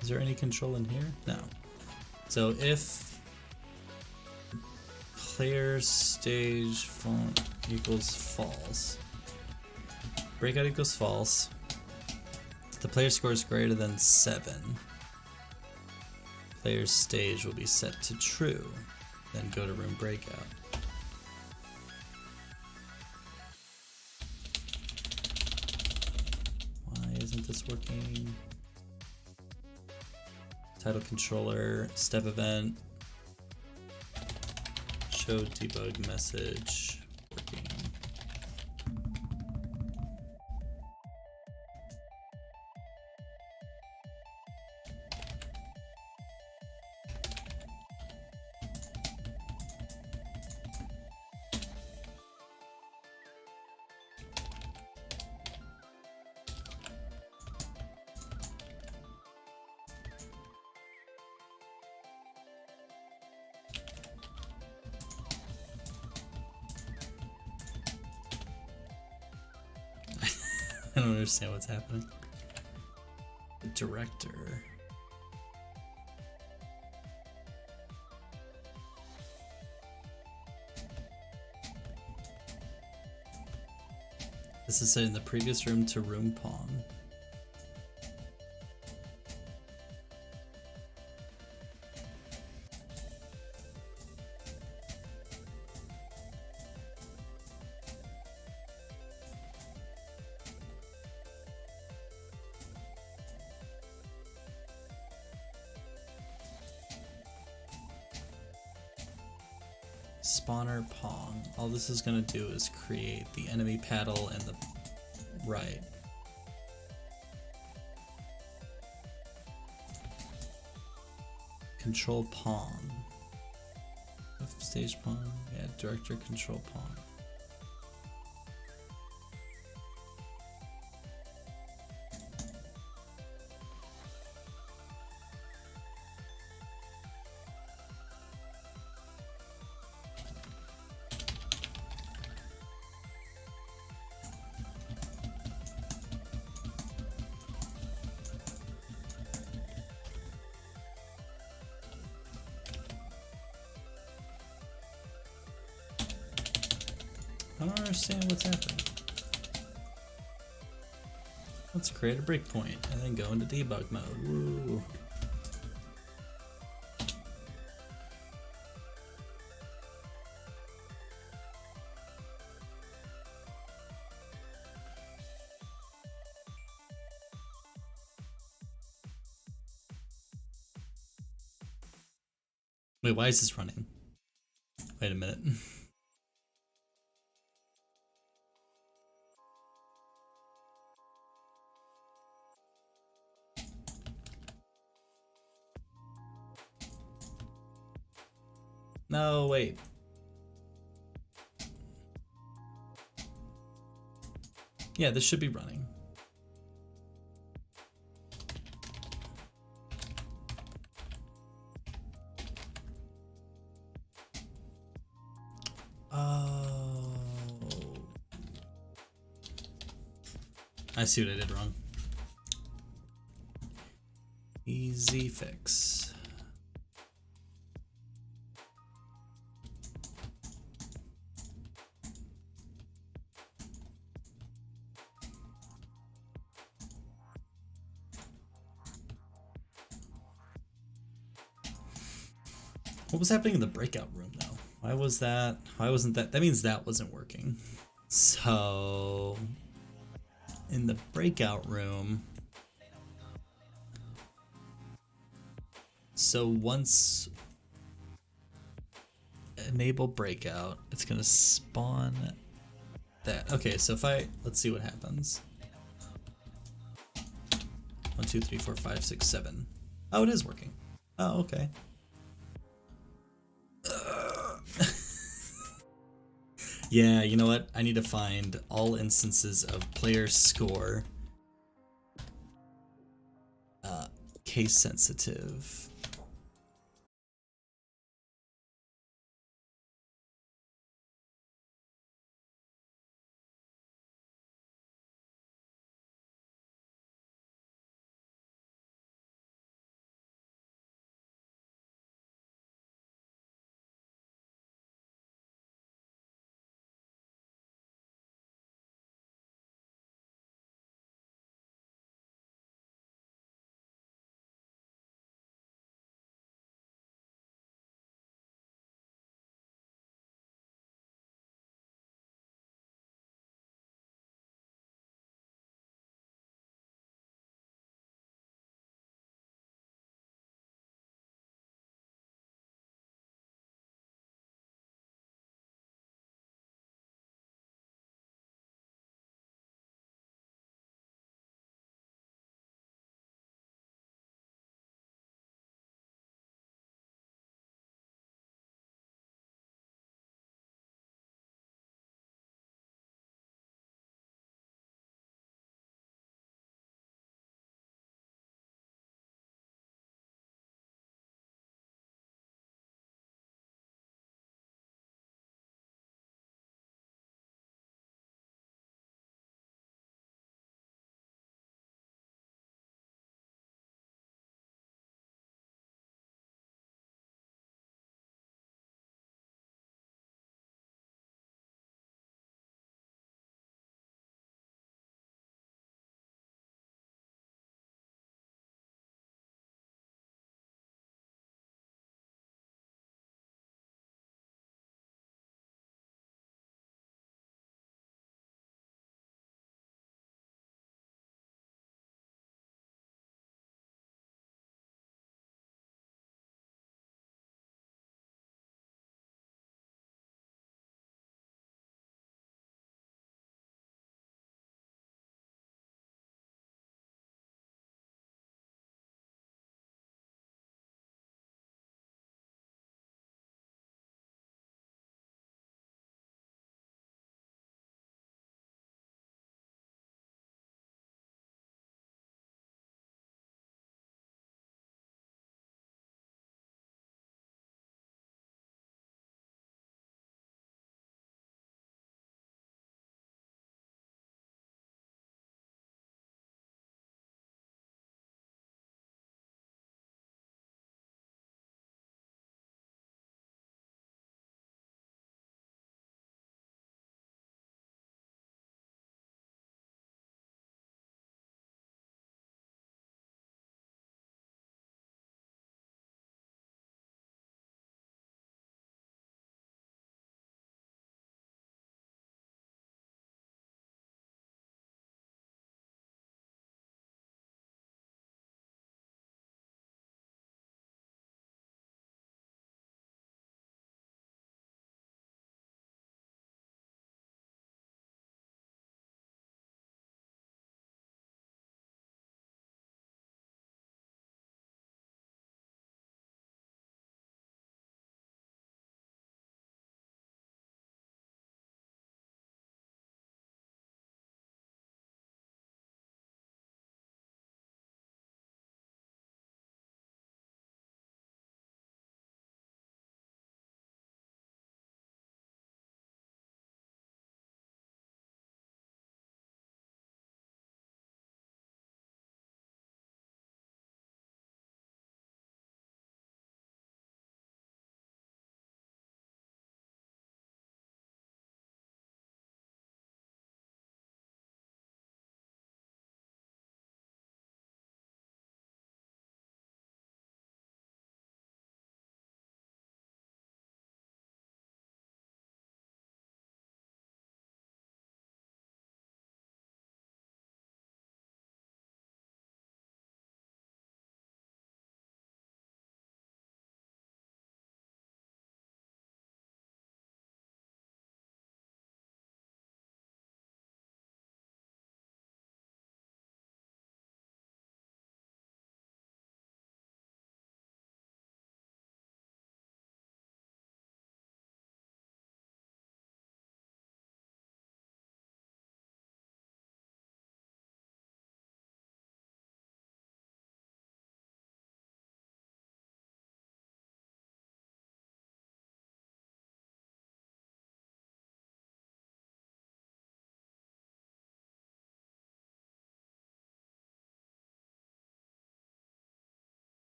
Is there any control in here? No. So if player stage font equals false, breakout equals false, the player score is greater than 7, player's stage will be set to true, then go to room breakout. Why isn't this working? Title controller, step event, show debug message, working. I don't understand what's happening. The director. This is set in the previous room to room Pong. Spawner Pong. All this is going to do is create the enemy paddle and the right. Control Pong. Stage Pong. Yeah, director control Pong. I don't understand what's happening. Let's create a breakpoint and then go into debug mode. Woo. Wait, why is this running? Wait a minute. No, wait. Yeah, this should be running. Oh. I see what I did wrong. Easy fix. What was happening in the breakout room though? Why was that? Why wasn't that? That means that wasn't working. So in the breakout room, so once enable breakout, it's gonna spawn that. Okay, so if let's see what happens. 1, 2, 3, 4, 5, 6, 7. Oh, it is working. Oh, okay. Yeah, you know what? I need to find all instances of player score case sensitive.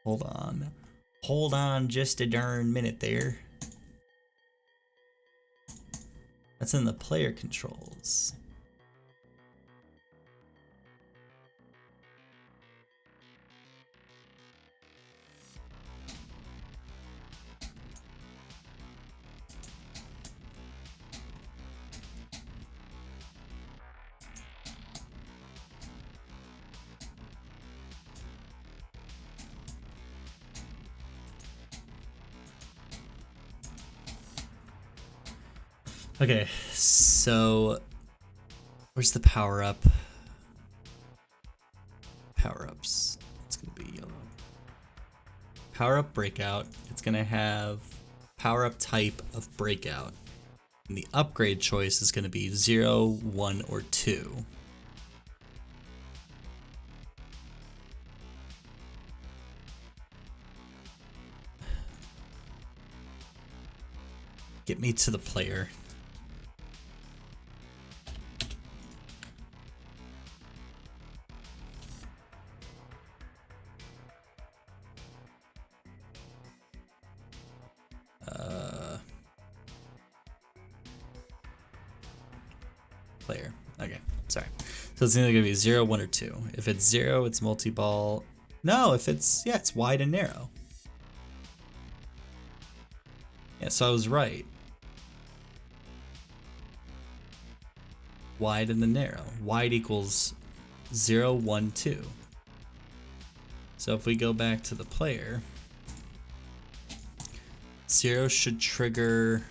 Hold on. Hold on just a darn minute there. That's in the player controls. Okay, so where's the power up? Power ups. It's gonna be yellow. Power up breakout. It's gonna have power up type of breakout. And the upgrade choice is gonna be 0, 1, or 2. Get me to the player. Player. Okay, sorry. So it's either gonna be 0, 1, or 2. If it's 0, it's multi-ball. No, if it's, yeah, it's wide and narrow. Yeah, so I was right. Wide and the narrow. Wide equals 0, 1, 2. So if we go back to the player, 0 should trigger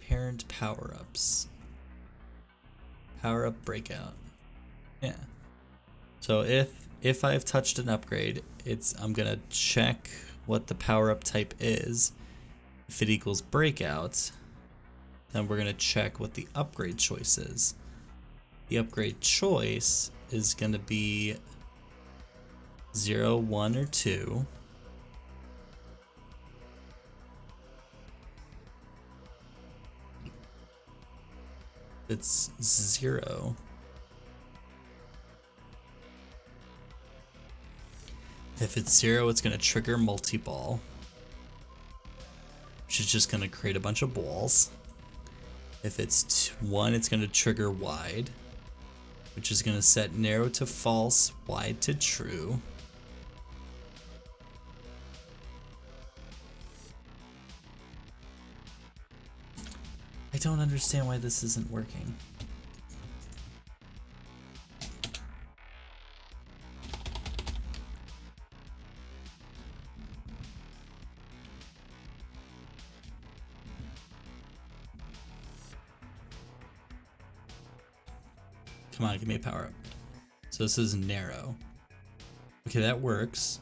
parent power-ups. Power-up breakout. Yeah. So if I've touched an upgrade, I'm gonna check what the power-up type is. If it equals breakout, then we're gonna check what the upgrade choice is. The upgrade choice is gonna be 0, 1, or 2. It's 0. If it's 0, it's gonna trigger multi-ball, which is just gonna create a bunch of balls. If it's 1, it's gonna trigger wide, which is gonna set narrow to false, wide to true. I don't understand why this isn't working. Come on, give me a power up. So this is narrow. Okay, that works.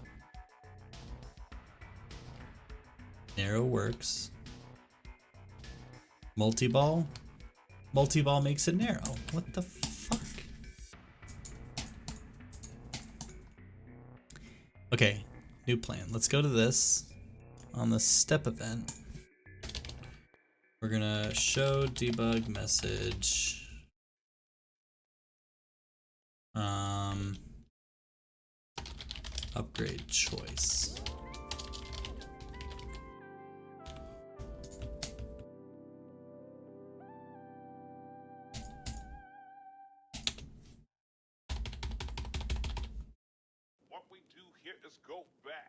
Narrow works. Multi-ball? Multi-ball makes it narrow. What the fuck? Okay, new plan. Let's go to this. On the step event, we're gonna show debug message. Upgrade choice. What we do here is go back.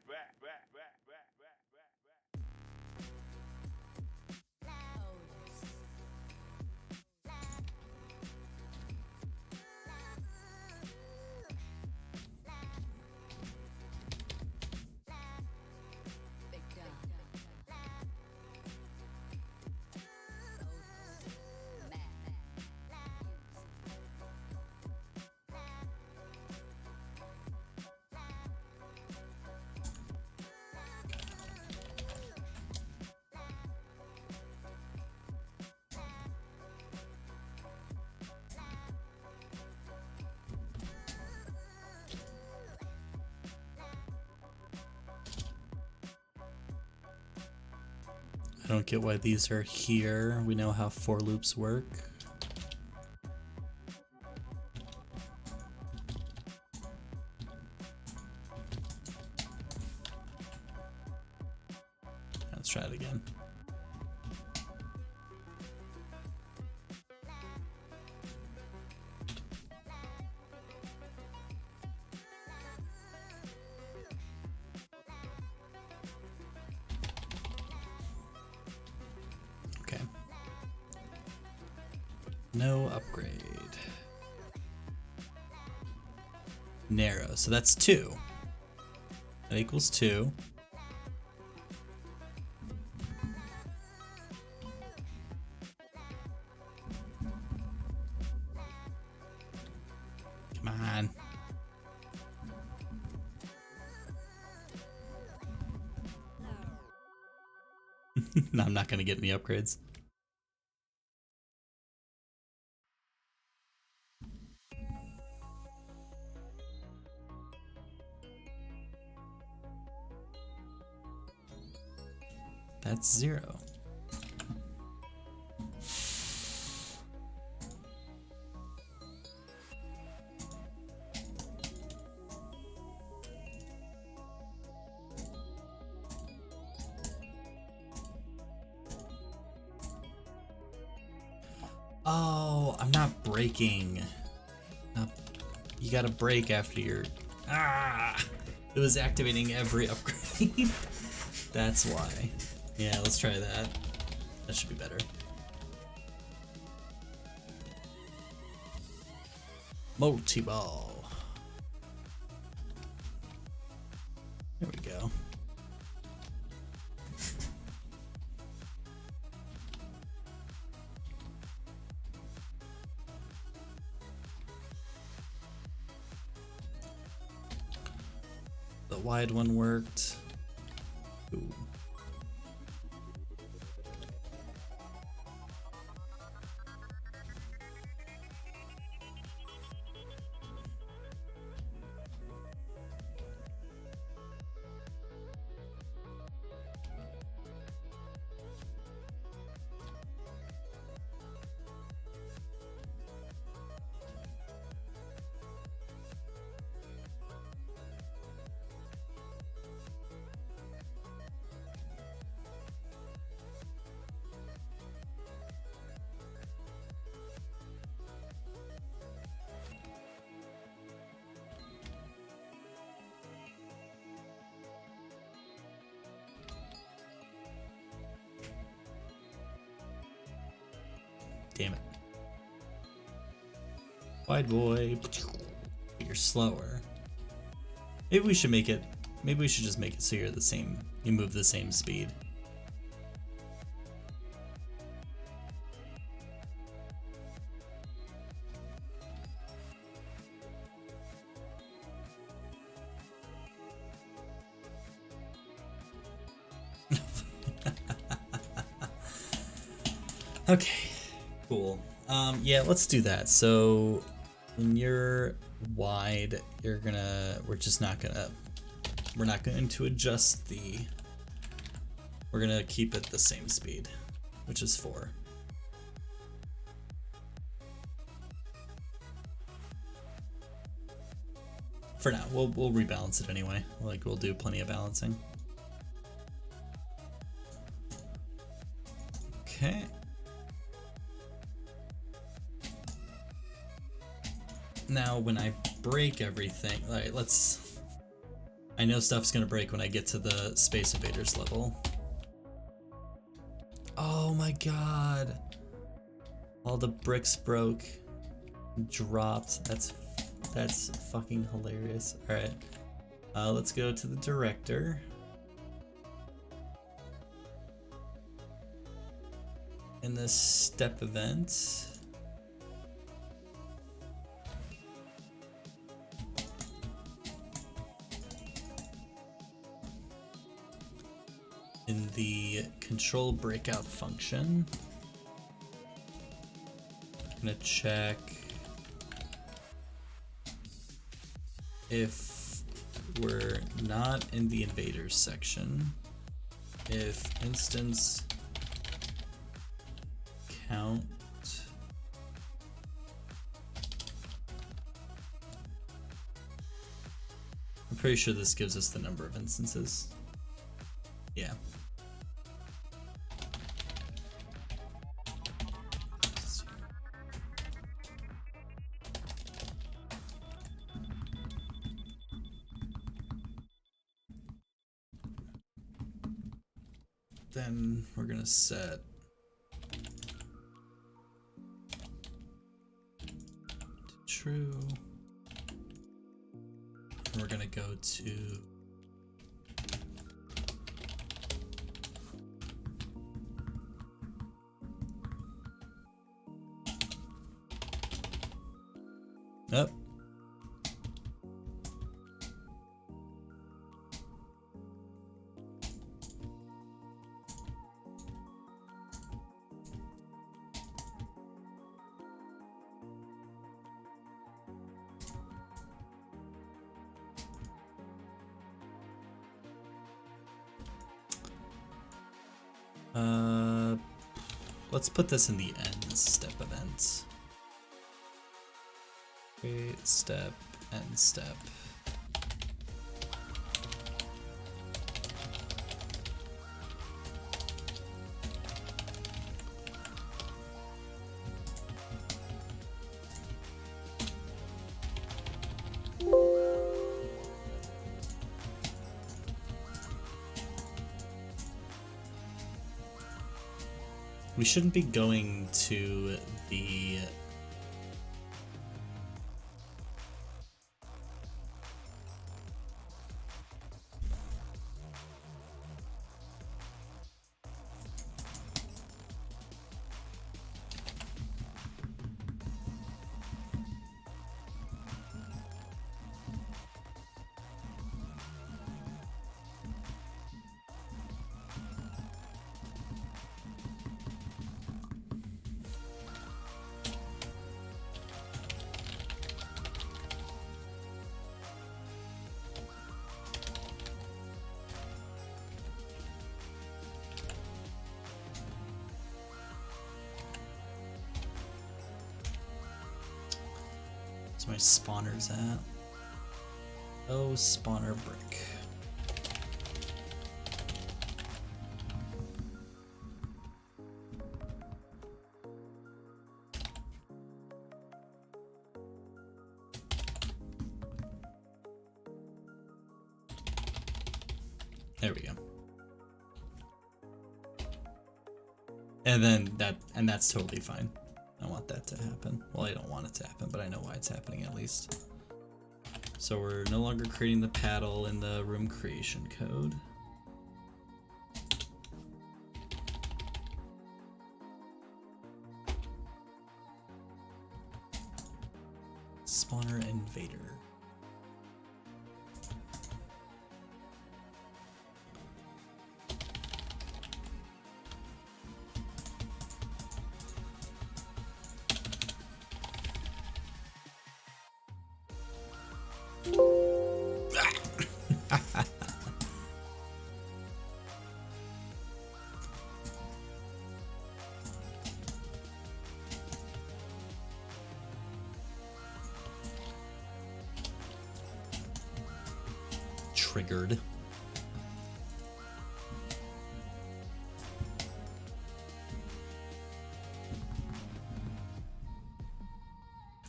I don't get why these are here. We know how for loops work. try it again. Okay. No upgrade. Narrow, so that's 2. That equals 2. Come on. No, I'm not gonna get any upgrades. That's 0. Oh, I'm not breaking. You gotta break after your... It was activating every upgrade. That's why. Yeah, let's try that. That should be better. Multi-ball. There we go. The wide one worked. Ooh. Damn it. Wide boy. You're slower. Maybe we should make it. Maybe we should just make it so you're the same. You move the same speed. Okay, cool. Yeah, let's do that. So when you're wide, we're not going to adjust we're gonna keep it the same speed, which is 4. For now, we'll rebalance it anyway. Like, we'll do plenty of balancing. Okay. Now, when I break everything, alright, I know stuff's gonna break when I get to the Space Invaders level. Oh my god. All the bricks broke. Dropped. That's fucking hilarious. Alright. Let's go to the director. In this step event. In the control breakout function, I'm gonna check if we're not in the invaders section, if instance count I'm pretty sure this gives us the number of instances. Yeah. Then we're gonna set to true. And we're gonna go to up. Let's put this in the end step event. Create step, end step. We shouldn't be going to the my spawners at? Oh, spawner brick. There we go. And that's totally fine. I want that to happen. Well, I don't want it to happen, but I know why it's happening at least. So we're no longer creating the paddle in the room creation code. Spawner invader. Triggered.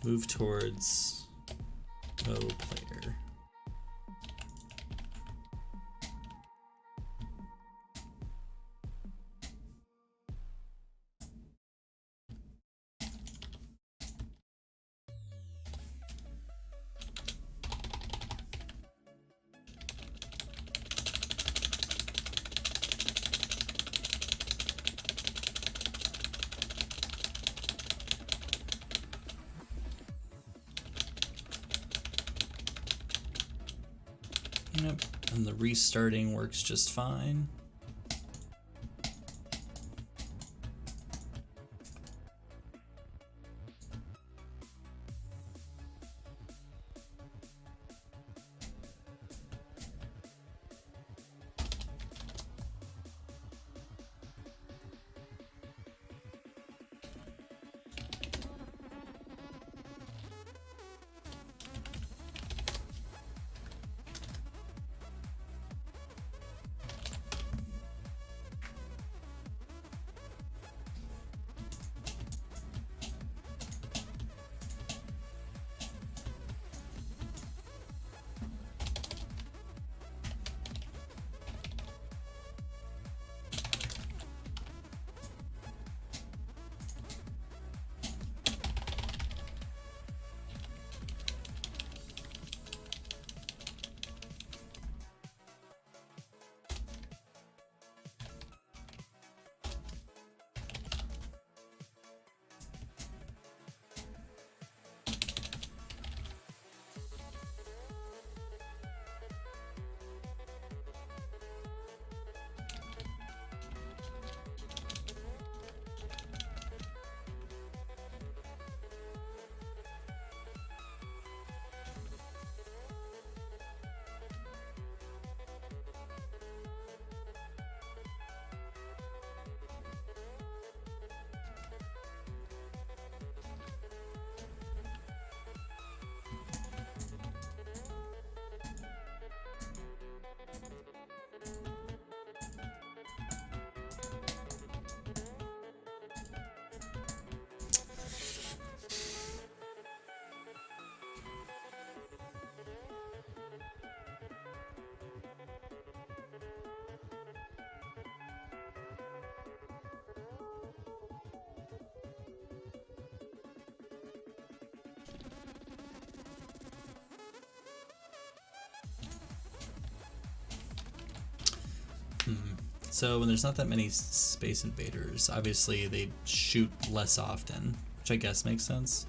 Move towards O player. Yep, and the restarting works just fine. So when there's not that many Space Invaders, obviously they shoot less often, which I guess makes sense.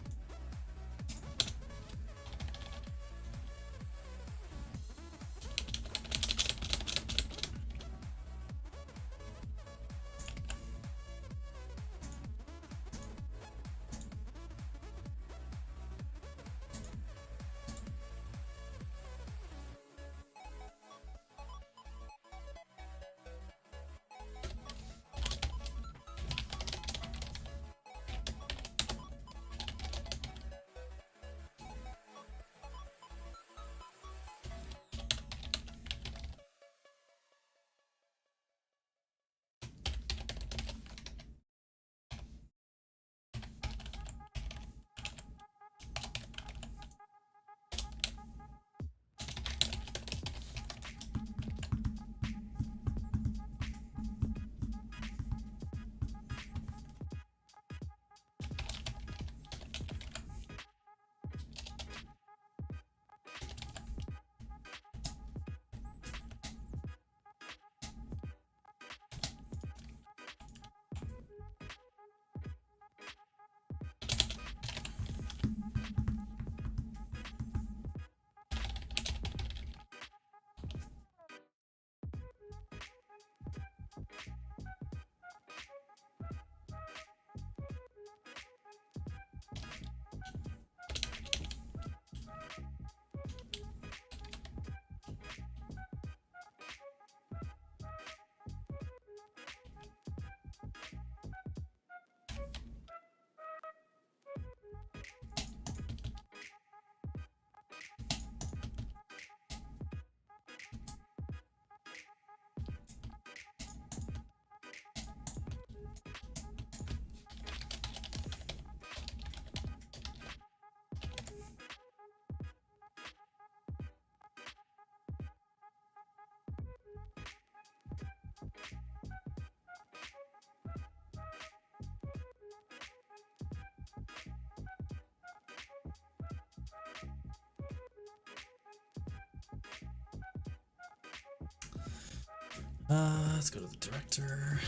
Let's go to the director.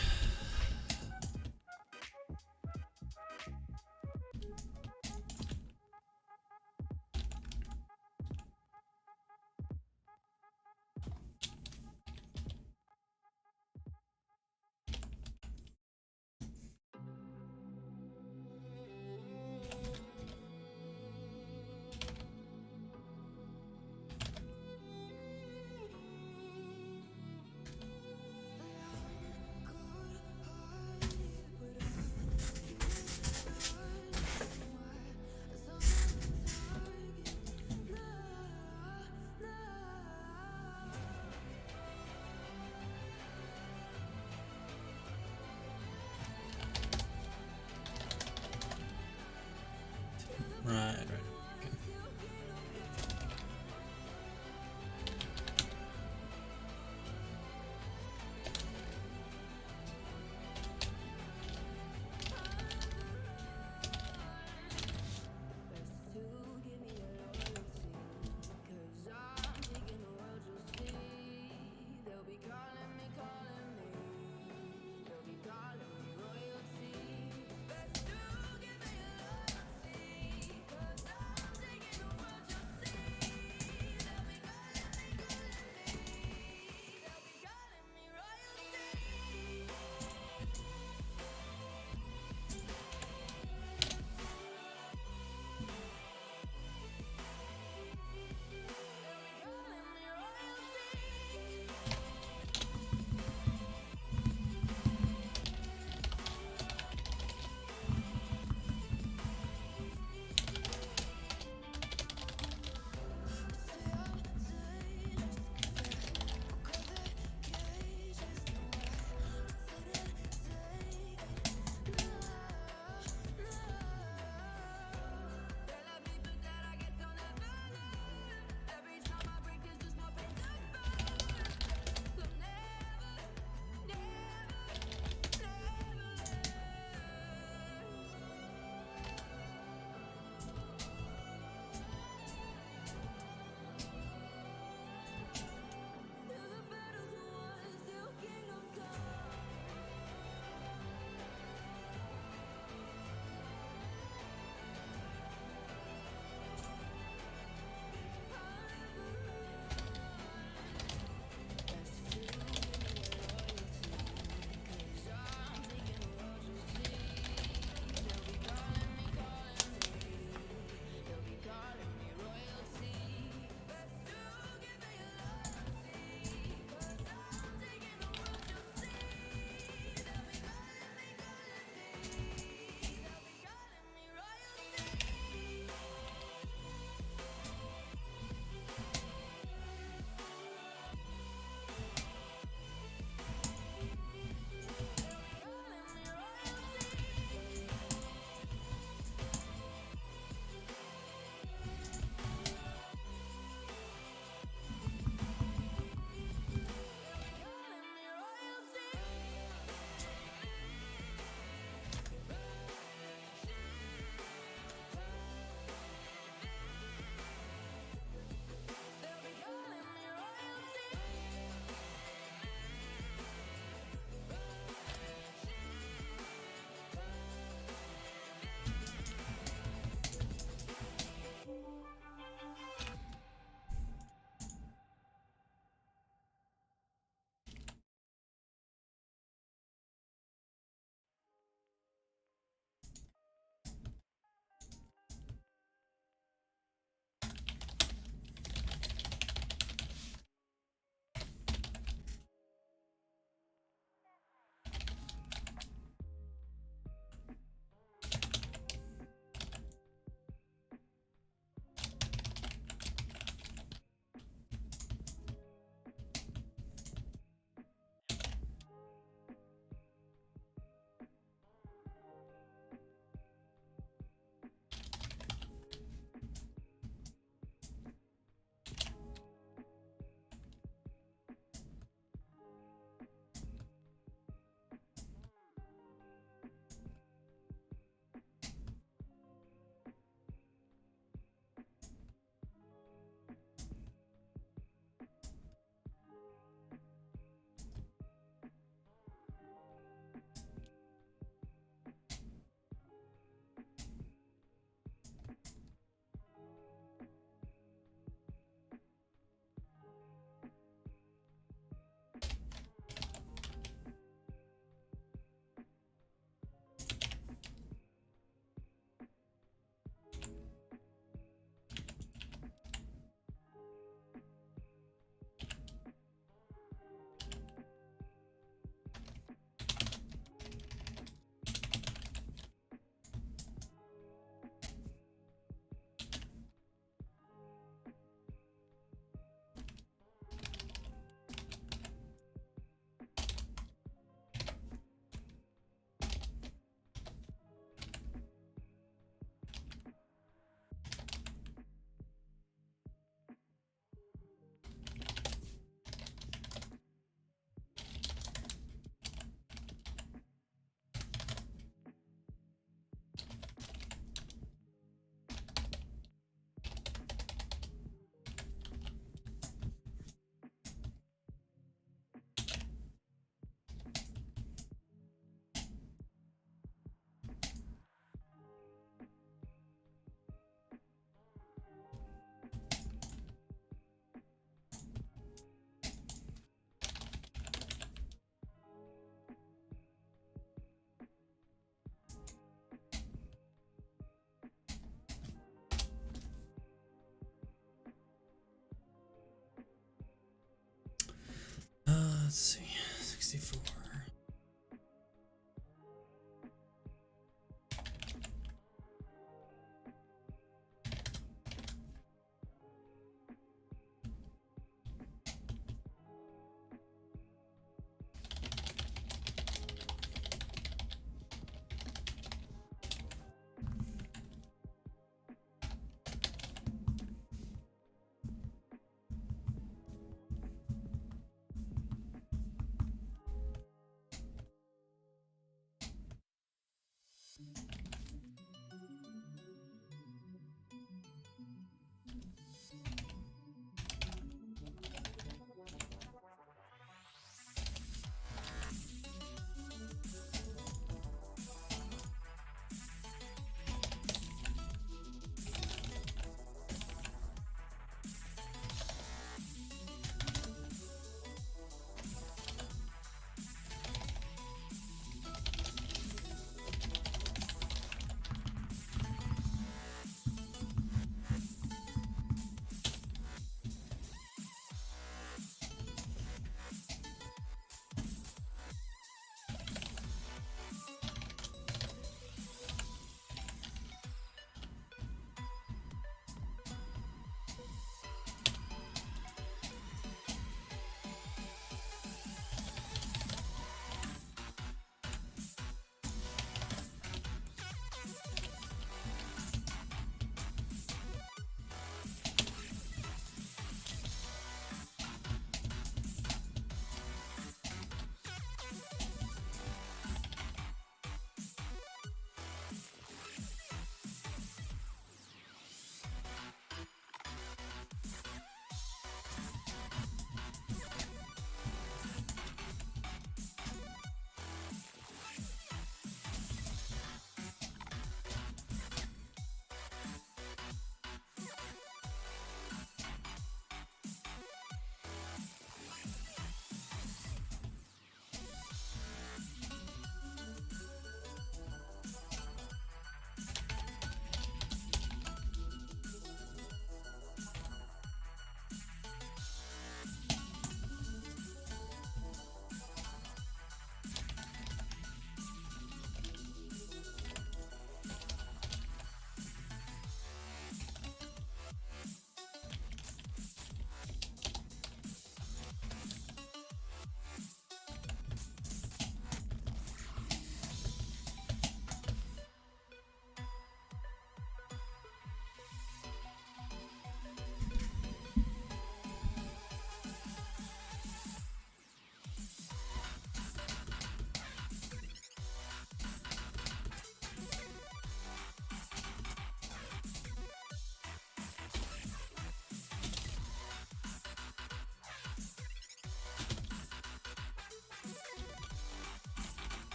Let's see, 64.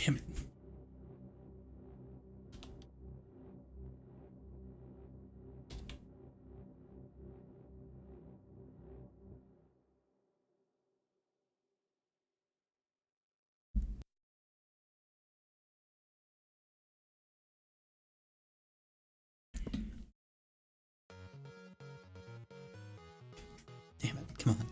Damn it. Damn it, come on.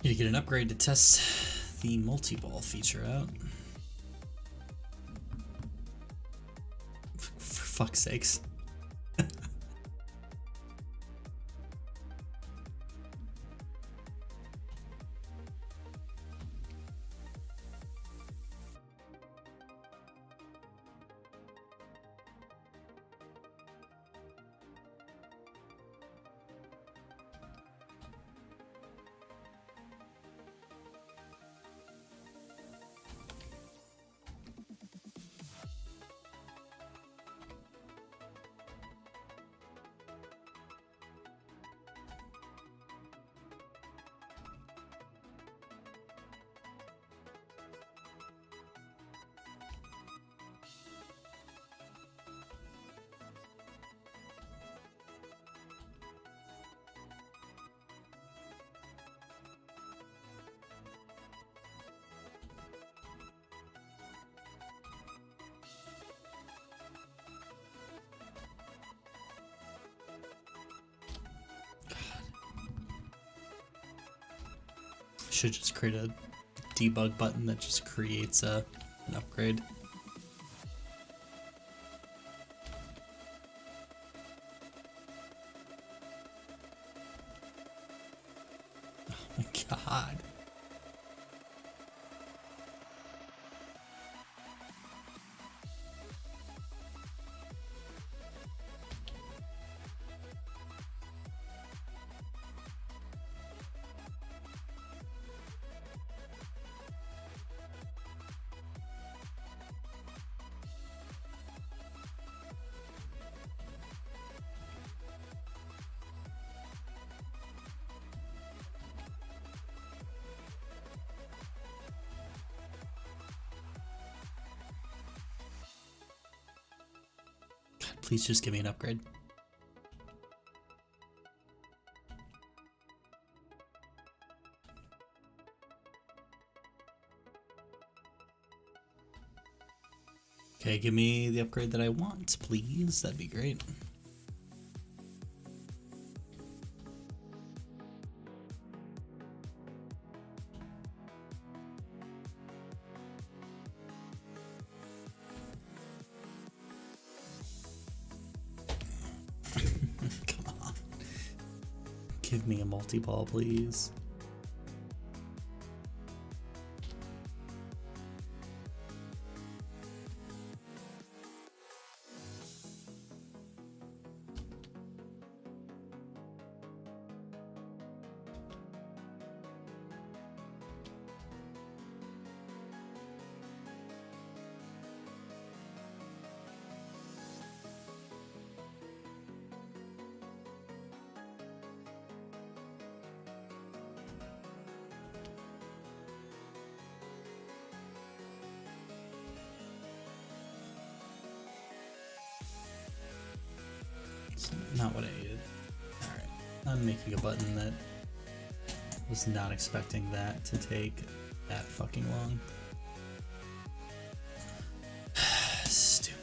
Need to get an upgrade to test the multi-ball feature out. For fuck's sakes. Should just create a debug button that just creates an upgrade. Oh my god. Please just give me an upgrade. Okay, give me the upgrade that I want, please. That'd be great. Come on. Give me a multi-ball, please. Not what I needed. Alright. I'm making a button that was not expecting that to take that fucking long. Stupid.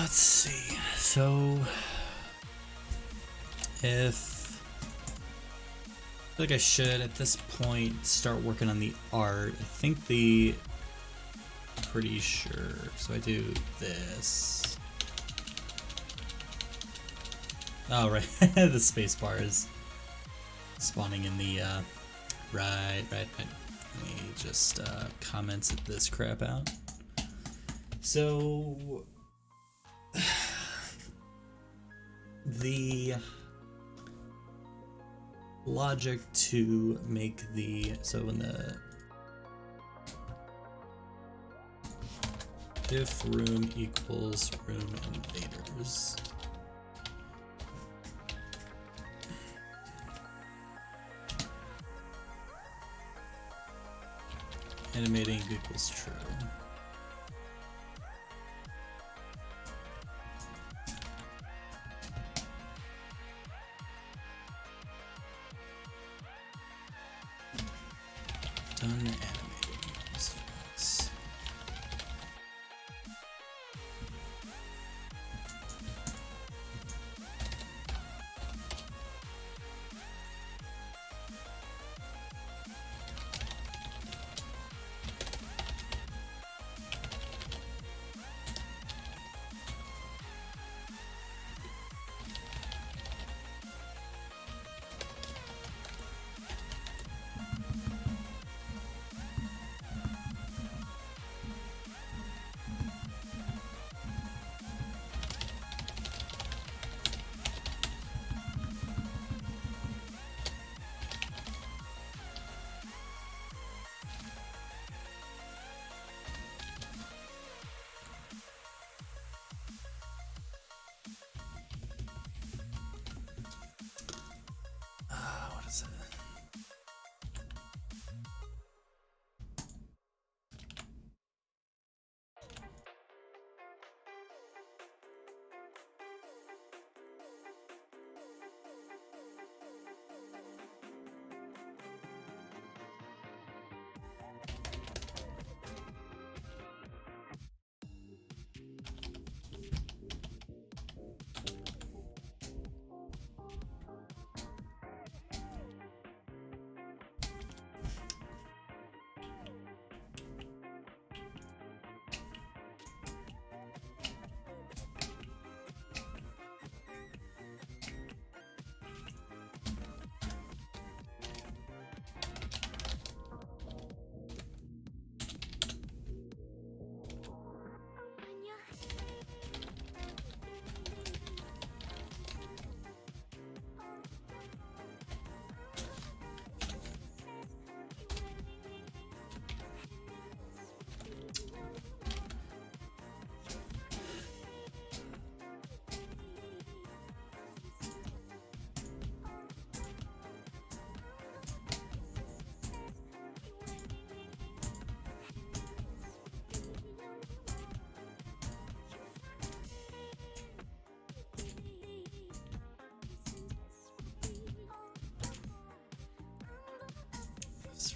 Let's see. So, if I feel like I should at this point start working on the art. I think pretty sure. So I do this. Oh right, the space bar is spawning in the right. Let me just comment this crap out. So the logic to make when if room equals room invaders, animating equals true. Done animating equals false. What is it?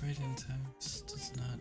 Writing text does not.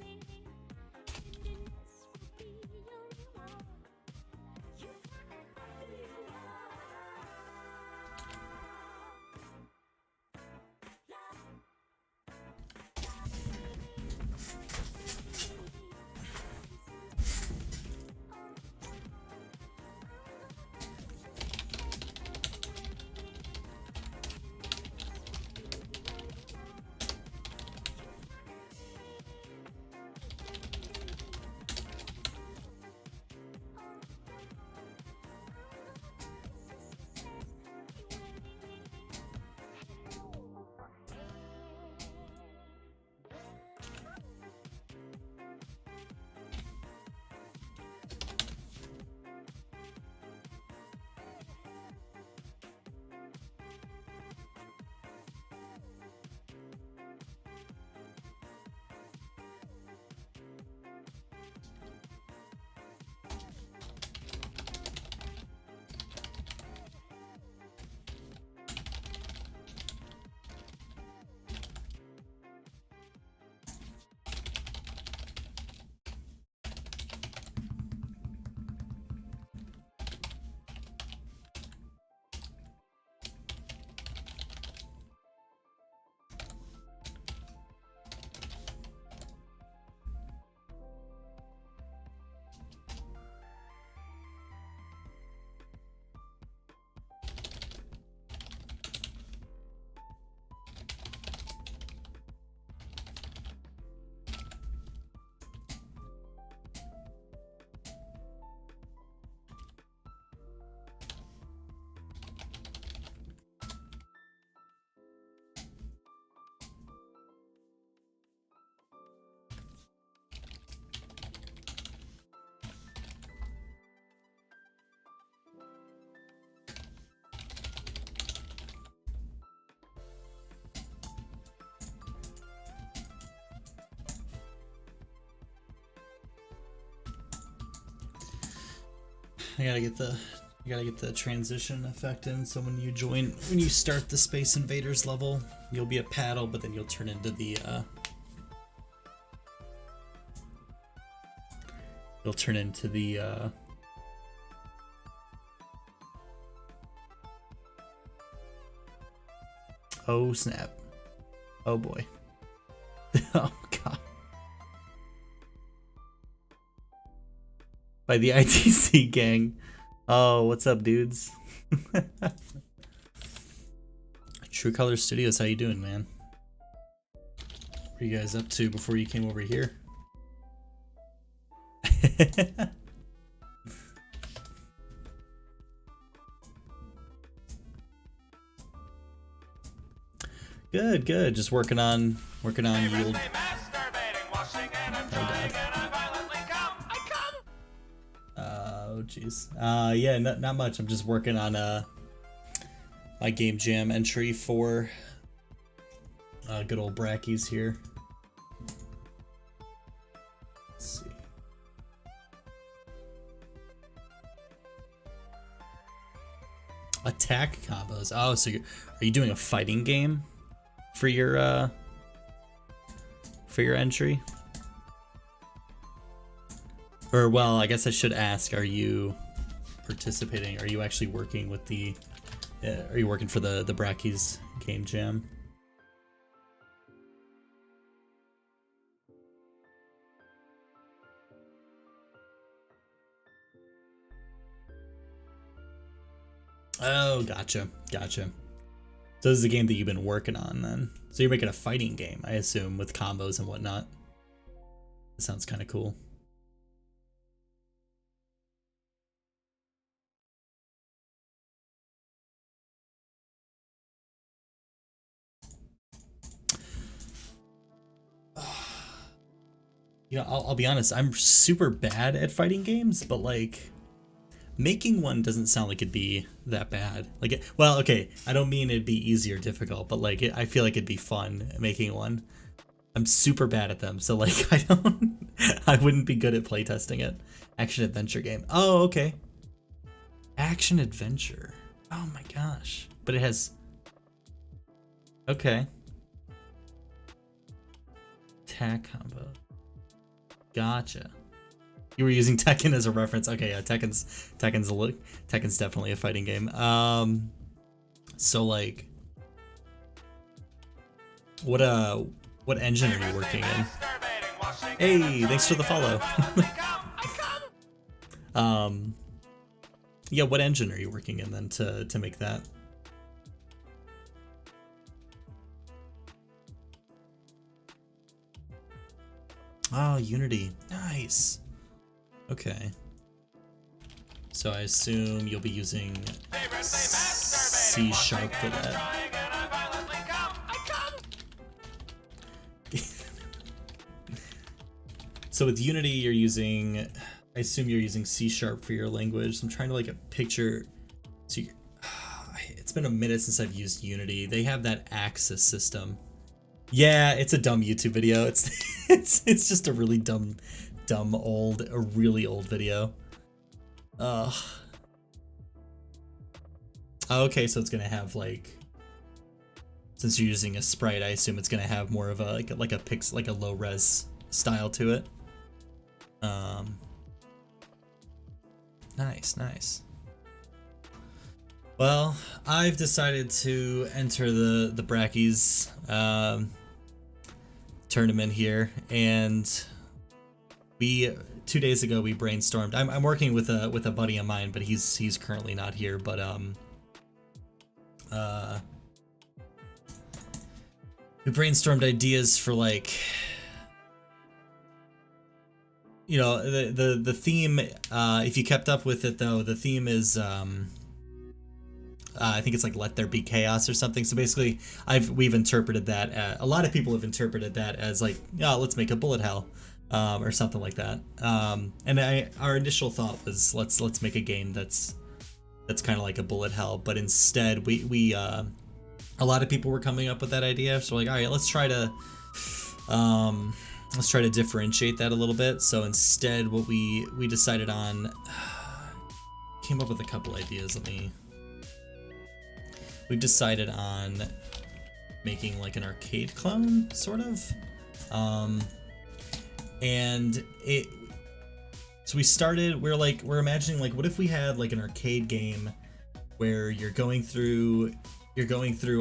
I gotta get the transition effect in, so when you start the Space Invaders level, you'll be a paddle, but then you'll turn into the oh snap. Oh boy. Oh god. By the ITC gang. Oh, what's up, dudes? True Color Studios, how you doing, man? What are you guys up to before you came over here? Good, good. Just working on yield. Oh jeez. Yeah, not much. I'm just working on my game jam entry for good old Brackies here. Let's see. Attack combos. Oh, so are you doing a fighting game for your entry? Or, well, I guess I should ask, are you participating? Are you actually working with the, are you working for the Brackies game jam? Oh, gotcha, gotcha. So this is a game that you've been working on then. So you're making a fighting game, I assume, with combos and whatnot. That sounds kind of cool. You know, I'll be honest, I'm super bad at fighting games, but like, making one doesn't sound like it'd be that bad. Like, well, okay, I don't mean it'd be easy or difficult, but like, I feel like it'd be fun making one. I'm super bad at them, so like, I wouldn't be good at playtesting it. Action adventure game. Oh, okay. Action adventure. Oh my gosh. But it has, okay. attack combo. Gotcha. You were using Tekken as a reference. Okay, yeah, Tekken's definitely a fighting game. So like, what engine are you working in? Hey, thanks for the follow. Yeah, what engine are you working in then to make that? Oh, Unity. Nice. Okay. So I assume you'll be using C# for that. So with Unity, you're using, I assume you're using C# for your language. So I'm trying to like a picture. So it's been a minute since I've used Unity. They have that Axis system. Yeah, it's a dumb YouTube video. It's just a really really old video. Okay, so it's gonna have like, since you're using a sprite, I assume it's gonna have more of a like a low res style to it. Nice. Well, I've decided to enter the Brackeys tournament here, and 2 days ago we brainstormed. I'm working with a buddy of mine, but he's currently not here. But we brainstormed ideas for like, you know, the theme. If you kept up with it though, the theme is I think it's like "Let There Be Chaos" or something. So basically, we've interpreted that. A lot of people have interpreted that as like, yeah, let's make a bullet hell, or something like that. And our initial thought was let's make a game that's kind of like a bullet hell, but instead we a lot of people were coming up with that idea. So we're like, all right, let's try to differentiate that a little bit. So instead, what we decided on, came up with a couple ideas. We decided on making like an arcade clone, sort of. And so we started, we're imagining like, what if we had like an arcade game where you're going through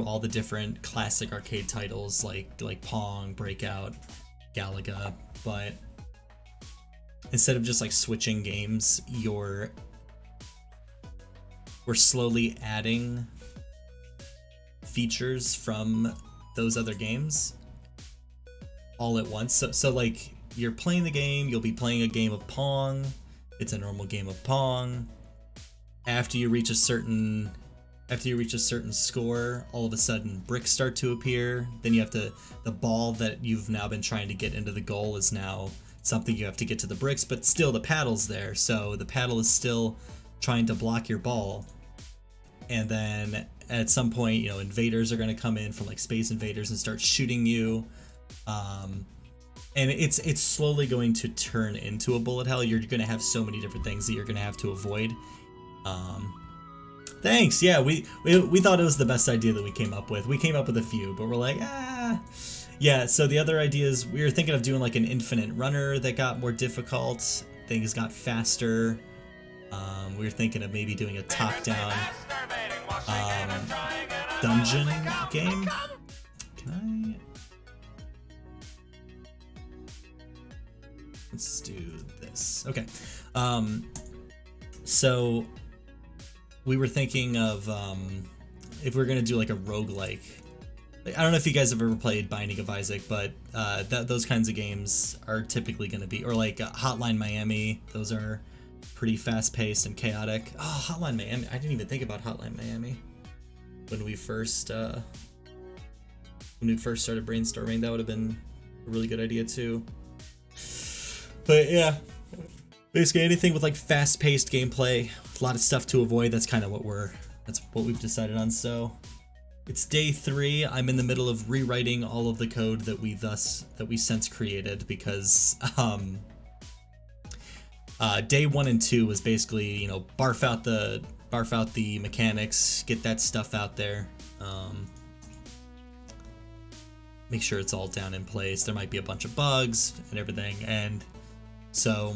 all the different classic arcade titles like Pong, Breakout, Galaga, but instead of just like switching games, we're slowly adding features from those other games all at once. So like, you're playing the game, you'll be playing a game of Pong. It's a normal game of Pong. After you reach a certain score, all of a sudden bricks start to appear. Then you have to, the ball that you've now been trying to get into the goal is now something you have to get to the bricks, but still the paddle's there. So the paddle is still trying to block your ball. And then at some point, you know, invaders are going to come in from like Space Invaders and start shooting you. And it's slowly going to turn into a bullet hell. You're going to have so many different things that you're going to have to avoid. Thanks. Yeah, we thought it was the best idea that we came up with. We came up with a few, but we're like, yeah. So the other ideas, we were thinking of doing like an infinite runner that got more difficult. Things got faster. We were thinking of maybe doing a top-down dungeon game. Can I? Let's do this. Okay. So we were thinking of if we're gonna do like a roguelike. I don't know if you guys have ever played Binding of Isaac, but those kinds of games are typically gonna be, or like Hotline Miami. Those are pretty fast-paced and chaotic. Oh, Hotline Miami! I didn't even think about Hotline Miami when we first started brainstorming. That would have been a really good idea too. But yeah, basically anything with like fast-paced gameplay, a lot of stuff to avoid. That's kind of what we've decided on. So it's day 3. I'm in the middle of rewriting all of the code that we since created, because day 1 and 2 was basically, you know, barf out the mechanics, get that stuff out there. make sure it's all down in place. There might be a bunch of bugs and everything, and so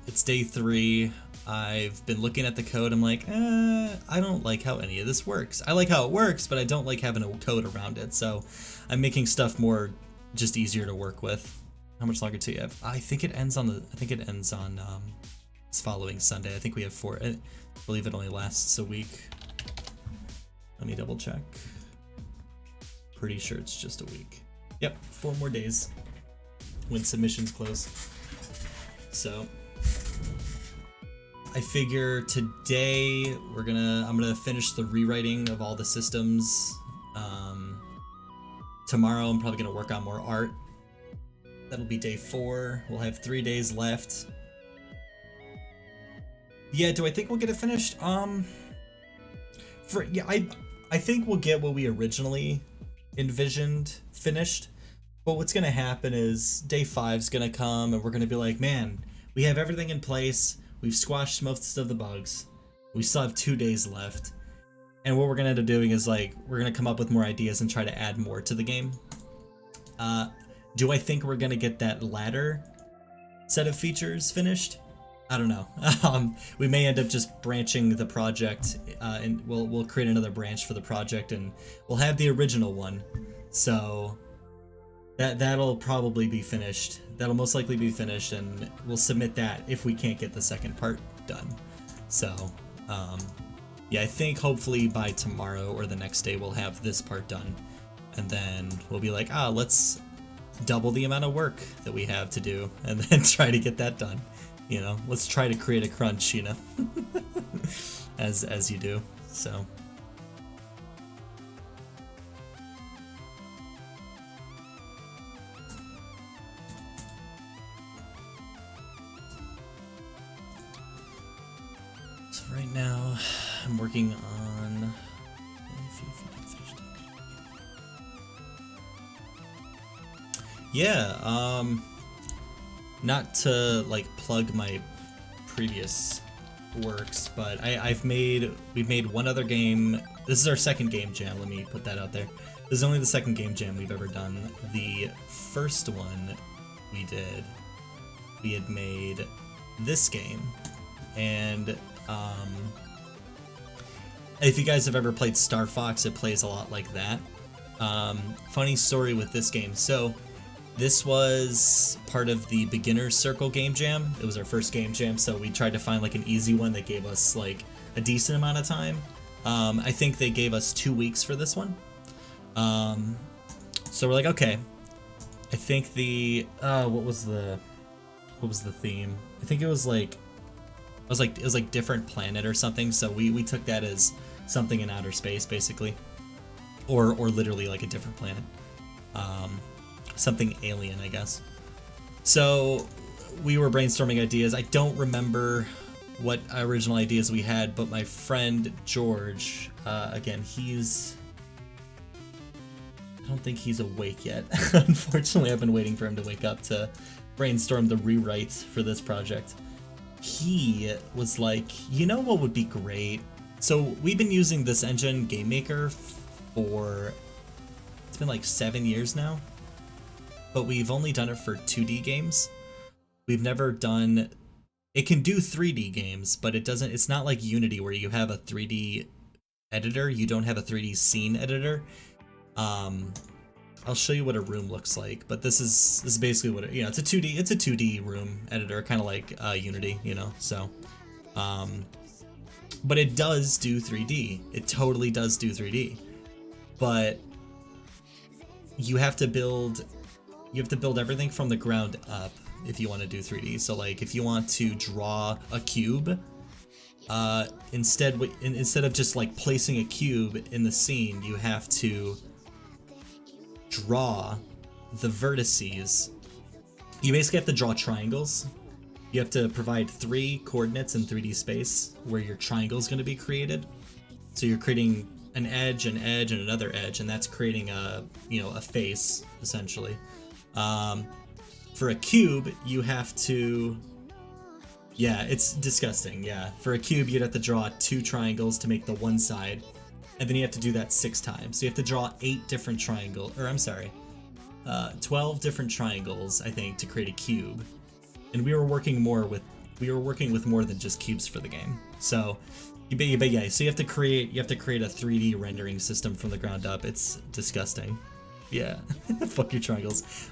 it's day 3. I've been looking at the code. I'm like, I don't like how any of this works. I like how it works, but I don't like having a code around it. So I'm making stuff more just easier to work with. How much longer do you have? I think it ends on this following Sunday. I think we have 4. I believe it only lasts a week. Let me double check. Pretty sure it's just a week. Yep, 4 more days when submissions close. So I figure today I'm gonna finish the rewriting of all the systems. Tomorrow I'm probably gonna work on more art. That'll be day 4. We'll have 3 days left. Yeah, do I think we'll get it finished? I think we'll get what we originally envisioned finished. But what's gonna happen is day 5's gonna come and we're gonna be like, man, we have everything in place. We've squashed most of the bugs. We still have 2 days left. And what we're gonna end up doing is like, we're gonna come up with more ideas and try to add more to the game. Do I think we're gonna get that latter set of features finished? I don't know. We may end up just branching the project, and we'll create another branch for the project, and we'll have the original one. So that'll probably be finished. That'll most likely be finished, and we'll submit that if we can't get the second part done. So yeah, I think hopefully by tomorrow or the next day we'll have this part done, and then we'll be like, let's double the amount of work that we have to do, and then try to get that done. You know, let's try to create a crunch, you know, as you do. So right now I'm working on not to like plug my previous works, but we've made one other game. This is our second game jam, let me put that out there. This is only the second game jam we've ever done. The first one we had made this game, and if you guys have ever played Star Fox, it plays a lot like that. Funny story with this game. So this was part of the Beginner's Circle game jam. It was our first game jam, so we tried to find like an easy one that gave us like a decent amount of time. I think they gave us 2 weeks for this one. So we're like, okay. I think what was the theme? I think it was like different planet or something. So we took that as something in outer space, basically, or literally like a different planet. Something alien, I guess. So we were brainstorming ideas. I don't remember what original ideas we had, but my friend George, again, I don't think he's awake yet. Unfortunately, I've been waiting for him to wake up to brainstorm the rewrite for this project. He was like, you know what would be great? So we've been using this engine, Game Maker, it's been like 7 years now. But we've only done it for 2D games. We've never done... It can do 3D games, but it's not like Unity where you have a 3D editor. You don't have a 3D scene editor. I'll show you what a room looks like, but this is basically what it's a 2D room editor, kind of like Unity, you know. So, but it does do 3D. It totally does do 3D, but you have to build everything from the ground up if you want to do 3D. So like if you want to draw a cube, instead of just like placing a cube in the scene, you have to draw the vertices. You basically have to draw triangles. You have to provide 3 coordinates in 3D space where your triangle is going to be created. So you're creating an edge, and another edge, and that's creating a face essentially. For a cube, you have to... Yeah, it's disgusting, yeah. For a cube, you'd have to draw 2 triangles to make the one side, and then you have to do that 6 times. So you have to draw 8 different triangles, or I'm sorry, 12 different triangles, I think, to create a cube, and we were working with more than just cubes for the game. So, but yeah, so you have to create a 3D rendering system from the ground up. It's disgusting. Yeah, fuck your triangles.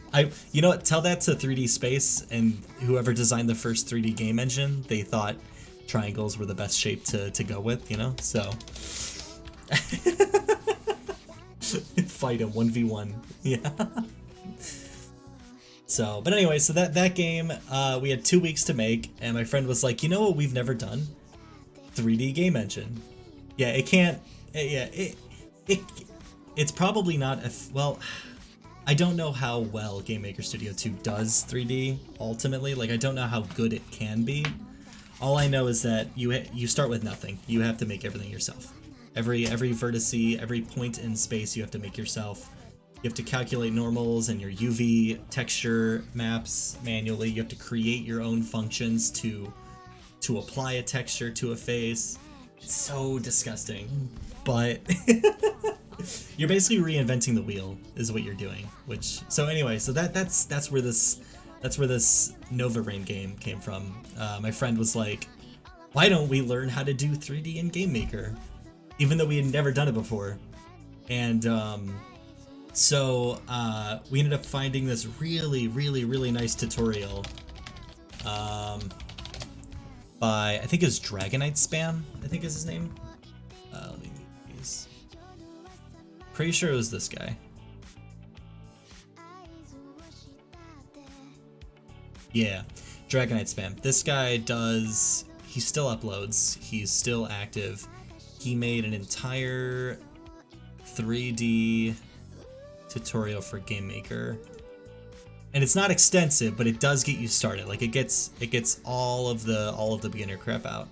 You know what? Tell that to 3D Space and whoever designed the first 3D game engine. They thought triangles were the best shape to go with, you know. So fight him 1v1. Yeah. So, but anyway, so that game we had 2 weeks to make, and my friend was like, you know what we've never done? 3D game engine. Yeah, it can't. It's probably not well. I don't know how well Game Maker Studio 2 does 3D ultimately. Like, I don't know how good it can be. All I know is that you start with nothing. You have to make everything yourself. Every vertice, every point in space you have to make yourself. You have to calculate normals and your UV texture maps manually. You have to create your own functions to apply a texture to a face. It's so disgusting, but you're basically reinventing the wheel is what you're doing. So anyway, so that's where this Nova Rain game came from. My friend was like, why don't we learn how to do 3D in Game Maker, even though we had never done it before? And so we ended up finding this really nice tutorial by, I think it's Dragonite Spam, I think is his name. Let me mute these. Pretty sure it was this guy. Yeah, Dragonite Spam. This guy he still uploads, he's still active. He made an entire 3D tutorial for Game Maker. And it's not extensive, but it does get you started. Like, it gets all of the beginner crap out.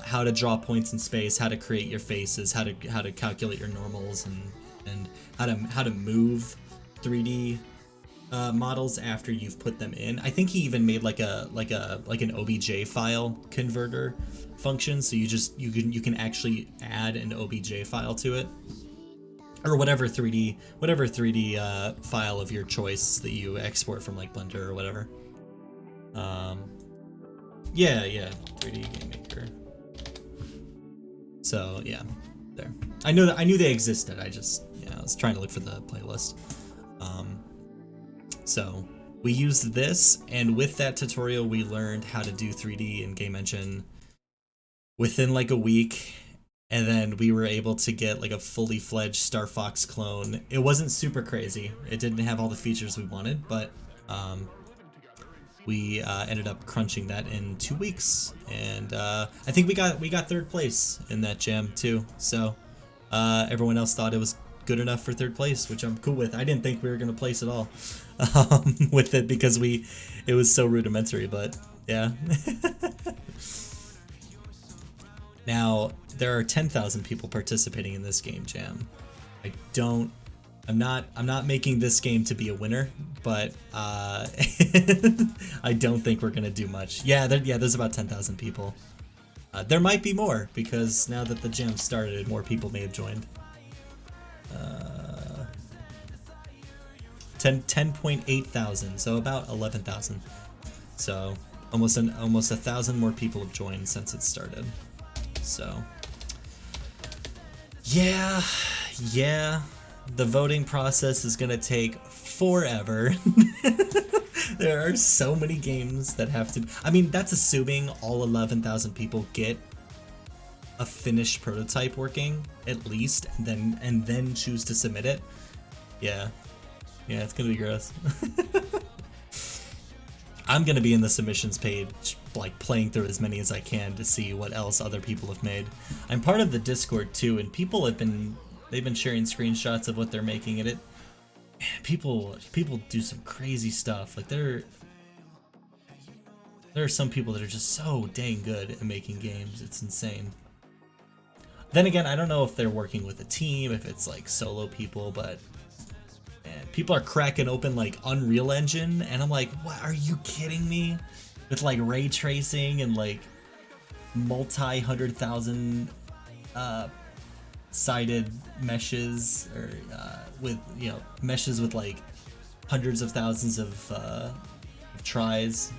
How to draw points in space, how to create your faces, how to calculate your normals, and how to move 3D models after you've put them in. I think he even made like an OBJ file converter function, so you can actually add an OBJ file to it, or whatever 3D file of your choice that you export from like Blender or whatever. Yeah, 3D Game Maker. So yeah, there. I knew they existed. I was trying to look for the playlist. So we used this, and with that tutorial we learned how to do 3D in Game Engine within like a week, and then we were able to get like a fully fledged Star Fox clone. It wasn't super crazy. It didn't have all the features we wanted, but we ended up crunching that in 2 weeks, and I think we got third place in that jam too. So everyone else thought it was good enough for third place, which I'm cool with. I didn't think we were gonna place at all with it because it was so rudimentary, but yeah. Now there are 10,000 people participating in this game jam. I'm not making this game to be a winner, but I don't think we're gonna do much. Yeah, there's about 10,000 people. There might be more, because now that the jam started, more people may have joined. 10.8 thousand, so about 11,000. So almost 1,000 more people have joined since it started. So yeah, the voting process is gonna take forever. There are so many games that have to. I mean, that's assuming all 11,000 people get a finished prototype working at least, and then choose to submit it. Yeah, it's gonna be gross. I'm gonna be in the submissions page, like playing through as many as I can to see what else other people have made. I'm part of the Discord too, and people they've been sharing screenshots of what they're making, and people do some crazy stuff. Like there are some people that are just so dang good at making games. It's insane. Then again, I don't know if they're working with a team, if it's like solo people, but man, people are cracking open like Unreal Engine, and I'm like, what, are you kidding me? With like ray tracing and like multi-100,000 sided meshes, or with meshes with like hundreds of thousands of tries,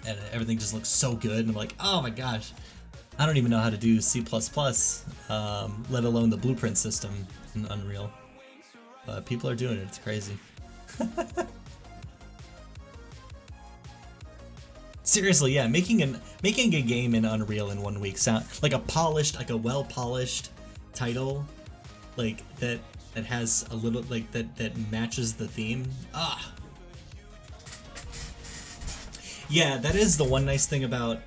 and everything just looks so good. And I'm like, oh my gosh, I don't even know how to do C++, let alone the blueprint system in Unreal. But people are doing it. It's crazy. Seriously, yeah, making a game in Unreal in 1 week sound like a polished, like a well polished title, like that has a little like that matches the theme. Ah, yeah, that is the one nice thing about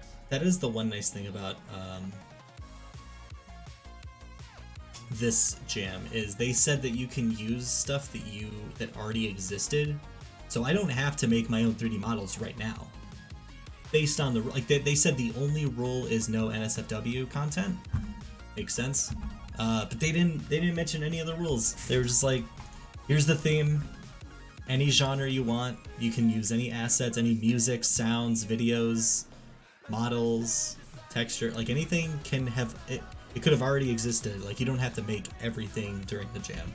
this jam is they said that you can use stuff that already existed, so I don't have to make my own 3D models right now. Based on the like, they said the only rule is no NSFW content. Makes sense, but they didn't mention any of the rules. They were just like, here's the theme. Any genre you want, you can use any assets, any music, sounds, videos, models, texture, like anything can have it. It could have already existed. Like, you don't have to make everything during the jam.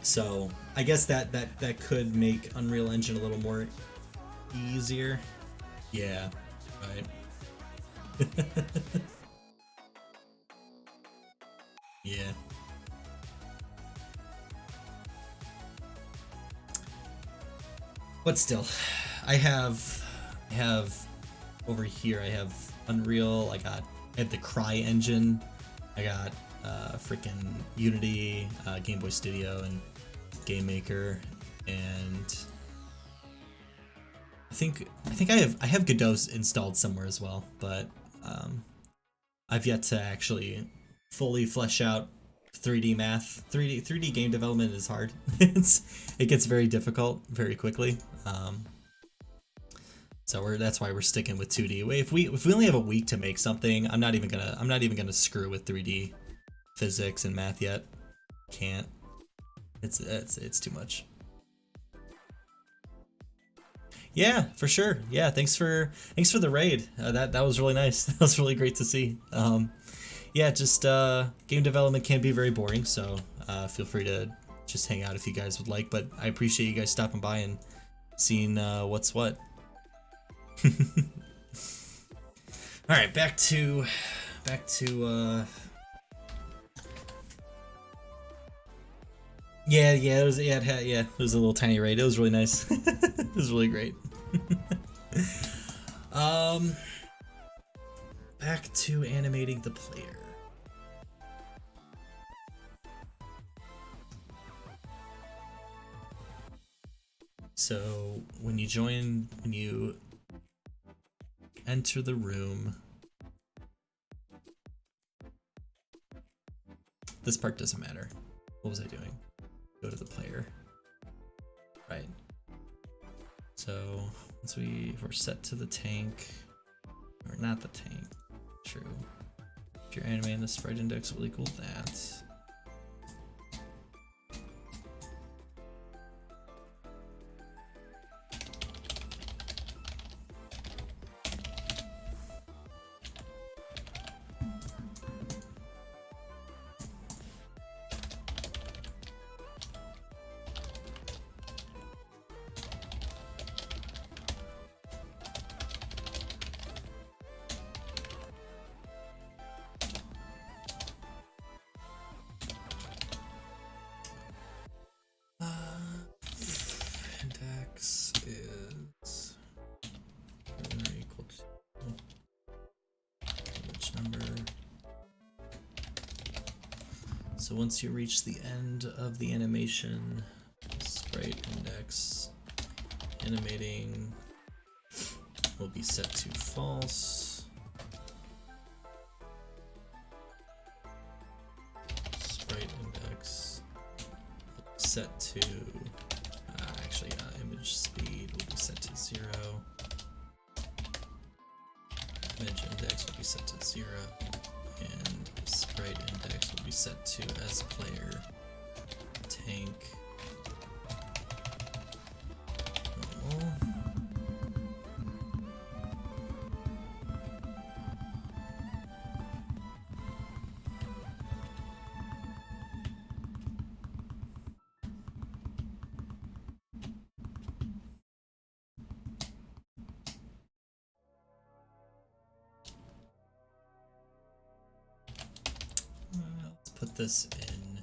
So I guess that could make Unreal Engine a little more easier. Yeah, right. Yeah. But still, I have over here, I have Unreal, I have the Cry engine, I got freaking Unity, Game Boy Studio, and Game Maker, and I think I have Godot installed somewhere as well, but I've yet to actually fully flesh out 3D math. 3D game development is hard. It gets very difficult very quickly. So that's why we're sticking with 2D. If we only have a week to make something, I'm not even gonna screw with 3D physics and math yet. Can't. It's too much. Yeah, for sure. Yeah, thanks for the raid. That was really nice. That was really great to see. Yeah, just game development can be very boring, so feel free to just hang out if you guys would like. But I appreciate you guys stopping by and seeing what's what. All right, back to yeah, it was it was a little tiny raid. It was really nice. It was really great. Back to animating the player. So when you enter the room, this part doesn't matter. What was I doing? Go to the player. Right. So once we're set to the tank, or not the tank, true. If you're animating, the sprite index will equal that. Index is equal to which number? So once you reach the end of the animation, sprite index animating will be set to false. Sprite index set to image speed will be set to 0. Image index will be set to 0, and sprite index will be set to as player tank normal. put this in.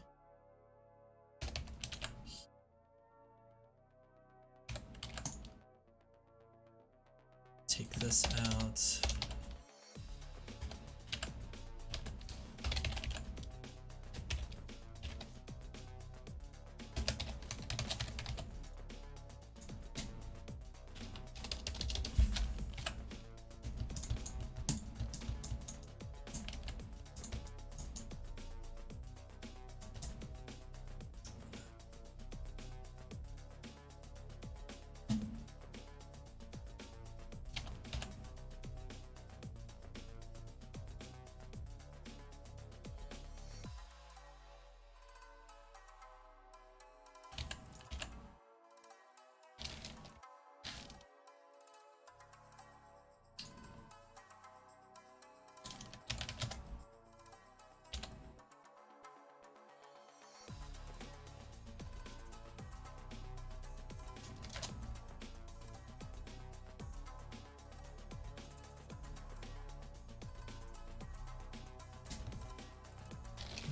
Take this out.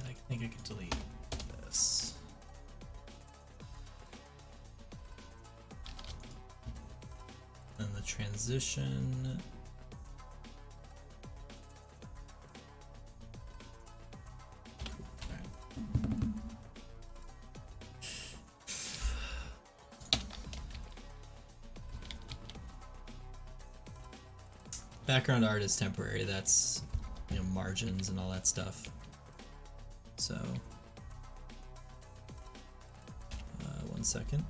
I think I can delete this. And the transition. Background art is temporary. That's, you know, margins and all that stuff. So, 1 second.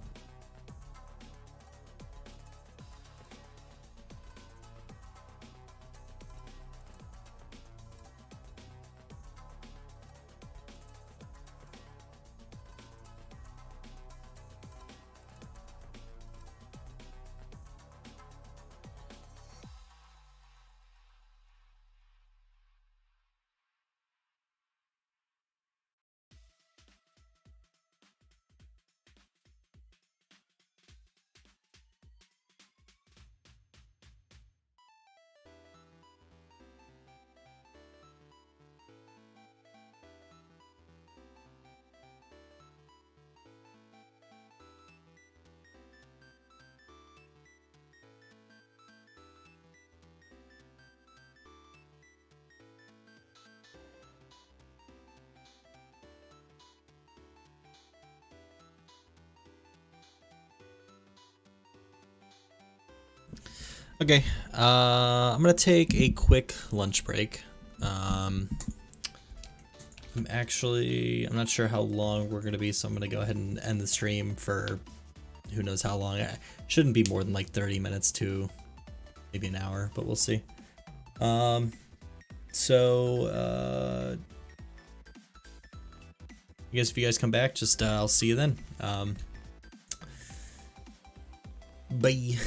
Okay, I'm gonna take a quick lunch break. I'm not sure how long we're gonna be, so I'm gonna go ahead and end the stream for who knows how long. It shouldn't be more than like 30 minutes to maybe an hour, but we'll see. I guess if you guys come back, just I'll see you then. Bye.